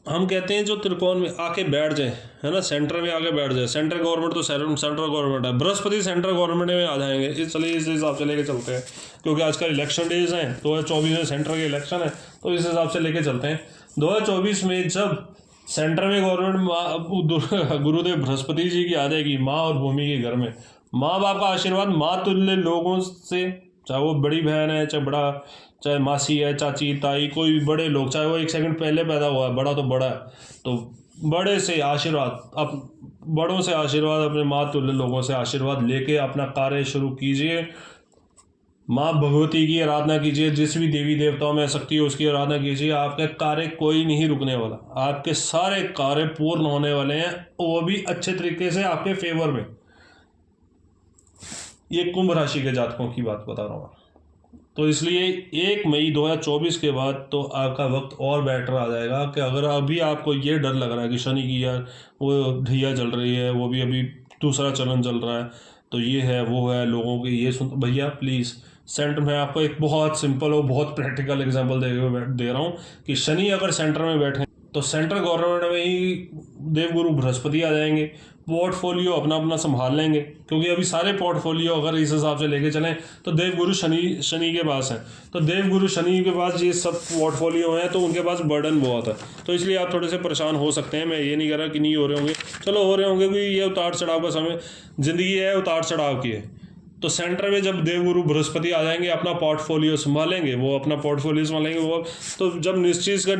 हम कहते हैं जो त्रिकोण में आके बैठ जाए, है ना, सेंटर में आके बैठ जाए। सेंट्रल गवर्नमेंट तो सेंट्रल गवर्नमेंट है, बृहस्पति सेंट्रल गवर्नमेंट में आ जाएंगे। चलिए इस हिसाब से लेके चलते हैं, क्योंकि आजकल इलेक्शन डेज हैं, 2024 में सेंटर के इलेक्शन है, तो इस हिसाब से लेके चलते हैं। 2024 में जब सेंटर में गवर्नमेंट गुरुदेव बृहस्पति जी की आ जाएगी माँ और भूमि के घर में, माँ बाप का आशीर्वाद, माँ तुल्य लोगों से, चाहे वो बड़ी बहन है, चाहे बड़ा, चाहे मासी है, चाची, ताई, कोई भी बड़े लोग, चाहे वो 1 सेकंड पहले पैदा हुआ है, बड़ा तो बड़ा है, तो बड़े से आशीर्वाद, बड़ों से आशीर्वाद, अपने माँ तुल्य लोगों से आशीर्वाद लेके अपना कार्य शुरू कीजिए। माँ भगवती की आराधना कीजिए, जिस भी देवी देवताओं में शक्ति है उसकी आराधना कीजिए। आपके कार्य कोई नहीं रुकने वाला, आपके सारे कार्य पूर्ण होने वाले हैं, वो भी अच्छे तरीके से आपके फेवर में। ये कुंभ राशि के जातकों की बात बता रहा हूँ। तो इसलिए 1 मई 2024 के बाद तो आपका वक्त और बेटर आ जाएगा कि अगर अभी आपको ये डर लग रहा है कि शनि की यार वो ढैया चल रही है, वो भी अभी दूसरा चलन चल रहा है, तो ये है वो है, लोगों के ये सुन, भैया प्लीज़ सेंटर में आपको एक बहुत सिंपल और बहुत प्रैक्टिकल एग्जांपल दे रहा हूँ कि शनि अगर सेंटर में बैठे तो सेंट्रल गवर्नमेंट में ही देवगुरु बृहस्पति आ जाएंगे, पोर्टफोलियो अपना अपना संभाल लेंगे। क्योंकि अभी सारे पोर्टफोलियो अगर इस हिसाब से लेके चलें तो देवगुरु शनि के पास है, तो देवगुरु शनि के पास ये सब पोर्टफोलियो हैं, तो उनके पास बर्डन बहुत है। तो इसलिए आप थोड़े से परेशान हो सकते हैं। मैं ये नहीं कह रहा कि नहीं हो रहे होंगे, चलो हो रहे होंगे, क्योंकि ये उतार चढ़ाव का समय, ज़िंदगी है उतार चढ़ाव की है। तो सेंटर में जब देवगुरु बृहस्पति आ जाएंगे, अपना पोर्टफोलियो संभालेंगे, वो अपना पोर्टफोलियो संभालेंगे, वो तो जब निश्चित का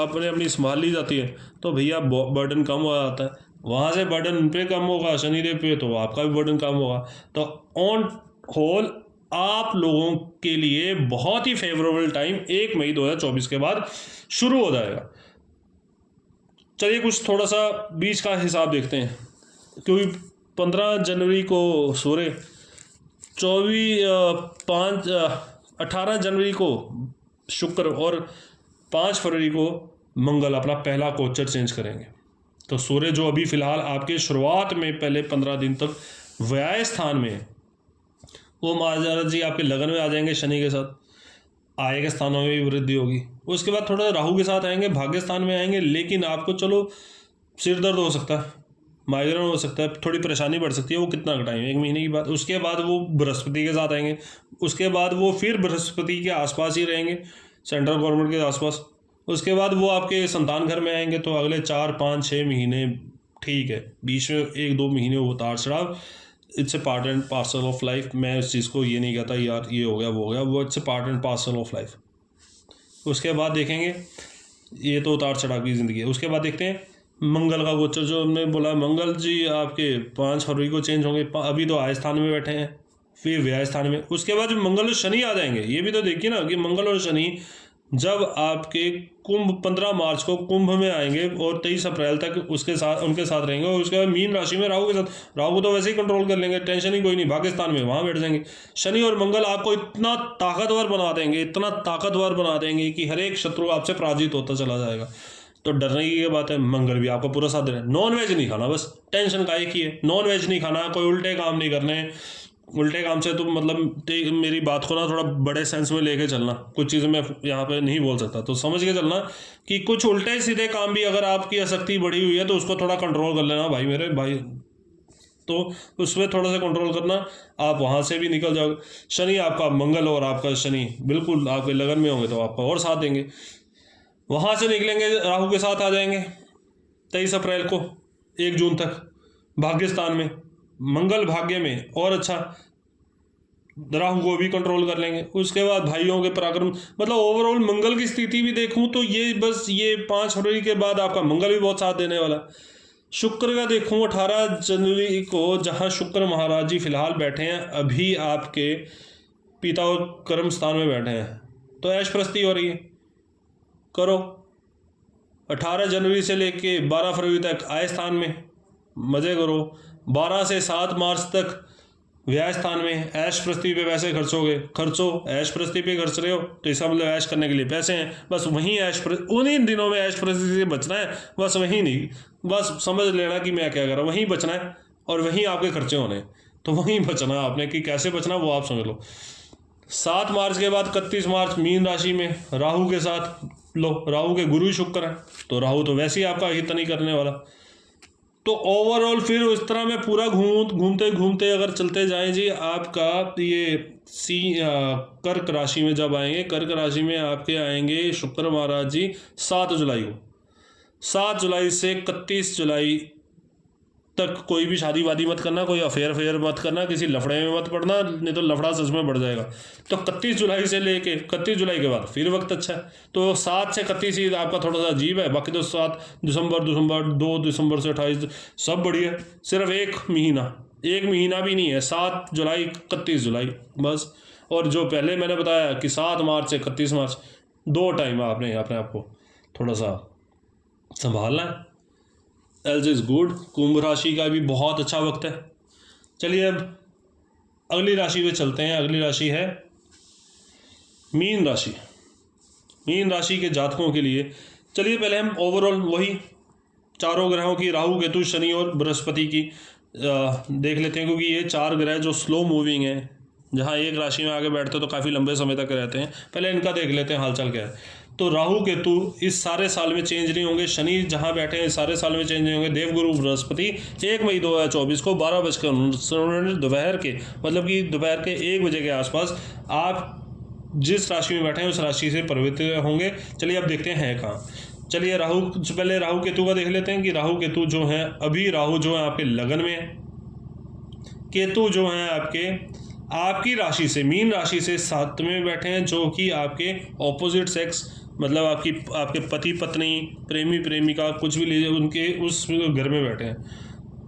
अपनी संभाल ली जाती है तो भैया बर्डन कम हो जाता है। वहाँ से बर्डन उन पे कम होगा, शनिदेव पे, तो आपका भी बर्डन कम होगा। तो ऑन होल आप लोगों के लिए बहुत ही फेवरेबल टाइम 1 मई 2024 के बाद शुरू हो जाएगा। चलिए कुछ थोड़ा सा बीच का हिसाब देखते हैं, क्योंकि 15 जनवरी को सूर्य, 18 जनवरी को शुक्र और 5 फरवरी को मंगल अपना पहला गोचर चेंज करेंगे। तो सूर्य जो अभी फिलहाल आपके शुरुआत में पहले 15 दिन तक व्यय स्थान में है, वो महाराज जी आपके लगन में आ जाएंगे शनि के साथ, आय के स्थानों में भी वृद्धि होगी। उसके बाद थोड़ा राहु के साथ आएंगे, भाग्य स्थान में आएंगे, लेकिन आपको चलो सिर दर्द हो सकता है, माइग्रेन हो सकता है, थोड़ी परेशानी बढ़ सकती है, वो कितना टाइम, 1 महीने की बात। उसके बाद वो बृहस्पति के साथ आएंगे, उसके बाद वो फिर बृहस्पति के आसपास ही रहेंगे, सेंट्रल गवर्नमेंट के आसपास। उसके बाद वो आपके संतान घर में आएंगे, तो अगले 4, 5, 6 महीने ठीक है, बीच में 1-2 महीने वो उतार चढ़ाव, it's a part and parcel of life. मैं इस चीज़ को ये नहीं कहता यार ये हो गया वो हो गया, वो it's a part and parcel of life. उसके बाद देखेंगे, ये तो उतार चढ़ाव की ज़िंदगी है। उसके बाद देखते हैं मंगल का गोचर, जो हमने बोला मंगल जी आपके 5 फरवरी को चेंज होंगे, अभी तो आय स्थान में बैठे हैं, फिर व्यय स्थान में। उसके बाद मंगल और शनि आ जाएंगे। ये भी तो देखिए ना कि मंगल और शनि जब आपके कुंभ 15 मार्च को कुंभ में आएंगे और 23 अप्रैल तक उनके साथ रहेंगे, और उसके बाद मीन राशि में राहु के साथ, राहु को तो वैसे ही कंट्रोल कर लेंगे, टेंशन ही कोई नहीं, पाकिस्तान में वहाँ बैठ जाएंगे। शनि और मंगल आपको इतना ताकतवर बना देंगे, इतना ताकतवर बना देंगे कि हर एक शत्रु आपसे पराजित होता चला जाएगा। तो डरने की बात है। मंगल भी आपका पूरा साथ दे रहा है। नॉन वेज नहीं खाना, बस टेंशन का एक ही है, नॉन वेज नहीं खाना, कोई उल्टे काम नहीं करने। उल्टे काम से तो मतलब मेरी बात को ना थोड़ा बड़े सेंस में लेके चलना, कुछ चीज़ें मैं यहाँ पे नहीं बोल सकता, तो समझ के चलना कि कुछ उल्टे सीधे काम भी अगर आपकी आसक्ति बढ़ी हुई है तो उसको थोड़ा कंट्रोल कर लेना भाई मेरे भाई, तो उसमें थोड़ा सा कंट्रोल करना, आप वहाँ से भी निकल जाओगे। शनि आपका, मंगल और आपका शनि बिल्कुल आपके लगन में होंगे तो आपका और साथ देंगे। वहाँ से निकलेंगे, राहु के साथ आ जाएंगे 23 अप्रैल को 1 जून तक भाग्यस्थान में, मंगल भाग्य में, और अच्छा राहु को भी कंट्रोल कर लेंगे। उसके बाद भाइयों के पराक्रम, मतलब ओवरऑल मंगल की स्थिति भी देखूं तो ये बस ये 5 फरवरी के बाद आपका मंगल भी बहुत साथ देने वाला। शुक्र का देखूं 18 जनवरी को, जहां शुक्र महाराज जी फिलहाल बैठे हैं अभी आपके पिता और कर्म स्थान में बैठे हैं, तो ऐश प्रस्ती हो रही है, करो। 18 जनवरी से लेके 12 फरवरी तक आय स्थान में मज़े करो। 12 से 7 मार्च तक व्यय स्थान में ऐश प्रस्ती पे पैसे खर्चोगे, खर्चो। ऐश प्रस्ती पे खर्च रहे हो तो इसका मतलब ऐश करने के लिए पैसे हैं, बस वहीं उन्हीं दिनों में ऐश प्रस्ती से बचना है, बस वहीं नहीं, बस समझ लेना कि मैं क्या कर रहा हूँ, वहीं बचना है और वहीं आपके खर्चे होने हैं, तो वहीं बचना है आपने, कि कैसे बचना वो आप समझ लो। 7 मार्च के बाद 31 मार्च मीन राशि में राहु के साथ, लो राहु के गुरु शुक्र है, तो राहु तो वैसे ही आपका हित नहीं करने वाला। तो ओवरऑल फिर उस तरह में पूरा घूमते घूमते अगर चलते जाएं जी, आपका ये कर्क राशि में जब आएंगे, कर्क राशि में आपके आएंगे शुक्र महाराज जी 7 जुलाई को। 7 जुलाई से 31 जुलाई तक कोई भी शादी वादी मत करना, कोई अफेयर मत करना, किसी लफड़े में मत पड़ना, नहीं तो लफड़ा सच में बढ़ जाएगा। तो 31 जुलाई से लेके 31 जुलाई के बाद फिर वक्त अच्छा है, तो 7 से 31 ही आपका थोड़ा सा अजीब है, बाकी तो 7 दिसंबर 2 दिसंबर से 28 सब बढ़िया। सिर्फ एक महीना भी नहीं है, 7 जुलाई 31 जुलाई बस। और जो पहले मैंने बताया कि 7 मार्च से 31 मार्च 2 टाइम आपने अपने आप को थोड़ा सा संभालना है। Else is good. कुंभ राशि का भी बहुत अच्छा वक्त है। चलिए अब अगली राशि पे चलते हैं। अगली राशि है मीन राशि। मीन राशि के जातकों के लिए चलिए पहले हम ओवरऑल वही चारों ग्रहों की, राहु केतु शनि और बृहस्पति की देख लेते हैं, क्योंकि ये 4 ग्रह जो स्लो मूविंग हैं, जहाँ एक राशि में आगे बैठते तो काफ़ी लंबे समय तक रहते हैं। पहले इनका देख लेते हैं हालचाल क्या है। तो राहु केतु इस सारे साल में चेंज नहीं होंगे। शनि जहाँ बैठे हैं इस सारे साल में चेंज नहीं होंगे। देवगुरु बृहस्पति 1 मई 2024 को 12:19 दोपहर के, मतलब कि दोपहर के 1 बजे के आसपास आप जिस राशि में बैठे हैं उस राशि से परिवर्तित होंगे। चलिए अब देखते हैं कहाँ। चलिए पहले राहु केतु का देख लेते हैं कि राहु केतु जो है, अभी राहु जो है आपके लगन में है, केतु जो है आपकी राशि से, मीन राशि से 7वें में बैठे हैं, जो कि आपके ऑपोजिट सेक्स, मतलब आपके पति पत्नी, प्रेमी प्रेमिका, कुछ भी लीजिए, उनके उस घर में बैठे हैं।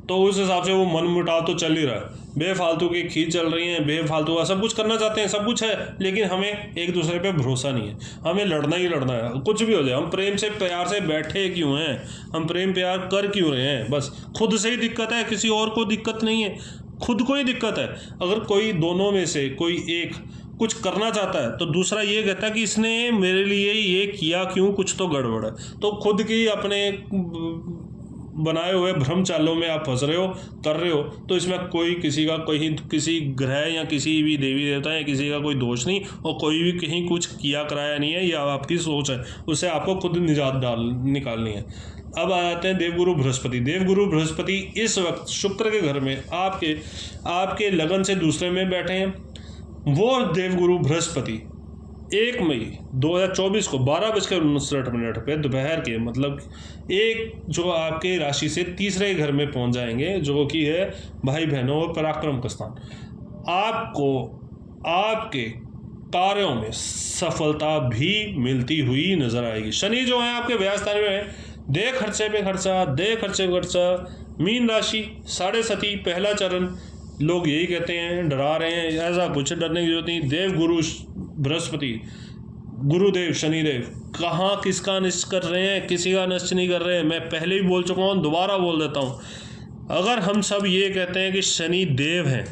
तो उस हिसाब से वो मन मुटाव तो चल ही रहा है, बेफालतू की खींच चल रही है, बेफालतू का सब कुछ करना चाहते हैं, सब कुछ है, लेकिन हमें एक दूसरे पे भरोसा नहीं है, हमें लड़ना ही लड़ना है, कुछ भी हो जाए। हम प्रेम से प्यार से बैठे क्यों हैं, हम प्रेम प्यार कर क्यों रहे हैं, बस खुद से ही दिक्कत है, किसी और को दिक्कत नहीं है, खुद को ही दिक्कत है। अगर कोई दोनों में से कोई एक कुछ करना चाहता है तो दूसरा ये कहता है कि इसने मेरे लिए ये किया क्यों, कुछ तो गड़बड़ है। तो खुद की अपने बनाए हुए भ्रम चालों में आप फंस रहे हो, कर रहे हो, तो इसमें कोई किसी ग्रह या किसी भी देवी देवता या किसी का कोई दोष नहीं, और कोई भी कहीं कुछ किया कराया नहीं है, यह आपकी सोच है, उससे आपको खुद निजात निकालनी है। अब आ जाते हैं देवगुरु बृहस्पति। देवगुरु बृहस्पति इस वक्त शुक्र के घर में आपके लगन से दूसरे में बैठे हैं। वो देवगुरु बृहस्पति 1 मई 2024 को 12:59 पे दोपहर के, मतलब एक जो आपके राशि से तीसरे घर में पहुंच जाएंगे, जो कि है भाई बहनों और पराक्रम का स्थान। आपको आपके कार्यों में सफलता भी मिलती हुई नजर आएगी। शनि जो है आपके व्यय स्थान में है, दे खर्चे पे खर्चा। मीन राशि 7.5 पहला चरण, लोग यही कहते हैं डरा रहे हैं, ऐसा कुछ डरने की जरूरत नहीं। देव गुरु बृहस्पति, गुरुदेव शनिदेव कहाँ किसका नष्ट कर रहे हैं, किसी का नष्ट नहीं कर रहे हैं। मैं पहले भी बोल चुका हूँ, दोबारा बोल देता हूँ। अगर हम सब ये कहते हैं कि शनि देव हैं,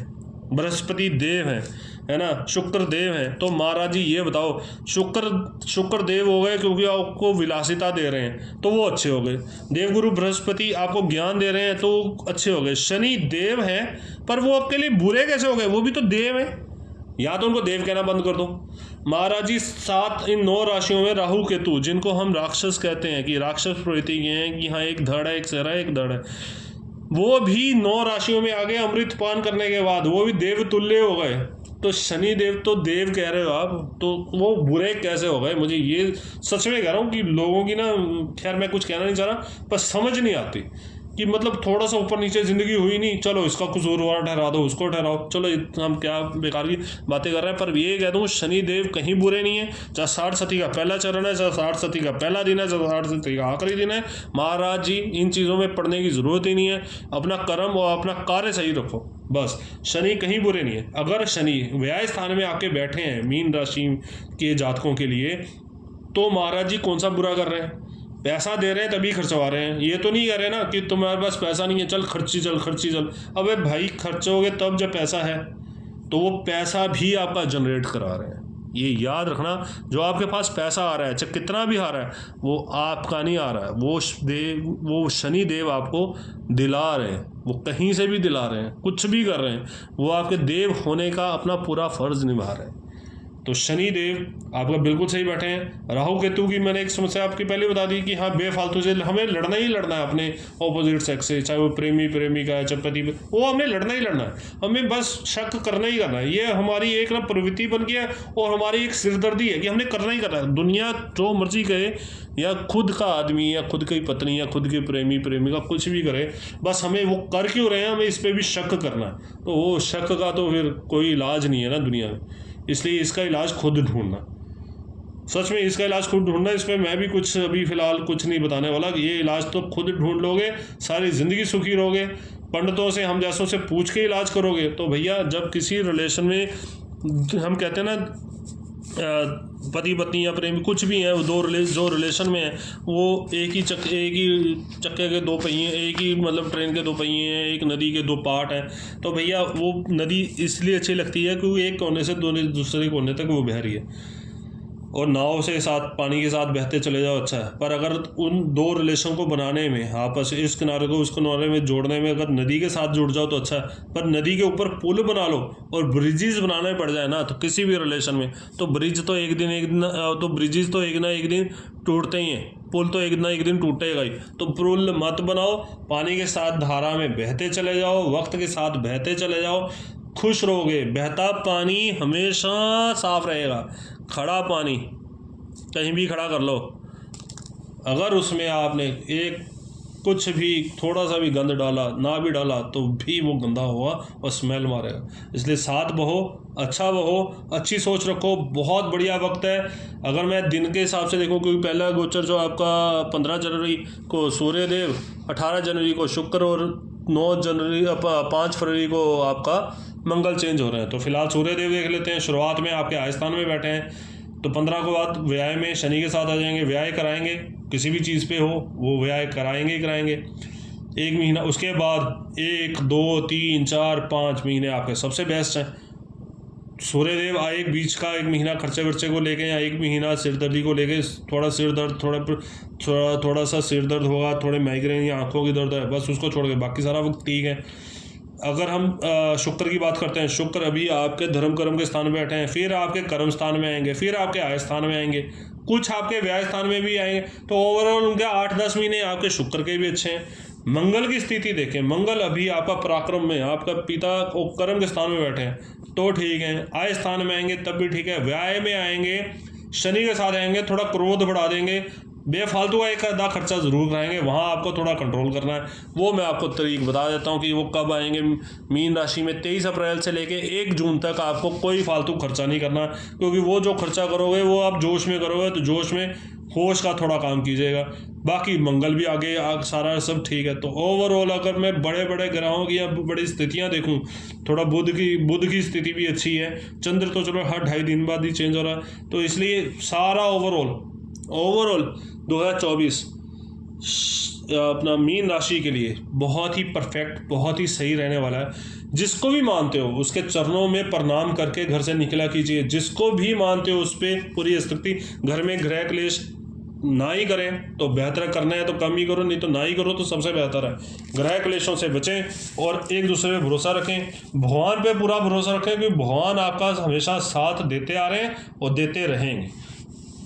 बृहस्पति देव हैं, है ना, शुक्र देव हैं। तो महाराज जी ये बताओ, शुक्र देव हो गए क्योंकि आपको विलासिता दे रहे हैं तो वो अच्छे हो गए। देवगुरु बृहस्पति आपको ज्ञान दे रहे हैं तो अच्छे हो गए। शनि देव हैं पर वो आपके लिए बुरे कैसे हो गए, वो भी तो देव हैं, या तो उनको देव कहना बंद कर दो। महाराज जी 7 इन 9 राशियों में राहु केतु, जिनको हम राक्षस कहते हैं कि राक्षस प्रवृत्ति के हैं कि हाँ एक धड़ है, एक सिर है, एक धड़ है, वो भी 9 राशियों में आ गए अमृत पान करने के बाद, वो भी देव तुल्य हो गए। तो शनि देव तो देव कह रहे हो आप, तो वो बुरे कैसे हो गए? मुझे ये सच में कह रहा हूँ कि लोगों की ना, खैर मैं कुछ कहना नहीं चाह रहा, पर समझ नहीं आती कि मतलब थोड़ा सा ऊपर नीचे ज़िंदगी हुई नहीं, चलो इसका कसूरवार ठहरा दो, उसको ठहराओ, चलो हम क्या बेकार की बातें कर रहे हैं। पर ये कह दूँ शनि देव कहीं बुरे नहीं है, चाहे 60 सती का पहला चरण है, चाहे 60 सती का पहला दिन है, चाहे 60 सती का आखिरी दिन है। महाराज जी इन चीज़ों में पढ़ने की ज़रूरत ही नहीं है, अपना कर्म और अपना कार्य सही रखो बस। शनि कहीं बुरे नहीं है। अगर शनि व्यय स्थान में आके बैठे हैं मीन राशि के जातकों के लिए, तो महाराज जी कौन सा बुरा कर रहे हैं? पैसा दे रहे हैं तभी खर्चवा रहे हैं, ये तो नहीं कह रहे ना कि तुम्हारे पास पैसा नहीं है चल खर्ची चल। अबे भाई खर्चोगे तब जब पैसा है, तो वो पैसा भी आपका जनरेट करा रहे हैं। ये याद रखना, जो आपके पास पैसा आ रहा है चाहे कितना भी आ रहा है, वो आपका नहीं आ रहा है, वो शनि देव आपको दिला रहे हैं, वो कहीं से भी दिला रहे हैं, कुछ भी कर रहे हैं, वो आपके देव होने का अपना पूरा फर्ज निभा रहे हैं। तो शनि देव आपका बिल्कुल सही बैठे हैं। राहु केतु की मैंने एक समस्या आपकी पहले बता दी कि हाँ बेफालतू से हमें लड़ना ही लड़ना है अपने ऑपोजिट सेक्स से, चाहे वो प्रेमिका है, चाहे पति, वो हमने लड़ना ही लड़ना है, हमें बस शक करना ही करना है। ये हमारी एक ना प्रवृत्ति बन गया है और हमारी एक सिरदर्दी है कि हमने करना ही करना है। दुनिया जो मर्जी कहे, या खुद का आदमी या खुद की पत्नी या खुद के प्रेमिका कुछ भी करे, बस हमें वो कर क्यों रहे हैं, हमें इस पर भी शक करना है। तो वो शक का तो फिर कोई इलाज नहीं है ना दुनिया में, इसलिए इसका इलाज खुद ढूंढना, सच में इसका इलाज खुद ढूंढना। इसमें मैं भी कुछ अभी फ़िलहाल कुछ नहीं बताने वाला, ये इलाज तो खुद ढूंढ लोगे, सारी ज़िंदगी सुखी रहोगे। पंडितों से हम जैसों से पूछ के इलाज करोगे तो भैया, जब किसी रिलेशन में हम कहते हैं ना पति पत्नी या प्रेमी कुछ भी है, वो जो रिलेशन में है, वो एक ही चक्के के 2 पहिए, एक ही मतलब ट्रेन के 2 पहिए हैं, एक नदी के 2 पार्ट हैं। तो भैया वो नदी इसलिए अच्छी लगती है क्योंकि एक कोने से दूसरे कोने तक वो बह रही है, और नाव से साथ पानी के साथ बहते चले जाओ, अच्छा है। पर अगर उन 2 रिलेशन को बनाने में, आपस इस किनारे को उस किनारे में जोड़ने में अगर नदी के साथ जुड़ जाओ तो अच्छा है। पर नदी के ऊपर पुल बना लो और ब्रिजेस बनाने पड़ जाए ना, तो किसी भी रिलेशन में तो ब्रिजेस तो एक ना एक दिन टूटते ही हैं, पुल तो एक ना एक दिन टूटेगा ही। तो पुल मत बनाओ, पानी के साथ धारा में बहते चले जाओ, वक्त के साथ बहते चले जाओ, खुश रहोगे। बहता पानी हमेशा साफ रहेगा, खड़ा पानी कहीं भी खड़ा कर लो, अगर उसमें आपने एक कुछ भी थोड़ा सा भी गंद डाला, ना भी डाला, तो भी वो गंदा होगा और स्मेल मारेगा। इसलिए साथ बहो, अच्छा बहो, अच्छी सोच रखो, बहुत बढ़िया वक्त है। अगर मैं दिन के हिसाब से देखूं, क्योंकि पहला गोचर जो आपका 15 जनवरी को सूर्यदेव, 18 जनवरी को शुक्र और 5 फरवरी को आपका मंगल चेंज हो रहे हैं। तो फिलहाल सूर्यदेव देख लेते हैं। शुरुआत में आपके आय स्थान में बैठे हैं, तो 15 के बाद व्याय में शनि के साथ आ जाएंगे, व्याय कराएंगे, किसी भी चीज़ पे हो वो व्याय कराएंगे ही कराएंगे। 1 महीना उसके बाद 1, 2, 3, 4, 5 महीने आपके सबसे बेस्ट हैं। सूर्यदेव आए बीच का 1 महीना खर्चे वर्चे को लेके, या 1 महीना सिरदर्दी को लेके, थोड़ा सिर दर्द, थोड़ा सा सिर दर्द होगा, थोड़े माइग्रेन या आंखों की दर्द है, बस उसको छोड़ के बाकी सारा वक्त ठीक है। अगर हम शुक्र की बात करते हैं, शुक्र अभी आपके धर्म कर्म के स्थान में बैठे हैं, फिर आपके कर्म स्थान में आएंगे, फिर आपके आय स्थान में आएंगे, कुछ आपके व्यय स्थान में भी आएंगे। तो ओवरऑल उनके 8-10 महीने आपके शुक्र के भी अच्छे हैं। मंगल की स्थिति देखें, मंगल अभी आपका पराक्रम में, आपका पिता और कर्म के स्थान में बैठे हैं तो ठीक है, आय स्थान में आएंगे तब भी ठीक है। व्याय में आएंगे, शनि के साथ आएंगे, थोड़ा क्रोध बढ़ा देंगे, बेफालतू का एक आधा खर्चा ज़रूर कराएंगे, वहाँ आपको थोड़ा कंट्रोल करना है। वो मैं आपको तरीक बता देता हूँ कि वो कब आएंगे। मीन राशि में 23 अप्रैल से लेके 1 जून तक आपको कोई फालतू खर्चा नहीं करना, क्योंकि वो जो खर्चा करोगे वो आप जोश में करोगे, तो जोश में होश का थोड़ा काम कीजिएगा। बाकी मंगल भी आगे सारा सब ठीक है। तो ओवरऑल अगर मैं बड़े बड़े ग्रहों की या बड़ी स्थितियाँ देखूँ, थोड़ा बुध की स्थिति भी अच्छी है, चंद्र तो चलो हर 2.5 दिन बाद ही चेंज हो रहा है, तो इसलिए सारा ओवरऑल 2024 अपना मीन राशि के लिए बहुत ही परफेक्ट, बहुत ही सही रहने वाला है। जिसको भी मानते हो उसके चरणों में प्रणाम करके घर से निकला कीजिए। जिसको भी मानते हो उस पर पूरी स्थिति, घर में गृह क्लेश ना ही करें तो बेहतर, करना है तो कम ही करो, नहीं तो ना ही करो तो सबसे बेहतर है। गृह क्लेशों से बचें और एक दूसरे पे भरोसा रखें, भगवान पे पूरा भरोसा रखें कि भगवान आपका हमेशा साथ देते आ रहे हैं और देते रहेंगे।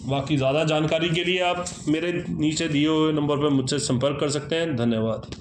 बाकी ज़्यादा जानकारी के लिए आप मेरे नीचे दिए हुए नंबर पर मुझसे संपर्क कर सकते हैं। धन्यवाद।